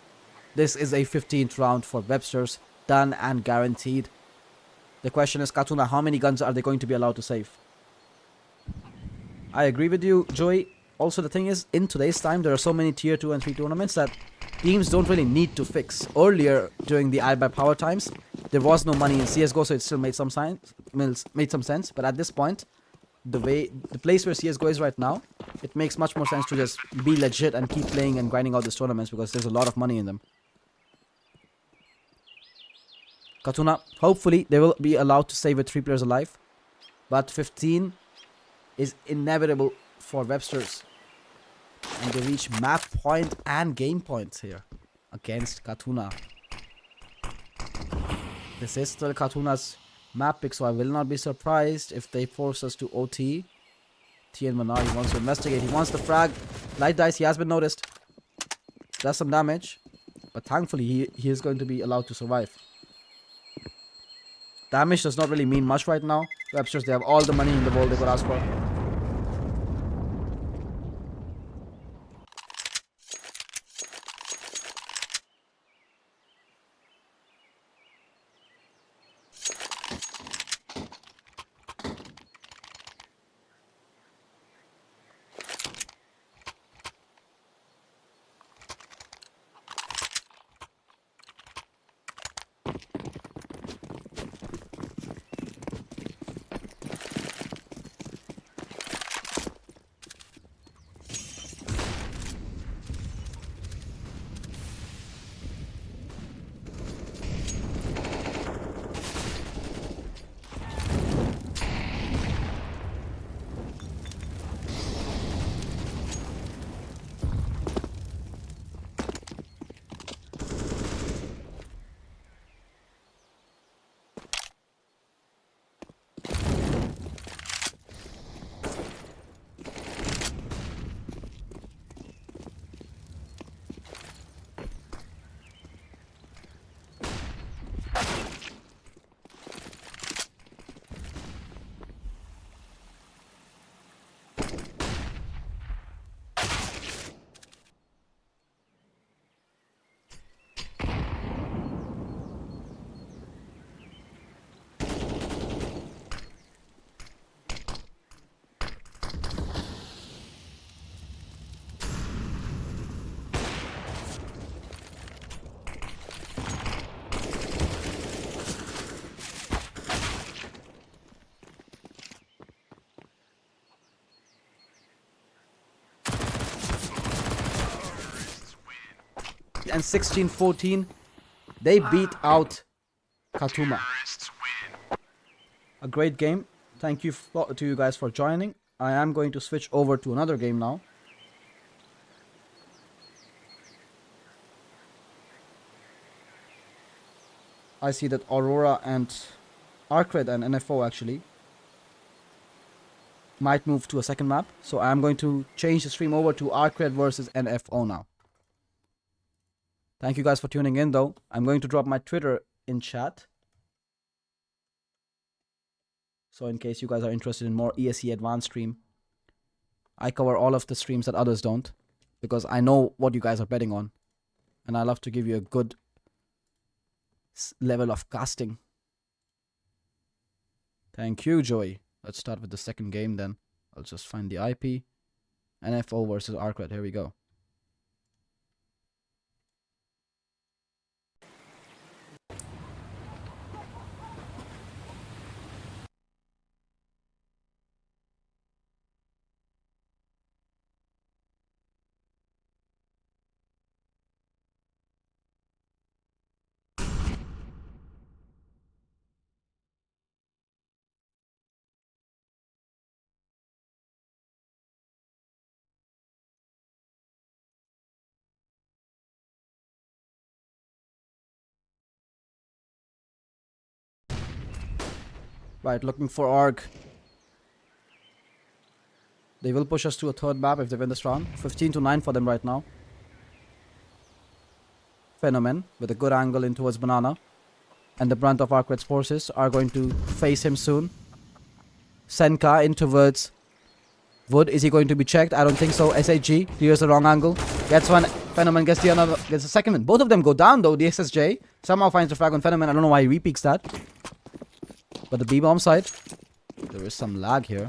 This is a 15th round for Websterz, done and guaranteed. The question is, Katuna, how many guns are they going to be allowed to save? I agree with you, Joey. Also, the thing is, in today's time, there are so many tier 2 and 3 tournaments that teams don't really need to fix. Earlier, during the iBuy Power times, there was no money in CSGO, so it still made some sense. But at this point, the place where CSGO is right now, it makes much more sense to just be legit and keep playing and grinding out these tournaments because there's a lot of money in them. Katuna, hopefully they will be allowed to save with 3 players alive. But 15 is inevitable for Websterz. And they reach map point and game points here against Katuna. This is still Katuna's map pick, so I will not be surprised if they force us to OT. TN Manar, he wants to investigate. He wants the frag. Light Dice, he has been noticed. Does some damage. But thankfully, he is going to be allowed to survive. Damage does not really mean much right now. Websterz, they have all the money in the world they could ask for. and 16-14. They beat out Katuna. A great game. Thank you to you guys for joining. I am going to switch over to another game now. I see that Aurora and Arcred and NFO actually might move to a second map. So I'm going to change the stream over to Arcred versus NFO now. Thank you guys for tuning in though. I'm going to drop my Twitter in chat. So in case you guys are interested in more ESEA advanced stream, I cover all of the streams that others don't. Because I know what you guys are betting on. And I love to give you a good level of casting. Thank you, Joey. Let's start with the second game then. I'll just find the IP. NFO versus Arcred. Here we go. Right, looking for ARC. They will push us to a third map if they win this round. 15-9 for them right now. Phenomen with a good angle in towards Banana. And the brunt of Arcred's forces are going to face him soon. Senka in towards Wood. Is he going to be checked? I don't think so. SAG clears the wrong angle. Gets one. Phenomen gets the second one. Both of them go down though. The SSJ somehow finds the frag on Phenomen. I don't know why he repeaks that. But the B-bomb side, there is some lag here.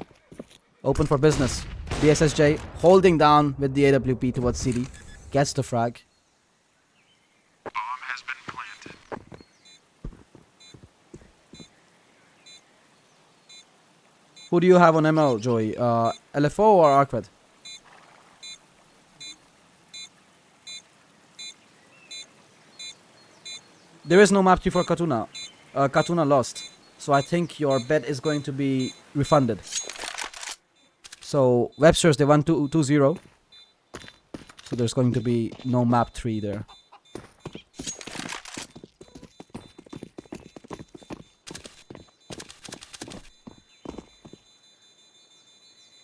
Open for business. The SSJ holding down with the AWP towards CD. Gets the frag. Bomb has been planted. Who do you have on ML, Joey? LFO or Arcred? There is no map 3 for Katuna. Katuna lost. So I think your bet is going to be refunded. So Websterz, they won 2-0. So there's going to be no map 3 there.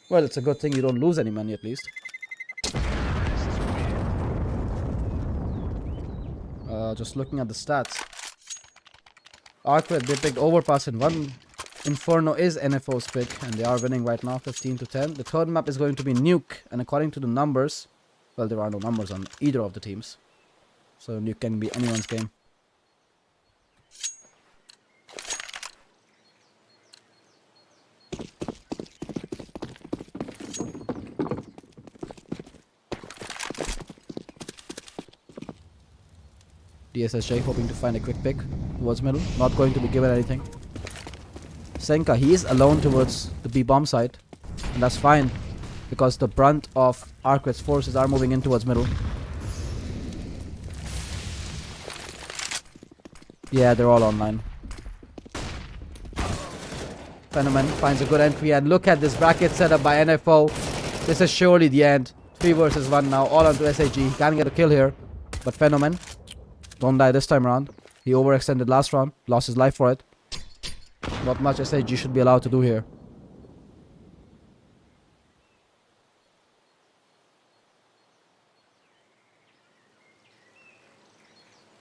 Well, it's a good thing you don't lose any money at least. Just looking at the stats. Arcred, they picked overpass in one. Inferno is NFO's pick, and they are winning right now, 15-10. The third map is going to be Nuke, and according to the numbers, well, there are no numbers on either of the teams. So Nuke can be anyone's game. DSSJ hoping to find a quick pick towards middle. Not going to be given anything. Senka, he is alone towards the B-bomb side. And that's fine. Because the brunt of Arcred's forces are moving in towards middle. Yeah, they're all online. Phenomen finds a good entry. And look at this bracket setup by NFO. This is surely the end. 3 versus 1 now. All onto SAG. He can't get a kill here. But Phenomen, don't die this time around. He overextended last round. Lost his life for it. Not much SAG should be allowed to do here.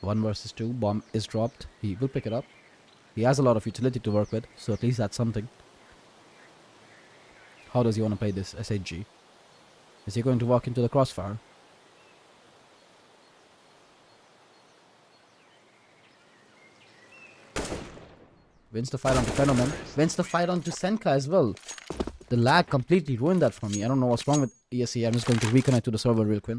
One versus 2. Bomb is dropped. He will pick it up. He has a lot of utility to work with. So at least that's something. How does he want to play this SAG? Is he going to walk into the crossfire? Wins the fight onto Phenomen. Wins the fight onto Senka as well. The lag completely ruined that for me. I don't know what's wrong with ESEA. I'm just going to reconnect to the server real quick.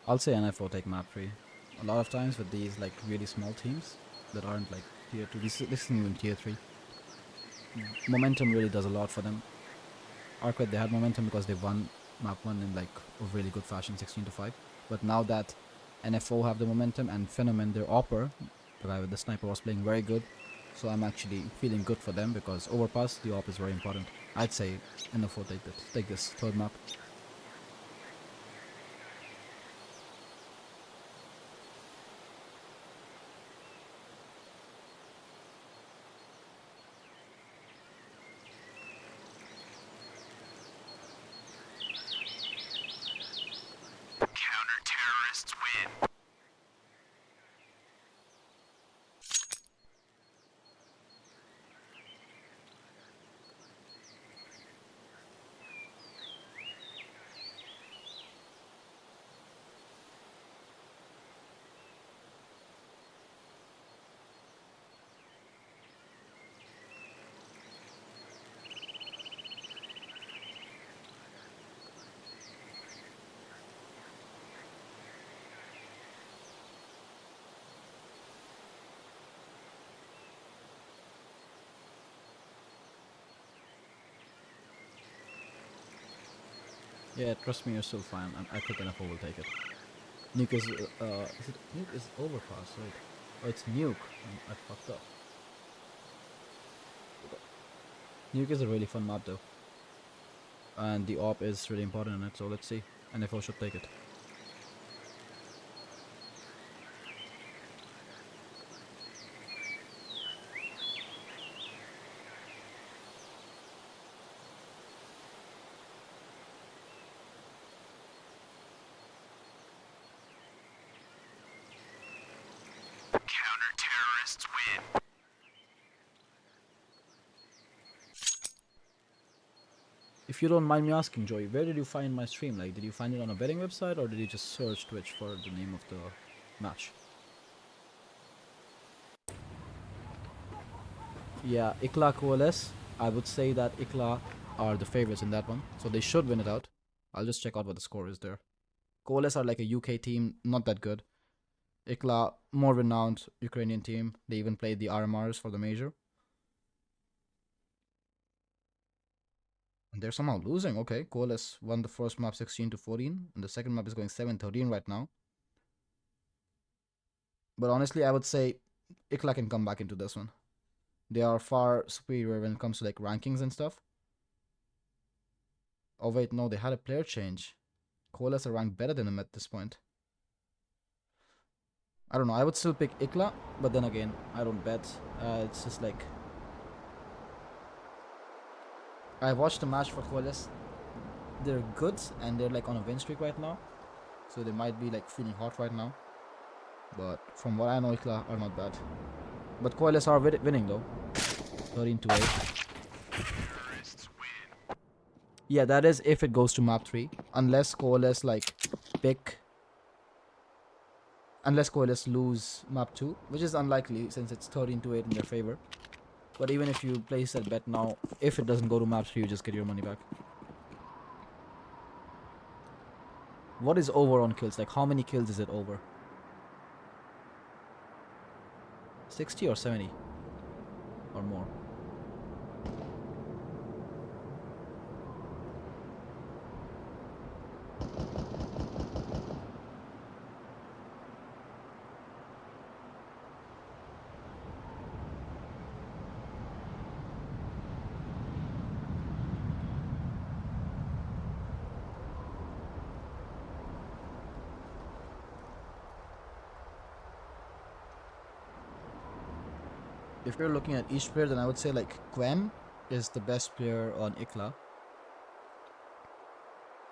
I'll say NFO take map 3. A lot of times with these like really small teams that aren't like tier 2, this isn't even tier 3. Momentum really does a lot for them. Arquette, they had momentum because they won map 1 in like a really good fashion, 16-5. But now that NFO have the momentum and Phenomen, their Opper, the guy with the sniper, was playing very good. So I'm actually feeling good for them because overpass, the op is very important. I'd say NFO take this third map. Counter-terrorists win. Yeah, trust me, you're still fine. I think NFO will take it. Nuke is Nuke is overpass, right? Oh, it's Nuke. I fucked up. Nuke is a really fun map though, and the op is really important in it. So let's see. NFO should take it. Counter-terrorists win. If you don't mind me asking, Joey, where did you find my stream? Like, did you find it on a betting website or did you just search Twitch for the name of the match? Yeah, ICLA Coalesce. I would say that ICLA are the favorites in that one, so they should win it out. I'll just check out what the score is there. Coalesce are like a UK team, not that good. ICLA, more renowned Ukrainian team. They even played the RMRs for the major. And they're somehow losing. Okay, Coalesce won the first map 16-14, and the second map is going 7-13 right now. But honestly, I would say ICLA can come back into this one. They are far superior when it comes to like rankings and stuff. Oh wait, no, they had a player change. Coalesce are ranked better than them at this point. I don't know, I would still pick ICLA, but then again, I don't bet. It's just like... I watched the match for Coalesce. They're good, and they're like on a win streak right now. So they might be like feeling hot right now. But from what I know, ICLA are not bad. But Coalesce are winning though. 13-8. Terrorists win. Yeah, that is if it goes to map 3. Unless Coalesce like pick... Unless Coalesce lose map 2, which is unlikely since it's 13-8 in their favor. But even if you place that bet now, if it doesn't go to map 3, you just get your money back. What is over on kills? Like, how many kills is it over? 60 or 70? Or more? If you're looking at each player, then I would say like Quem is the best player on ICLA.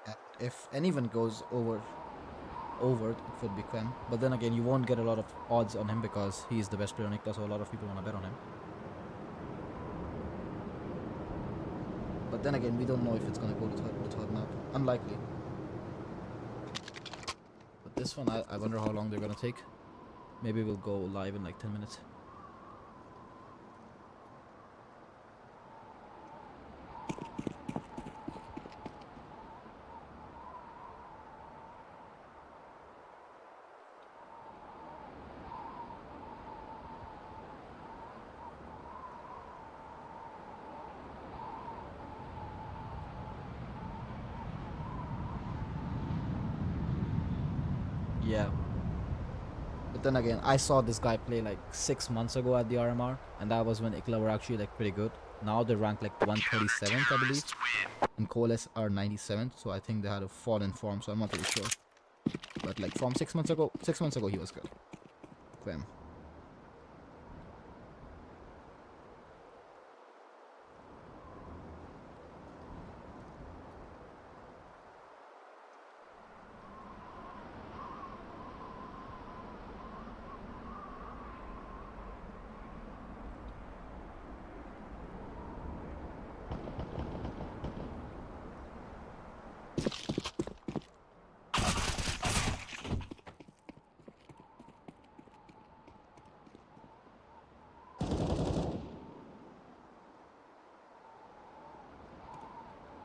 And if anyone goes over, it would be Quem. But then again, you won't get a lot of odds on him because he's the best player on ICLA, so a lot of people want to bet on him. But then again, we don't know if it's gonna go to the third map. Unlikely. But this one, I wonder how long they're gonna take. Maybe we'll go live in like 10 minutes. Yeah. But then again, I saw this guy play like 6 months ago at the RMR, and that was when Ikla were actually like pretty good. Now they're ranked like 137th, I believe, and Coalesce are 97th. So I think they had a fall in form. So I'm not really sure. But like from 6 months ago he was good. Bam.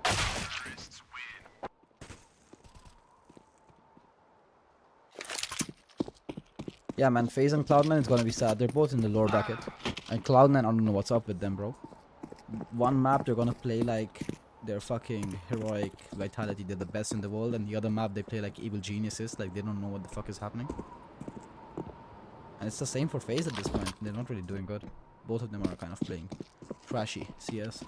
Terrorists win. Yeah, man, FaZe and Cloud9 is gonna be sad. They're both in the lower bracket. And Cloud9, I don't know what's up with them, bro. One map, they're gonna play like they're fucking heroic vitality. They're the best in the world. And the other map, they play like evil geniuses. Like, they don't know what the fuck is happening. And it's the same for FaZe at this point. They're not really doing good. Both of them are kind of playing trashy CS.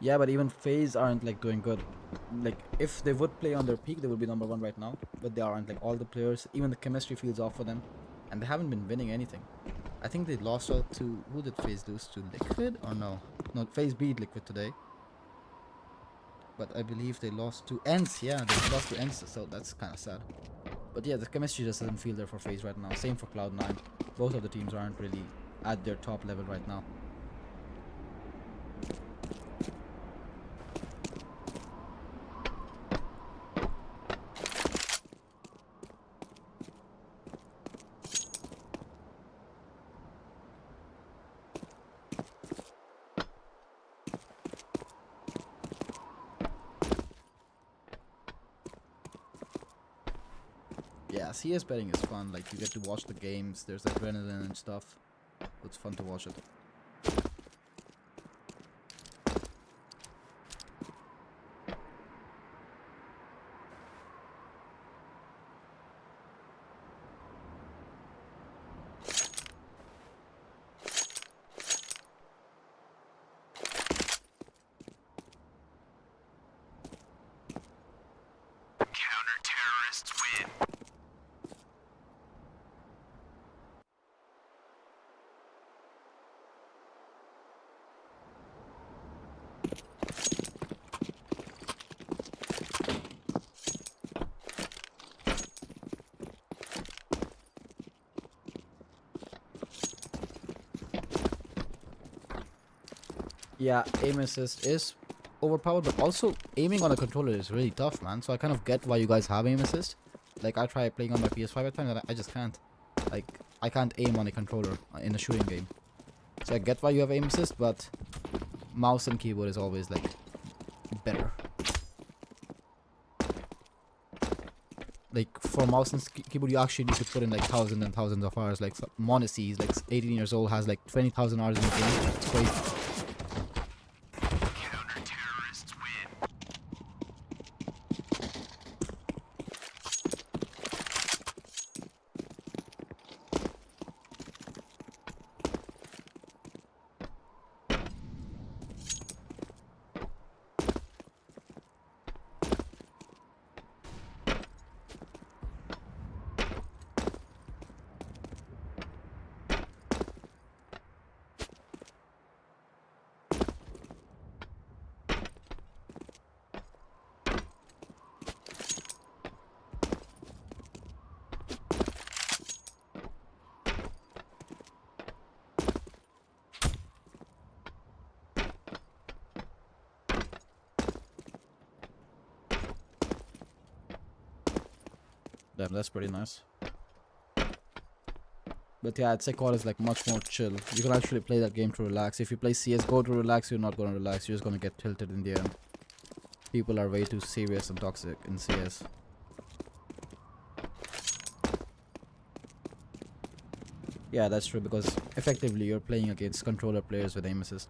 Yeah, but even FaZe aren't like doing good. Like, if they would play on their peak, they would be #1 right now. But they aren't. Like, all the players, even the chemistry feels off for them, and they haven't been winning anything. I think they lost out to, who did FaZe lose to? Liquid or no? No, FaZe beat Liquid today. But I believe they lost to ENCE. Yeah, they lost to ENCE, so that's kind of sad. But yeah, the chemistry just doesn't feel there for FaZe right now. Same for Cloud9. Both of the teams aren't really at their top level right now. Yeah, CS betting is fun. Like, you get to watch the games. There's adrenaline and stuff. It's fun to watch it. Counter-terrorists win. Yeah, aim assist is overpowered, but also aiming on a controller is really tough, man. So I kind of get why you guys have aim assist. Like, I try playing on my PS5 at times and I just can't. Like, I can't aim on a controller in a shooting game. So I get why you have aim assist, but mouse and keyboard is always like better. Like, for mouse and keyboard, you actually need to put in like thousands and thousands of hours. Like, Monacy is like 18 years old, has like 20,000 hours in the game. It's crazy. Counter-terrorists win. Damn, that's pretty nice. But yeah, I'd say COD is like much more chill. You can actually play that game to relax. If you play CSGO to relax, you're not gonna relax. You're just gonna get tilted in the end. People are way too serious and toxic in CS. Yeah, that's true because effectively you're playing against controller players with aim assist.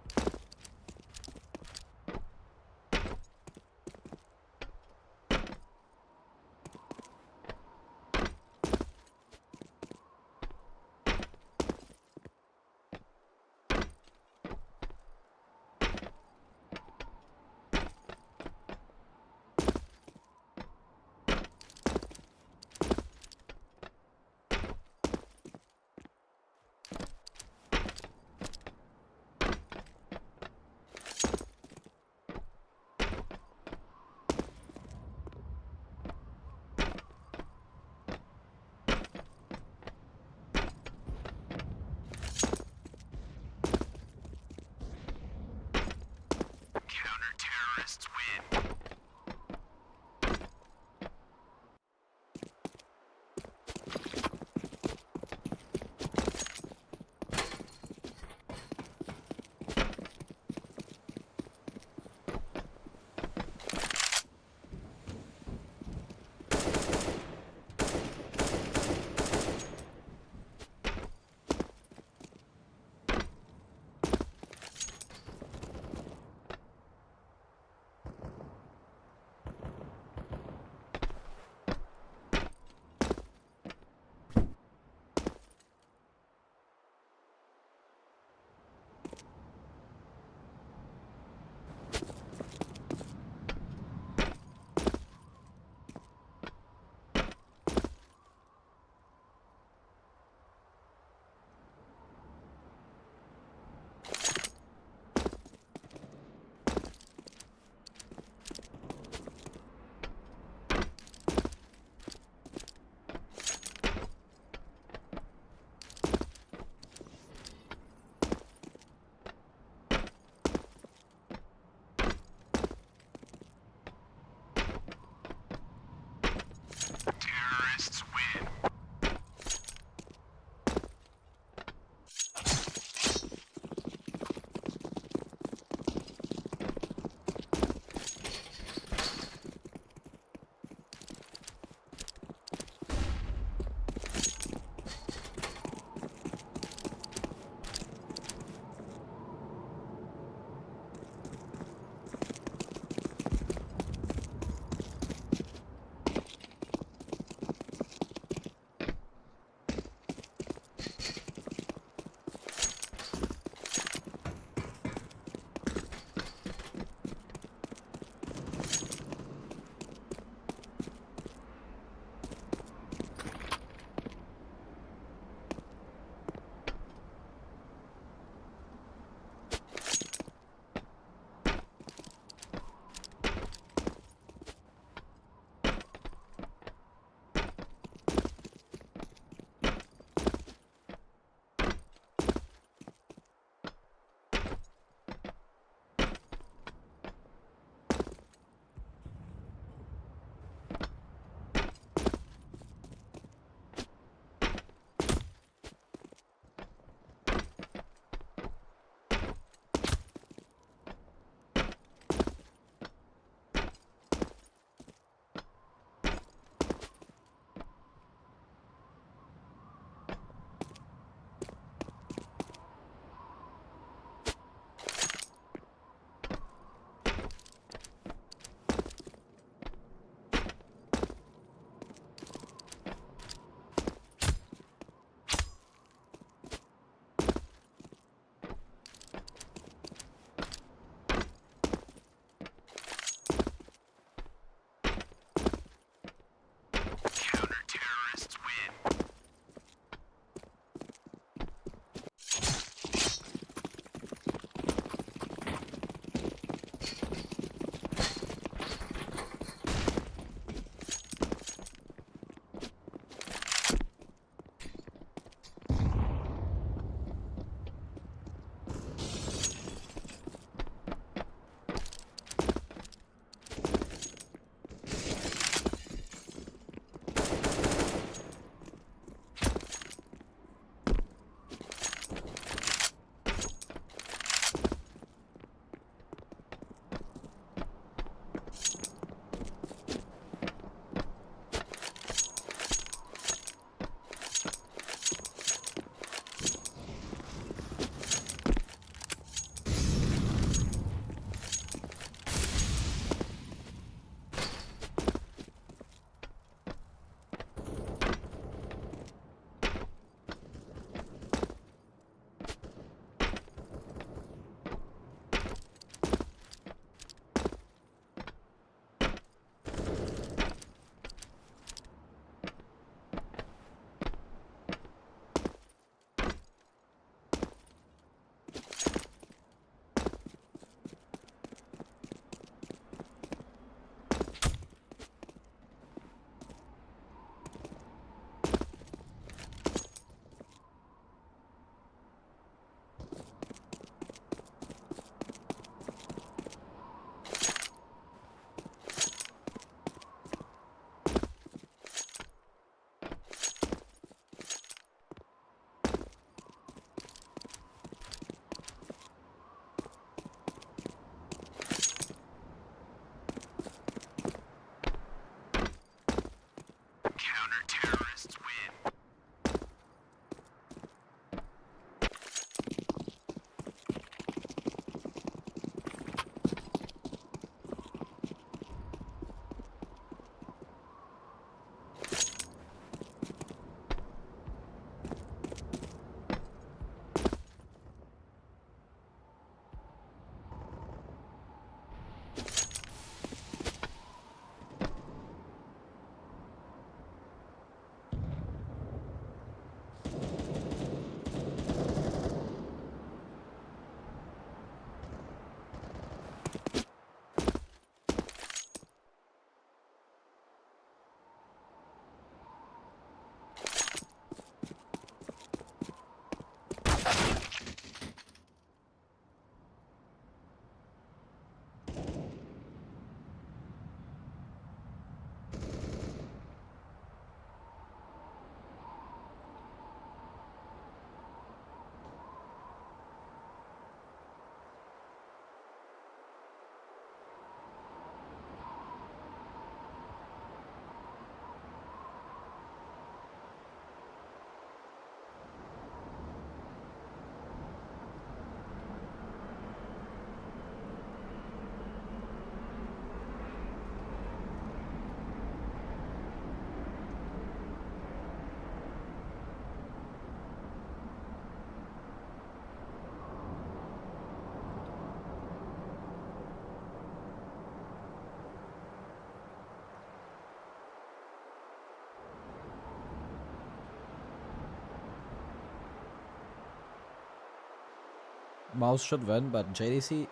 Mouse should win, but JDC,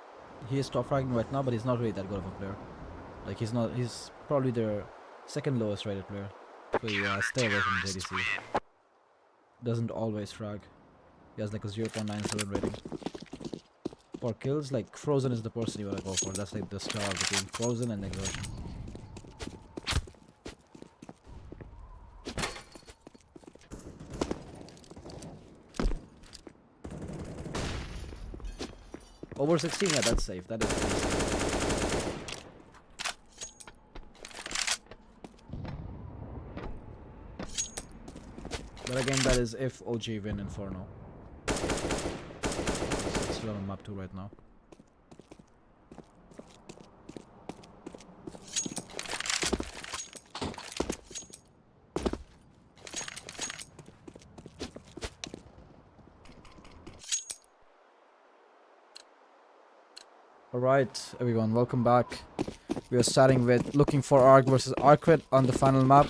he is top ranking right now, but he's not really that good of a player. Like he's probably their second lowest rated player. So yeah, stay away from JDC. Doesn't always frag. He has like a 0.97 rating. For kills, like Frozen is the person you wanna go for. That's like the star between Frozen and Exhaustion. Over 16, yeah, that's safe. That is safe. But again, that is if OG win Inferno. It's still on map 2 right now. Alright, everyone, welcome back. We are starting with looking for Arc versus Arcred on the final map.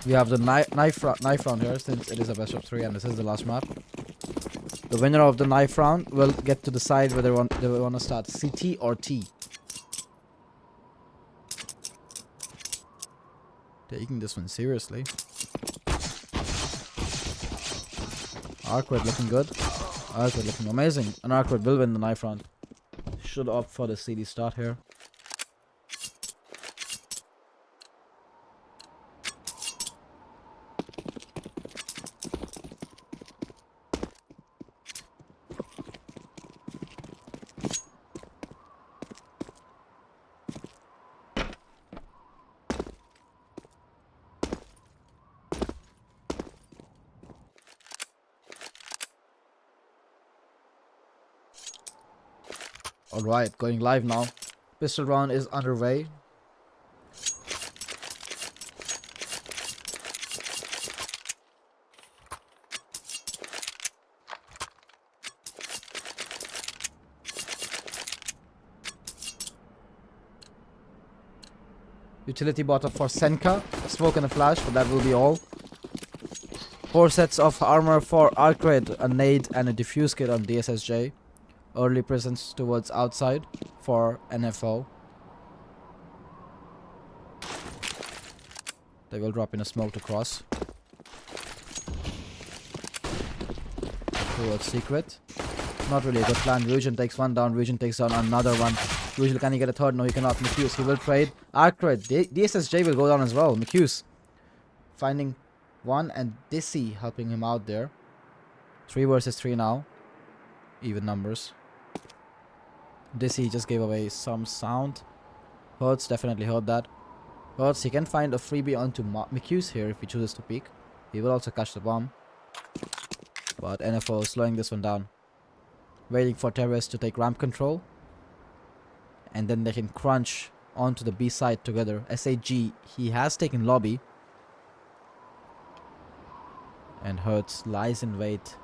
We have the knife round here, since it is a best of 3 and this is the last map. The winner of the knife round will get to decide whether they want to start CT or T. Taking this one seriously. Arcred looking good. Arcred looking amazing. And Arcred will win the knife round. Should opt for the CD start here. Alright, going live now. Pistol round is underway. Utility bot up for Senka. Smoke and a flash, but that will be all. 4 sets of armor for Arcred, a nade and a diffuse kit on DSSJ. Early presence towards outside for NFO. They will drop in a smoke to cross. Towards secret. Not really a good plan. Ryujin takes one down. Ryujin takes down another one. Ryujin, can he get a third? No, he cannot. Mcuse, he will trade. Arcred. DSSJ will go down as well. Mcuse finding one and Dissy helping him out there. 3 versus 3 now. Even numbers. Dissy just gave away some sound. Hertz definitely heard that. Hertz, he can find a freebie onto Mcuse here if he chooses to peek. He will also catch the bomb. But NFO is slowing this one down. Waiting for Terrace to take ramp control. And then they can crunch onto the B side together. SAG, he has taken lobby. And Hertz lies in wait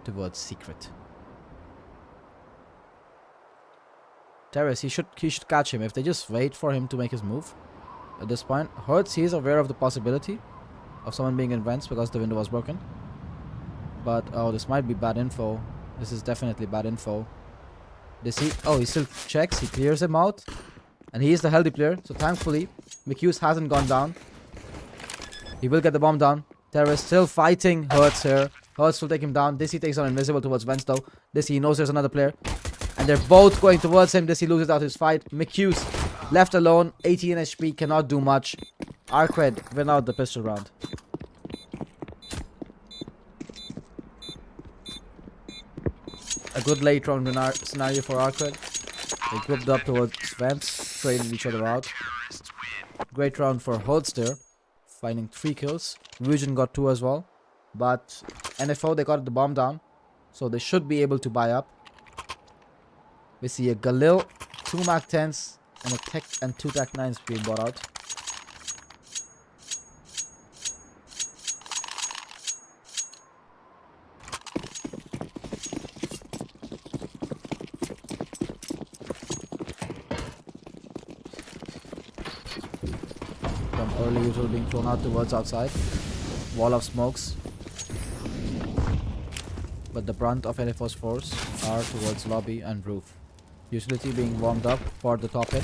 towards secret. Terrace, he should catch him if they just wait for him to make his move. At this point, Hertz, he is aware of the possibility of someone being in vents because the window was broken. But oh, this might be bad info. This is definitely bad info. Oh, he still checks. He clears him out, and he is the healthy player. So thankfully, Mcuse hasn't gone down. He will get the bomb down. Terrace still fighting Hertz here. Hertz will take him down. Dissy takes on Invisible towards vents though. Dissy knows there's another player. And they're both going towards him. Dissy loses out his fight. Mcuse left alone. 18 HP. Cannot do much. Arcred win out the pistol round. A good late round scenario for Arcred. They grouped up towards vents. Trading each other out. Great round for Holster. Finding 3 kills. Ryujin got 2 as well. But NFO, they got the bomb down. So they should be able to buy up. We see a Galil, 2 Mac 10s, and a Tech and 2 Tech 9s being bought out. Some early usual being thrown out towards outside. Wall of smokes. but the brunt of NFO's force are towards lobby and roof. Utility being warmed up for the top hit.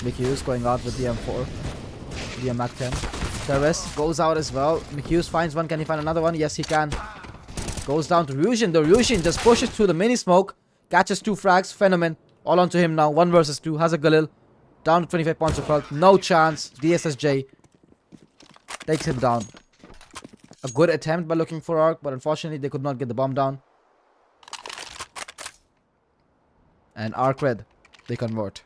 McHughes going out with the M4. The MAC-10. Terrace goes out as well. McHughes finds one. Can he find another one? Yes, he can. Goes down to Ryujin. The Ryujin just pushes through the mini smoke. Catches 2 frags. Phenomen. All onto him now. 1 versus 2. Has a Galil. Down to 25 points of health. No chance. DSSJ takes him down. A good attempt by looking for Arc, but unfortunately they could not get the bomb down. And Arc Red, they convert.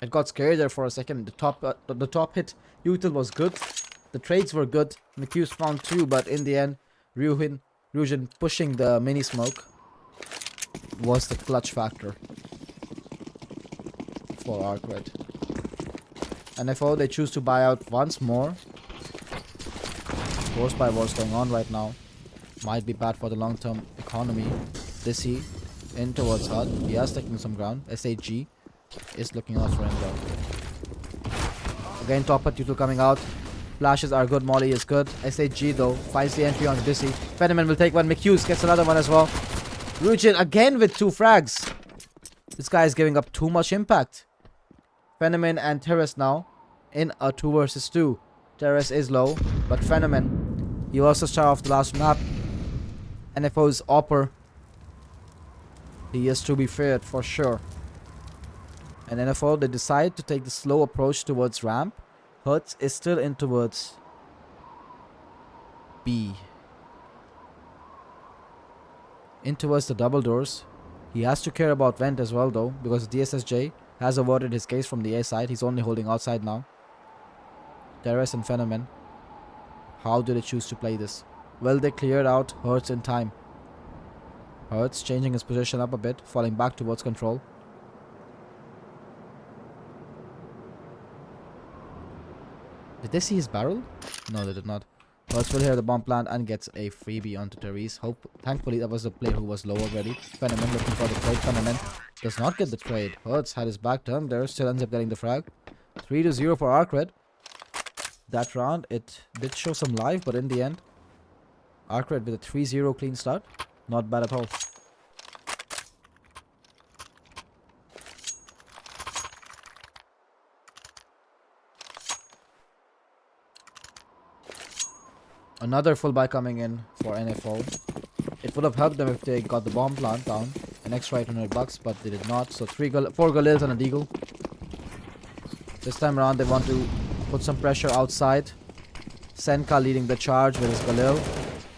It got scary there for a second. The top hit util was good. The trades were good. McHughes found 2, but in the end, Ryujin pushing the mini smoke was the clutch factor for Arc Red. NFO, they choose to buy out once more. Wars by wars going on right now. Might be bad for the long-term economy. Dizzy in towards HUD. He has taken some ground. SAG is looking out for him though. Again, top hit util coming out. Flashes are good. Molly is good. SAG though finds the entry on Dizzy. Phenomen will take one. McHughes gets another one as well. Ryujin again with 2 frags. This guy is giving up too much impact. Phenomen and Terrace now in a 2 versus 2. Terrace is low, but Phenomen, he also start off the last map. NFO's Opper, he is to be feared for sure. And NFO, they decide to take the slow approach towards ramp. Hertz is still in towards B. In towards the double doors. He has to care about vent as well though, because DSSJ has averted his case from the A side. He's only holding outside now. Terrace and Phenomen. How do they choose to play this? Well, they cleared out Hertz in time. Hertz changing his position up a bit, falling back towards control. Did they see his barrel? No, they did not. Hertz will hear the bomb plant and gets a freebie onto Therese. Thankfully, that was the player who was low already. Phenomen looking for the trade. Phenomen does not get the trade. Hertz had his back turned there, still ends up getting the frag. 3-0 for Arc Red. That round, it did show some life, but in the end, Arc Red with a 3-0 clean start. Not bad at all. Another full buy coming in for NFO. It would have helped them if they got the bomb plant down. An extra $800, but they did not. So 4 Galils and a Deagle. This time around, they want to put some pressure outside. Senka leading the charge with his Galil.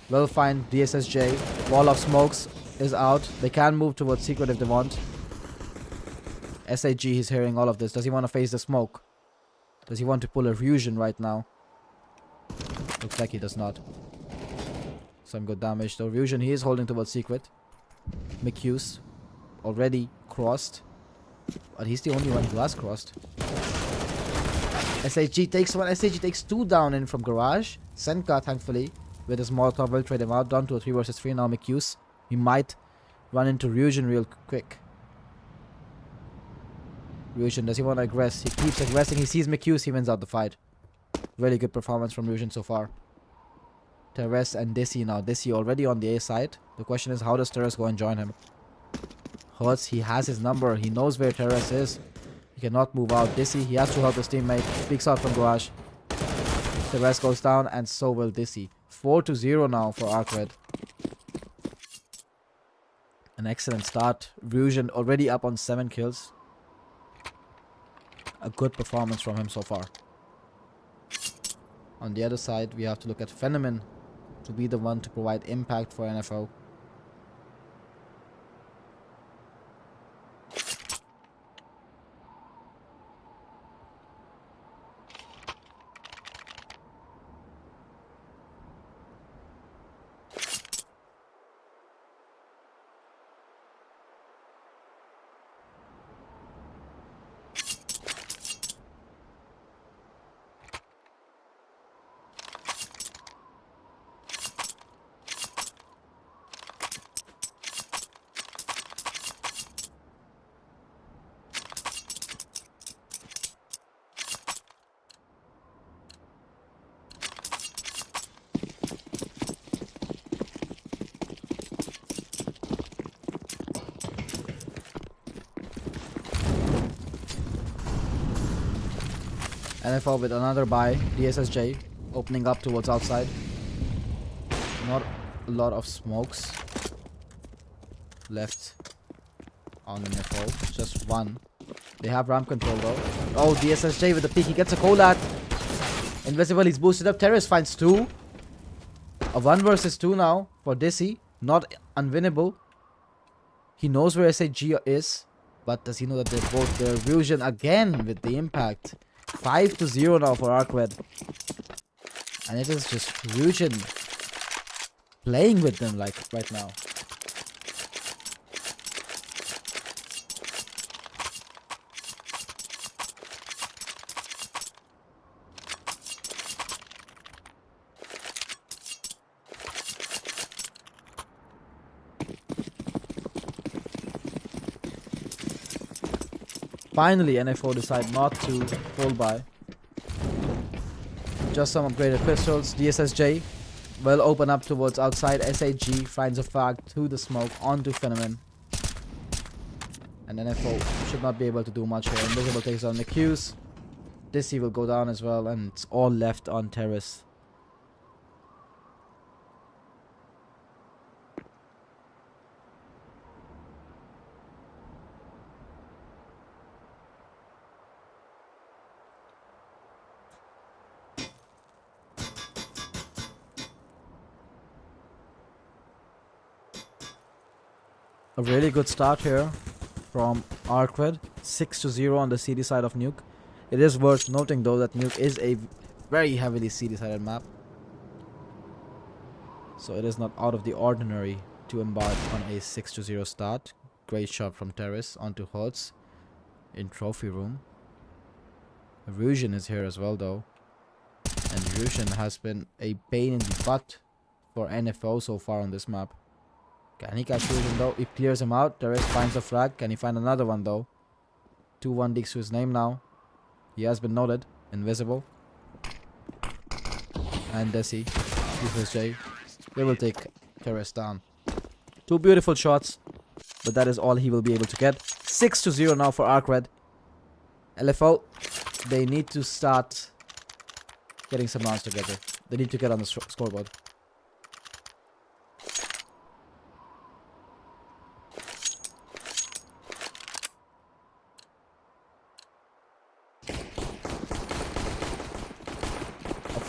Will find DSSJ. Wall of smokes is out. They can move towards secret if they want. SAG, he's hearing all of this. Does he want to face the smoke? Does he want to pull a fusion right now? Looks like he does not. Some good damage though. Fusion, he is holding towards secret. McHughes already crossed. But he's the only one who has crossed. SAG takes one. SAG takes 2 down in from garage. Senka, thankfully, with his Molotov will trade him out. Down to a 3 versus 3 now. McHughes, he might run into Ryujin real quick. Ryujin, does he want to aggress? He keeps aggressing. He sees McHughes. He wins out the fight. Really good performance from Ryujin so far. Terrace and Dizzy now. Dizzy already on the A side. The question is, how does Terrace go and join him? Hertz, he has his number. He knows where Terrace is. He cannot move out. Dizzy, he has to help his teammate. Peeks out from garage. Terrace goes down, and so will Dizzy. 4-0 now for Arc Red. An excellent start. Ryujin already up on 7 kills. A good performance from him so far. On the other side, we have to look at Phenomen to be the one to provide impact for NFO. NFL with another buy. DSSJ opening up towards outside. Not a lot of smokes left on NFL. Just one. They have ramp control though. Oh, DSSJ with the peek. He gets a Colat. Invisible, he's boosted up. Terrace finds two. A 1 versus 2 now for Dizzy. Not unwinnable. He knows where SAG is. But does he know that they're both there? Fusion again with the impact. 5-0 now for Arkwed. And it is just Fusion playing with them like right now. Finally, NFO decide not to full buy. Just some upgraded pistols. DSSJ will open up towards outside. SAG finds a frag to the smoke onto Phenomenon. And NFO should not be able to do much here. Invisible takes on the Qs. Dizzy will go down as well, and it's all left on Terrace. A really good start here from Arkwed. 6-0 on the CD side of Nuke. It is worth noting though that Nuke is a very heavily CD sided map. So it is not out of the ordinary to embark on a 6-0 start. Great shot from Terrace onto Holtz in trophy room. Erusion is here as well though. And Erusion has been a pain in the butt for NFO so far on this map. Can he catch Fusion though? He clears him out. Terrace finds a frag. Can he find another one though? 2-1 digs to his name now. He has been noted. Invisible. And Desi. DSSJ. They will take Terrace down. Two beautiful shots. But that is all he will be able to get. 6-0 now for Arkwed. LFO. They need to start getting some rounds together. They need to get on the scoreboard.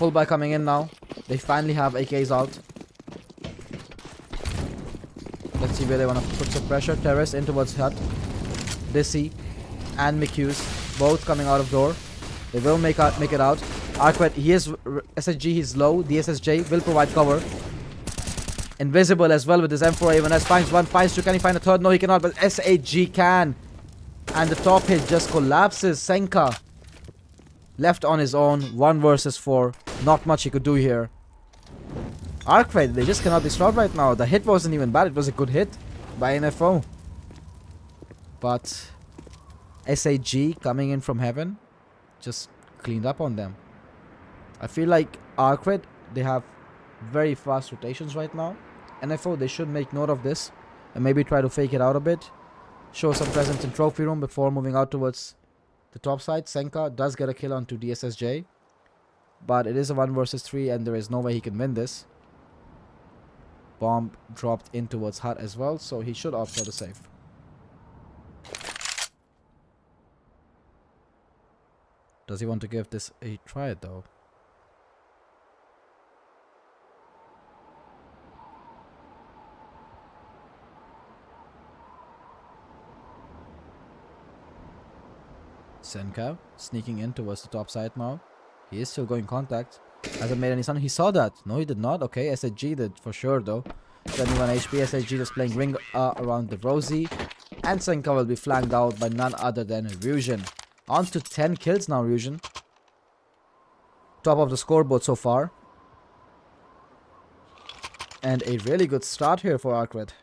Full buy coming in now. They finally have AKs out. Let's see where they want to put some pressure. Terrace in towards Hut. Dizzy and McHughes both coming out of door. They will make it out. Arkwed, he is SSG, he's low. DSSJ will provide cover. Invisible as well with his M4A1S. Finds one, finds two. Can he find a third? No, he cannot. But SAG can. And the top hit just collapses. Senka left on his own. 1 versus 4. Not much he could do here. Arkwed, they just cannot be stopped right now. The hit wasn't even bad. It was a good hit by NFO. But SAG coming in from heaven just cleaned up on them. I feel like Arkwed, they have very fast rotations right now. NFO, they should make note of this and maybe try to fake it out a bit. Show some presence in trophy room before moving out towards the top side. Senka does get a kill onto DSSJ. But it is a 1 versus 3 and there is no way he can win this. Bomb dropped in towards Hut as well, so he should opt for the save. Does he want to give this a try though? Senka sneaking in towards the top side now. He is still going contact. Hasn't made any sound. He saw that. No, he did not. Okay, SSG did for sure though. 71 HP. SSG just playing ring around the Rosie. And Senka will be flanked out by none other than Rusian. On to 10 kills now, Rusian. Top of the scoreboard so far. And a really good start here for Arkwed.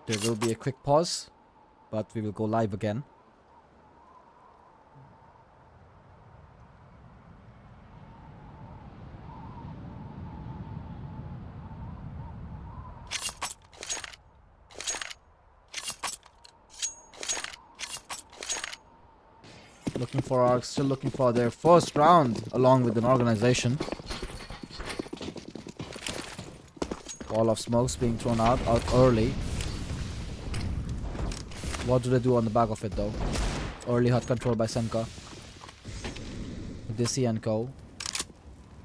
There will be a quick pause, but we will go live again. Looking for Arc, still looking for their first round along with an organization. Wall of smokes being thrown out early. What do they do on the back of it though? Early hut control by Senka. Dizzy and Co.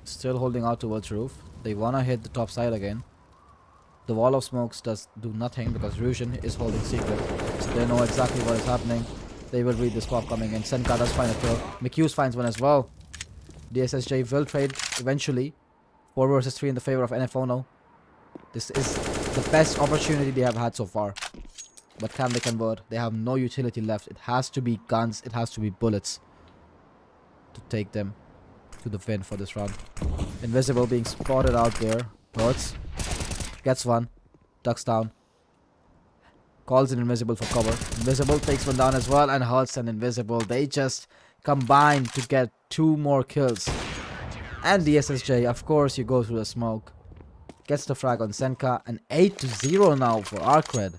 Still holding out towards roof. They wanna hit the top side again. The wall of smokes does do nothing because Ryujin is holding secret. So they know exactly what is happening. They will read this pop coming in. Senka does find a kill. McHughes finds one as well. DSSJ will trade eventually. 4 versus 3 in the favor of NFO now. This is the best opportunity they have had so far. But can they convert? They have no utility left. It has to be guns. It has to be bullets to take them to the win for this round. Invisible being spotted out there. Hurts. Gets one. Ducks down. Calls in Invisible for cover. Invisible takes one down as well. And Hurts and Invisible, they just combine to get 2 more kills. And the SSJ, of course, you go through the smoke. Gets the frag on Senka. And 8-0 now for Arcred.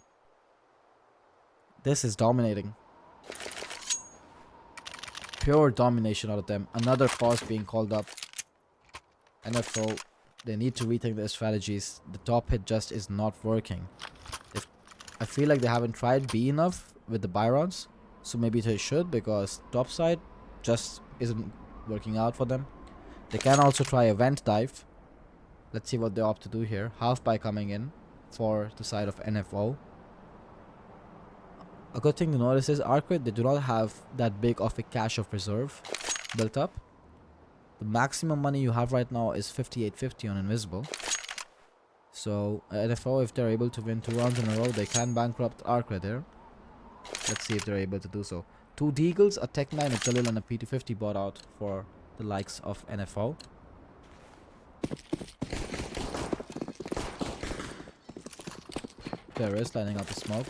This is dominating. Pure domination out of them. Another pause being called up. NFO, they need to rethink their strategies. The top hit just is not working. I feel like they haven't tried B enough with the Byrons. So maybe they should, because top side just isn't working out for them. They can also try a vent dive. Let's see what they opt to do here. Half by coming in for the side of NFO. A good thing to notice is Arcade, they do not have that big of a cache of reserve built up. The maximum money you have right now is 5850 on Invisible. So NFO, if they're able to win 2 rounds in a row, they can bankrupt Arcade there. Let's see if they're able to do so. 2 Deagles, a Tech 9, a Jalil and a P250 bought out for the likes of NFO. There is lining up the smoke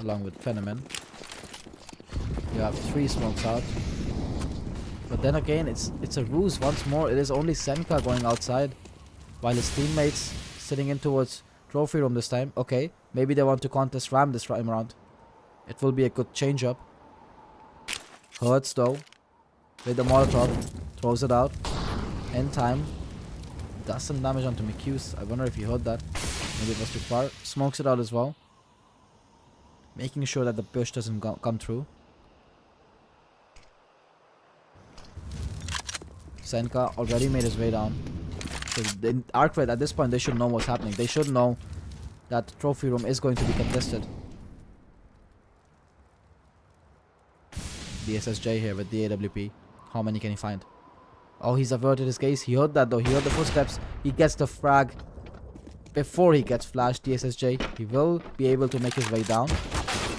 along with Phenomen. You have 3 smokes out. But then again, it's a ruse once more. It is only Senka going outside while his teammates sitting in towards trophy room this time. Okay, maybe they want to contest Ram this time around. It will be a good change up. Hurts though with the Molotov, throws it out in time. Does some damage onto McHughes. I wonder if he heard that. Maybe it was too far. Smokes it out as well, making sure that the push doesn't come through. Senka already made his way down. So in Arcred at this point, they should know what's happening. They should know that the trophy room is going to be contested. The SSJ here with the AWP. How many can he find? Oh, he's averted his gaze. He heard that though. He heard the footsteps. He gets the frag before he gets flashed. The SSJ. He will be able to make his way down.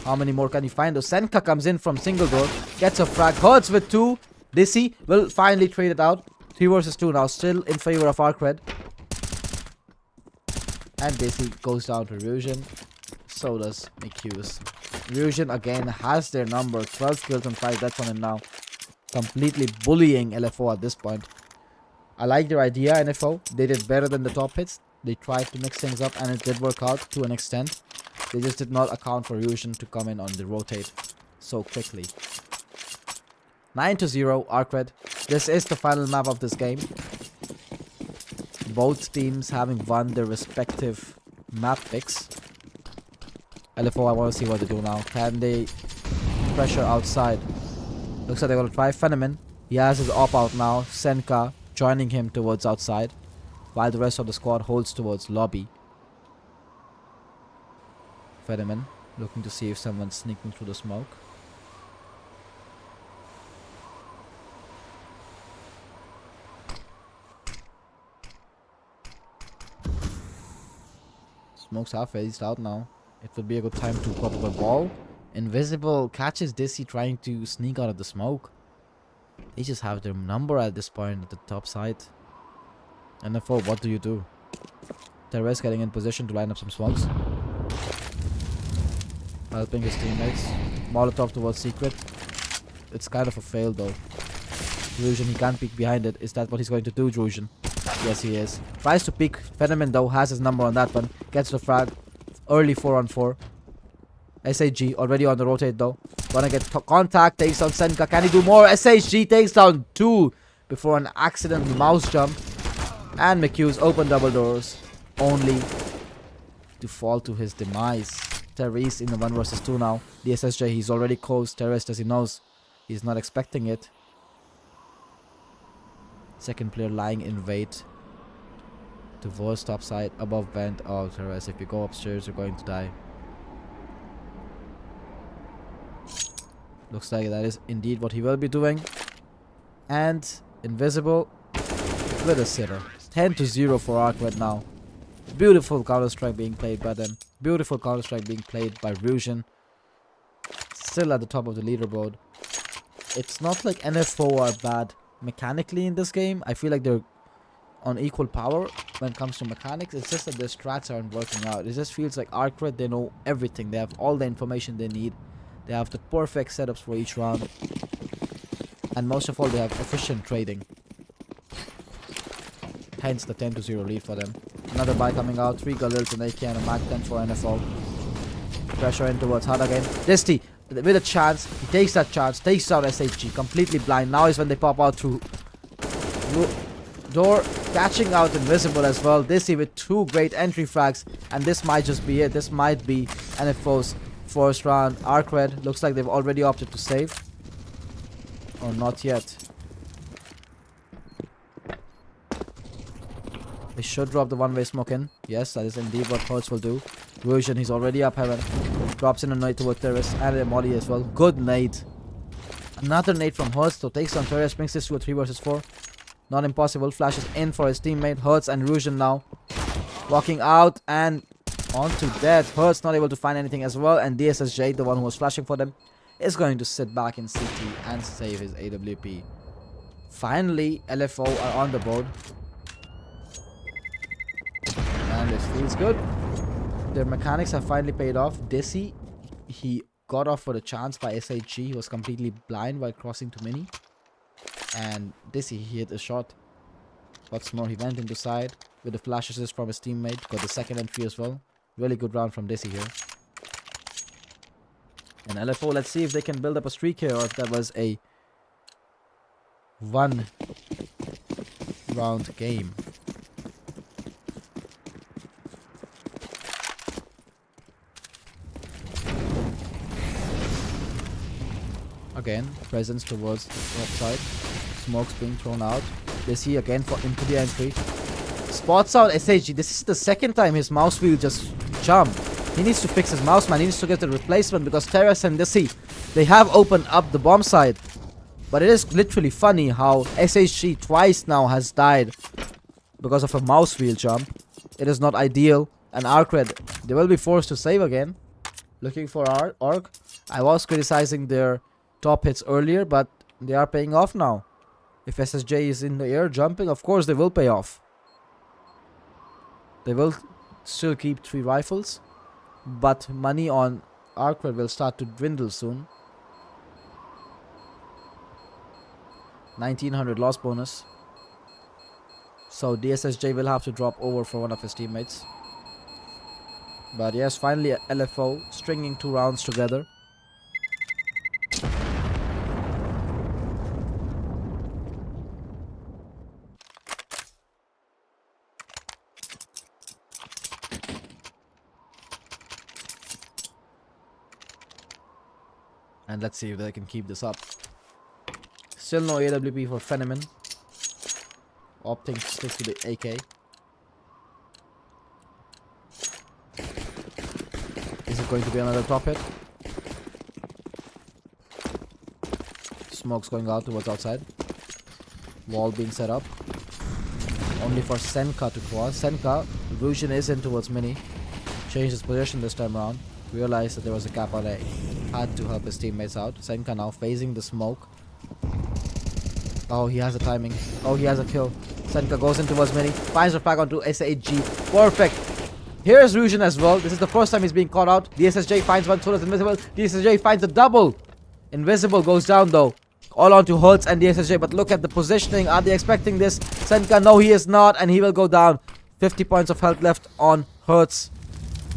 How many more can he find? Though Senka comes in from single door. Gets a frag. Hurts with 2. Dizzy will finally trade it out. 3 versus 2 now. Still in favor of Arcred. And Dizzy goes down to Ryujin. So does McHughes. Ryujin again has their number. 12 kills and 5 deaths on him now. Completely bullying LFO at this point. I like their idea, NFO. They did better than the top hits. They tried to mix things up and it did work out to an extent. They just did not account for Ryujin to come in on the rotate so quickly. 9-0 Arcred. This is the final map of this game. Both teams having won their respective map picks. LFO, I want to see what they do now. Can they pressure outside? Looks like they're going to try Phenomen. He has his op out now. Senka joining him towards outside, while the rest of the squad holds towards lobby. Phenomen looking to see if someone's sneaking through the smoke. Smokes are phased out now. It would be a good time to pop up a ball. Invisible catches Dizzy trying to sneak out of the smoke. They just have their number at this point at the top side. NFO, what do you do? Terrorist getting in position to line up some smokes. Helping his teammates. Molotov towards Secret. It's kind of a fail though. Drusian, he can't peek behind it. Is that what he's going to do, Drusian? Yes, he is. Tries to peek. Phenomen though has his number on that one. Gets the frag. Early 4-on-4. SAG already on the rotate though. Gonna get contact. Takes down Senka. Can he do more? SHG takes down 2 before an accidental mouse jump. And McHugh's open double doors. Only to fall to his demise. Therese in the 1 versus 2 now. The SSJ, he's already close. Terrorist, as he knows, he's not expecting it. Second player lying in wait. Divorce top side, above vent. Oh, Terrorist, if you go upstairs, you're going to die. Looks like that is indeed what he will be doing. And Invisible with a sitter. 10-0 for Arc right now. Beautiful Counter-Strike being played by them. Beautiful Counter-Strike being played by Rusian. Still at the top of the leaderboard. It's not like NFO are bad mechanically in this game. I feel like they're on equal power when it comes to mechanics. It's just that their strats aren't working out. It just feels like Arcred, they know everything. They have all the information they need. They have the perfect setups for each round. And most of all, they have efficient trading. Hence the 10-0 lead for them. Another buy coming out. 3 Galils, an AK and a Mag 10 for NFO. Pressure in towards hard again. Disty with a chance. He takes that chance. Takes out SHG. Completely blind. Now is when they pop out through door. Catching out Invisible as well. Disty with 2 great entry frags. And this might just be it. This might be NFO's first round. Arcred looks like they've already opted to save. Or not yet. They should drop the one-way smoke in. Yes, that is indeed what Hertz will do. Rusian, he's already up heaven. Drops in a nade toward Terrace and a Molly as well. Good nade. Another nade from Hertz. So takes on Terrace. Brings this to a 3 versus 4. Not impossible. Flashes in for his teammate. Hertz and Rusian now. Walking out and onto death. Hertz not able to find anything as well. And DSSJ, the one who was flashing for them, is going to sit back in CT and save his AWP. Finally, LFO are on the board. And this feels good. Their mechanics have finally paid off. Dizzy, he got off for the chance by SHG. He was completely blind while crossing to mini. And Dizzy, he hit a shot. What's more, he went into side with the flash assist from his teammate. Got the second entry as well. Really good round from Dizzy here. And LFO, let's see if they can build up a streak here or if that was a 1 round game. Again, presence towards the top side. Smokes being thrown out. They see again for into the entry. Spots out SHG. This is the second time his mouse wheel just jumped. He needs to fix his mouse, man. He needs to get the replacement because Terrace and Dizzy, they have opened up the bomb side. But it is literally funny how SHG twice now has died because of a mouse wheel jump. It is not ideal. And Arcred, they will be forced to save again. Looking for Arc. I was criticizing their top hits earlier, but they are paying off now. If SSJ is in the air jumping, of course they will pay off. They will still keep 3 rifles, but money on Arcred will start to dwindle soon. 1900 loss bonus. So DSSJ will have to drop over for one of his teammates. But yes, finally LFO stringing 2 rounds together. And let's see if they can keep this up. Still no AWP for Phenomen. Opting to stick to the AK. Is it going to be another top hit? Smoke's going out towards outside. Wall being set up. Only for Senka to cross. Senka, Rusian is in towards mini. Changed his position this time around. Realized that there was a cap on A. Had to help his teammates out. Senka now phasing the smoke. Oh, he has a timing. Oh, he has a kill. Senka goes in towards mini. Finds the frag onto SAG. Perfect. Here's Rusian as well. This is the first time he's being caught out. DSSJ finds one, Solas invisible. DSSJ finds a double. Invisible goes down though. All on to Hertz and DSSJ, but look at the positioning. Are they expecting this? Senka, no, he is not, and he will go down. 50 points of health left on Hertz.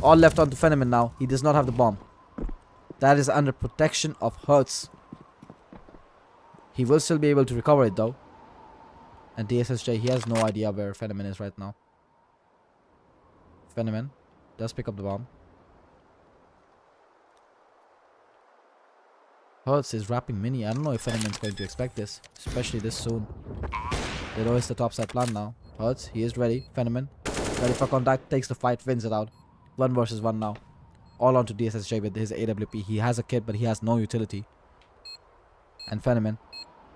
All left on to Phenomen now. He does not have the bomb. That is under protection of Hertz. He will still be able to recover it though. And DSSJ, he has no idea where Phenomen is right now. Phenomen does pick up the bomb. Hertz is wrapping mini. I don't know if Phenomen's going to expect this, especially this soon. They know it's the top side plan now. Hertz, he is ready. Phenomen, ready for contact, takes the fight, wins it out. 1 versus 1 now. All on to DSSJ with his AWP. He has a kit, but he has no utility. And Phenomen,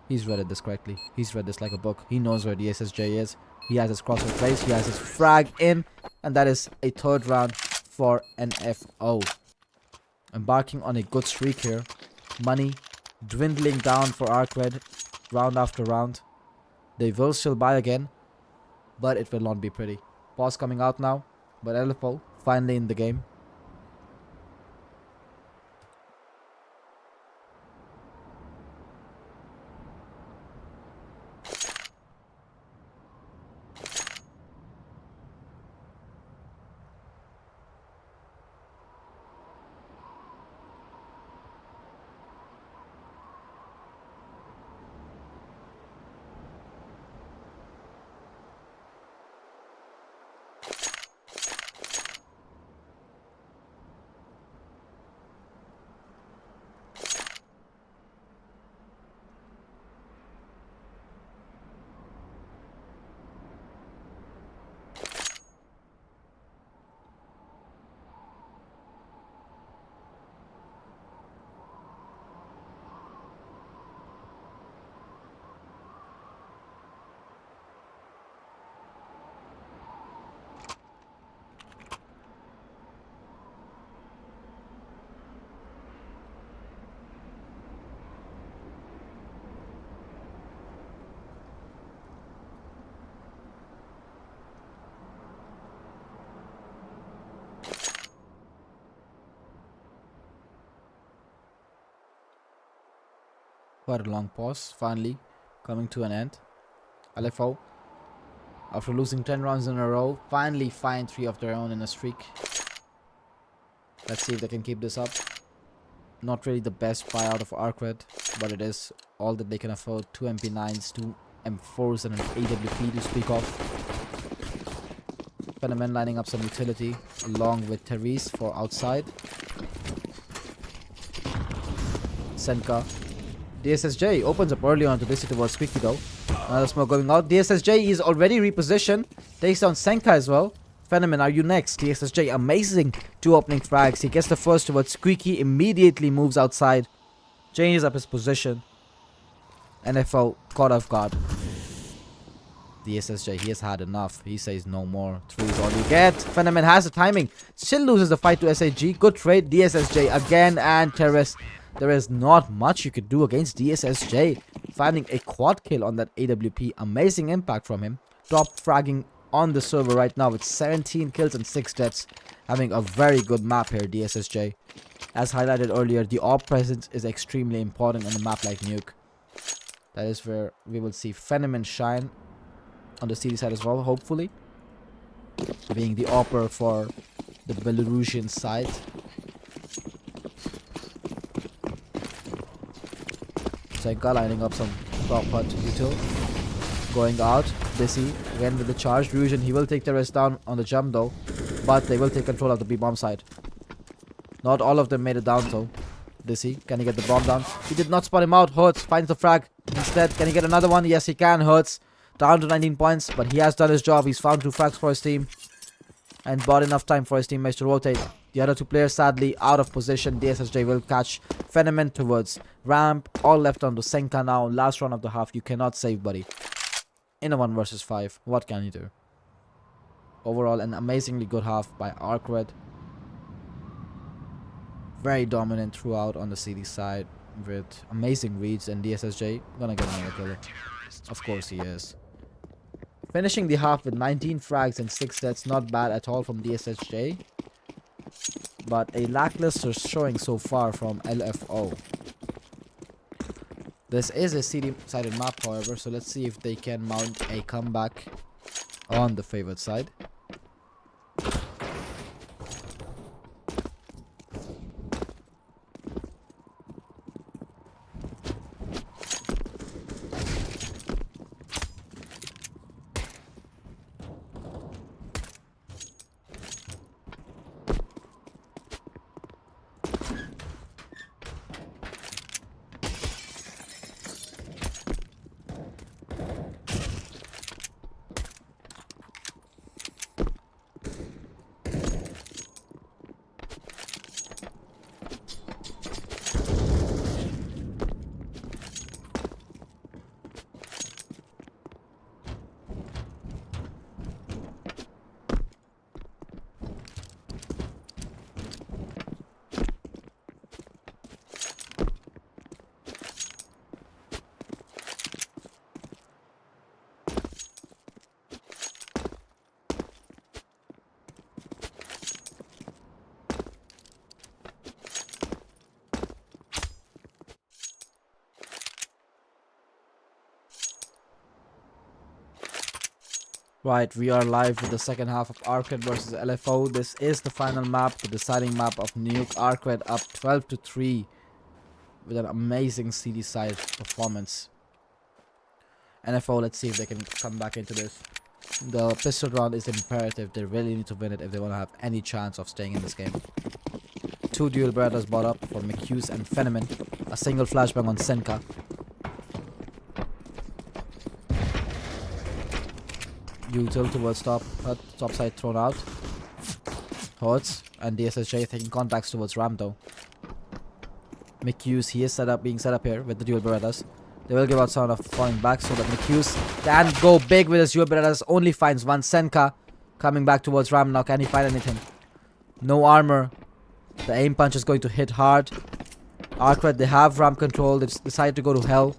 he's read this correctly. He's read this like a book. He knows where DSSJ is. He has his crosshair placed. He has his frag in. And that is a 3rd round for NFO. Embarking on a good streak here. Money dwindling down for Arcred round after round. They will still buy again, but it will not be pretty. Pause coming out now, but LFO finally in the game. Quite a long pause, finally coming to an end. LFO, after losing 10 rounds in a row, finally find 3 of their own in a streak. Let's see if they can keep this up. Not really the best buyout of Arcred, but it is all that they can afford. 2 MP9s, 2 M4s and an AWP to speak of. Phenomen lining up some utility along with Therese for outside. Senka. DSSJ opens up early on to this towards Squeaky though. Another smoke going out. DSSJ is already repositioned. Takes down Senka as well. Phenomen, are you next? DSSJ, amazing 2 opening frags. He gets the first towards Squeaky. Immediately moves outside. Changes up his position. NFO caught off guard. DSSJ, he has had enough. He says no more. 3 is all you get. Phenomen has the timing. Still loses the fight to SAG. Good trade. DSSJ again and Terrace. There is not much you could do against DSSJ. Finding a quad kill on that AWP. Amazing impact from him. Top fragging on the server right now with 17 kills and 6 deaths. Having a very good map here, DSSJ. As highlighted earlier, the AWP presence is extremely important on a map like Nuke. That is where we will see Phenomen shine on the CD side as well, hopefully. Being the AWPer for the Belarusian side. Senka lining up some top hut util. Going out. Busy. Again with the charge. Rusian, he will take the rest down on the jump though. But they will take control of the B-bomb side. Not all of them made it down though. Busy. Can he get the bomb down? He did not spot him out. Hertz finds the frag. Instead, can he get another one? Yes, he can. Hertz down to 19 points. But he has done his job. He's found 2 frags for his team. And bought enough time for his teammates to rotate. The other 2 players sadly out of position. DSSJ will catch Phenomen towards ramp. All left on to Senka now. Last round of the half. You cannot save, buddy. In a 1 versus 5. What can you do? Overall, an amazingly good half by Arcred. Very dominant throughout on the CD side. With amazing reads. And DSSJ gonna get another kill. Of course he is. Finishing the half with 19 frags and 6 deaths, not bad at all from DSSJ. But a lackluster showing so far from LFO. This is a CD-sided map, however, so let's see if they can mount a comeback on the favored side. Right, we are live with the second half of Arcred versus LFO. This is the final map, the deciding map of Nuke. Arcred up 12-3 with an amazing CD side performance. NFO, let's see if they can come back into this. The pistol round is imperative. They really need to win it if they want to have any chance of staying in this game. 2 dual Berettas brought up for McHughes and Fenneman. A single flashbang on Senka. Util towards top side thrown out. Hurts and DSSJ taking contacts towards ramp though. McHughes, he is being set up here with the dual Berettas. They will give out sound of falling back so that McHughes can go big with his dual Berettas. Only finds one. Senka coming back towards ramp now. Can he find anything? No armor. The aim punch is going to hit hard. Arcred, they have ramp control. They decide to go to hell.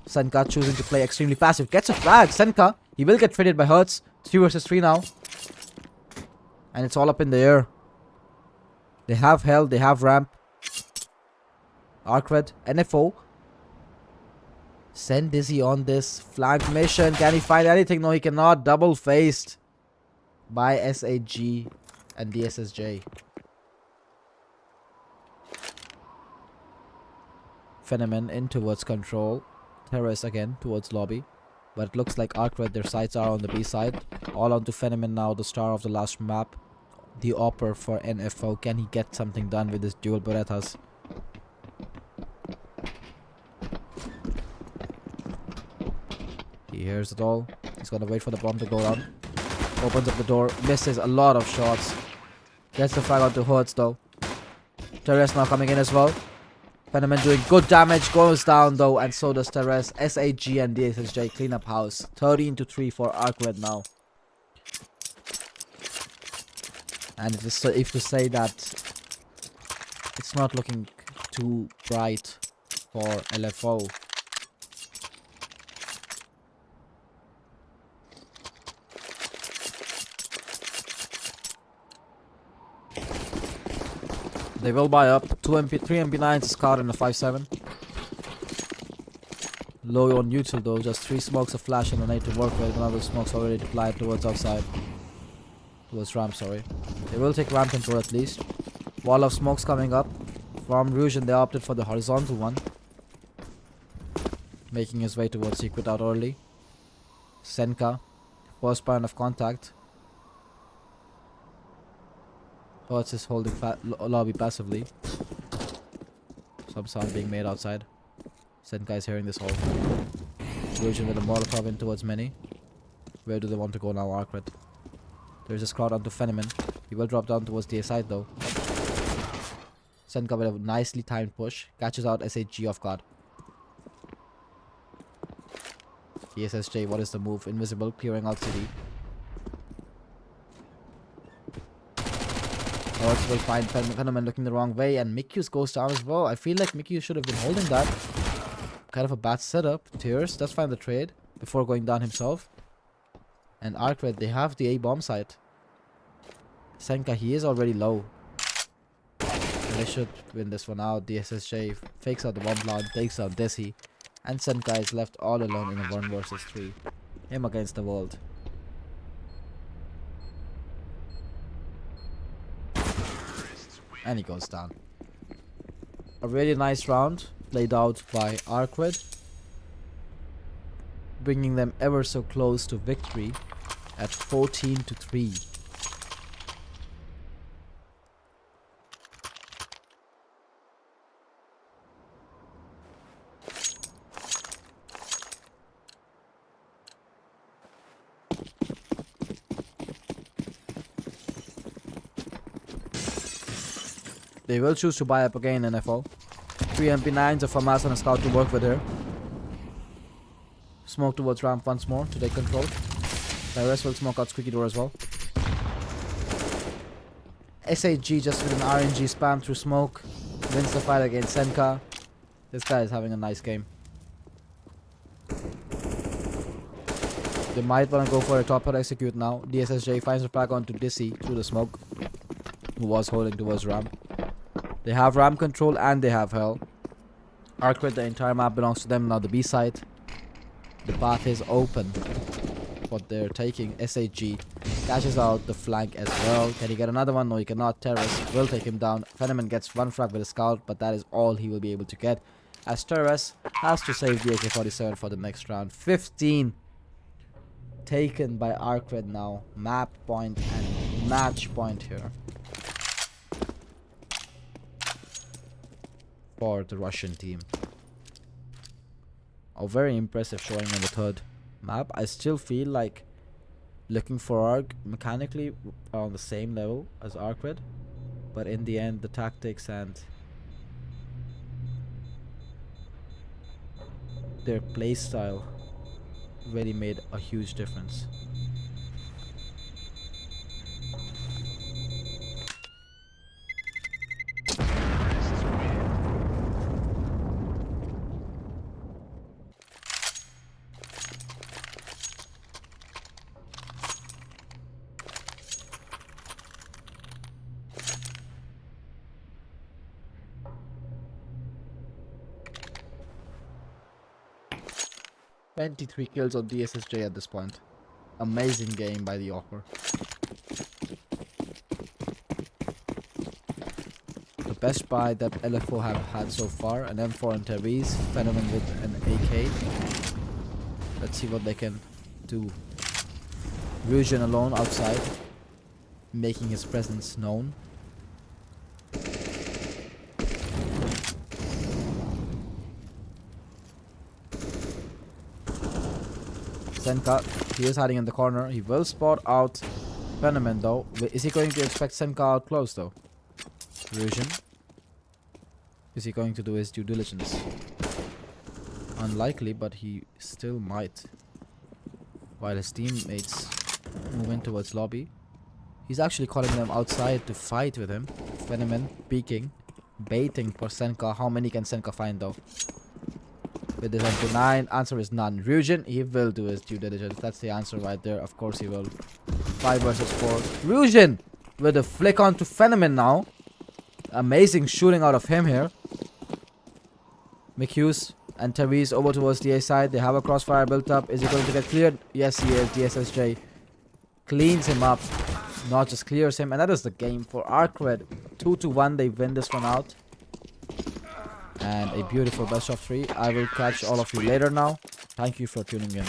Senka choosing to play extremely passive. Gets a frag. Senka. He will get traded by Hertz. 3 versus 3 now. And it's all up in the air. They have hell. They have ramp. Arcred. NFO. Send Dizzy on this flank mission. Can he find anything? No, he cannot. Double faced by SAG and DSSJ. Fenneman in towards control. Terrace again towards lobby. But it looks like Arcred, their sights are on the B side. All onto Fenneman now, the star of the last map. The opper for NFO. Can he get something done with his dual Berettas? He hears it all. He's gonna wait for the bomb to go down. Opens up the door. Misses a lot of shots. Gets the frag onto Hertz though. Teres now coming in as well. Fenneman doing good damage. Goes down though. And so does Teres. SAG and DSSJ clean up house. 13-3 for Arcred now. And it is safe to say that it's not looking too bright for LFO. They will buy up 3 MP9s, a Scar and a 5.7. Low on neutral though, just 3 smokes, a flash and a nade to work with. Another smoke's already deployed towards outside. Towards ramp, sorry. They will take ramp control at least. Wall of smokes coming up. From Rouge and they opted for the horizontal one. Making his way towards secret out early. Senka. First point of contact. Hertz is holding lobby passively. Some sound being made outside. Senka is hearing this all. Rouge with a Molotov in towards many. Where do they want to go now, Arcred? There's a crowd onto Fenneman. He will drop down towards the side though. Senka with a nicely timed push. Catches out SAG off guard. ESSJ, what is the move? Invisible, clearing out city. Hertz will find Fenneman looking the wrong way, and McHughes goes down as well. I feel like McHughes should have been holding that. Kind of a bad setup. Tears does find the trade before going down himself. And Arkwed, they have the A bomb site. Senka, he is already low. And they should win this one out. The SSJ fakes out the bomb plant, takes out Desi. And Senka is left all alone in a 1 versus 3. Him against the world. And he goes down. A really nice round played out by Arkwed, bringing them ever so close to victory at 14-3. They will choose to buy up again in FO. 3 MP9s of Hamas and a scout to work with here. Smoke towards ramp once more to take control. The rest will smoke out squeaky door as well. SAG just with an RNG spam through smoke. Wins the fight against Senka. This guy is having a nice game. They might want to go for a top or execute now. DSSJ finds a back onto Dizzy through the smoke, who was holding towards ramp. They have ramp control and they have hell. Arkwed, the entire map belongs to them. Now the B side. The path is open. What they're taking. SAG cashes out the flank as well. Can he get another one? No, he cannot. Terrace will take him down. Phenomen gets one frag with a scout, but that is all he will be able to get, as Terrace has to save the AK-47 for the next round. 15 taken by Arkwed now. Map point and match point here for the Russian team. A very impressive showing on the third map. I still feel like looking for Ark mechanically are on the same level as Arkwed, but in the end the tactics and their playstyle really made a huge difference. $23 kills on DSSJ at this point. Amazing game by the Opera. The best buy that LFO have had so far, an M4 and Therese, Phenomen with an AK. Let's see what they can do. Rujan alone outside, making his presence known. Senka, he is hiding in the corner. He will spot out Phenomen though. Is he going to expect Senka out close though? Rujan. Is he going to do his due diligence? Unlikely, but he still might. While his teammates move in towards lobby. He's actually calling them outside to fight with him. Phenomen peeking, baiting for Senka. How many can Senka find though? With his MP9, answer is none. Rujan, he will do his due diligence. That's the answer right there. Of course he will. 5 versus 4. Rujan with a flick onto Phenomen now. Amazing shooting out of him here. McHughes and Therese over towards the A side. They have a crossfire built up. Is he going to get cleared? Yes, he is. DSSJ cleans him up. Not just clears him. And that is the game for Arkwed. 2-1. They win this one out. And a beautiful best of 3. I will catch all of you later now. Thank you for tuning in.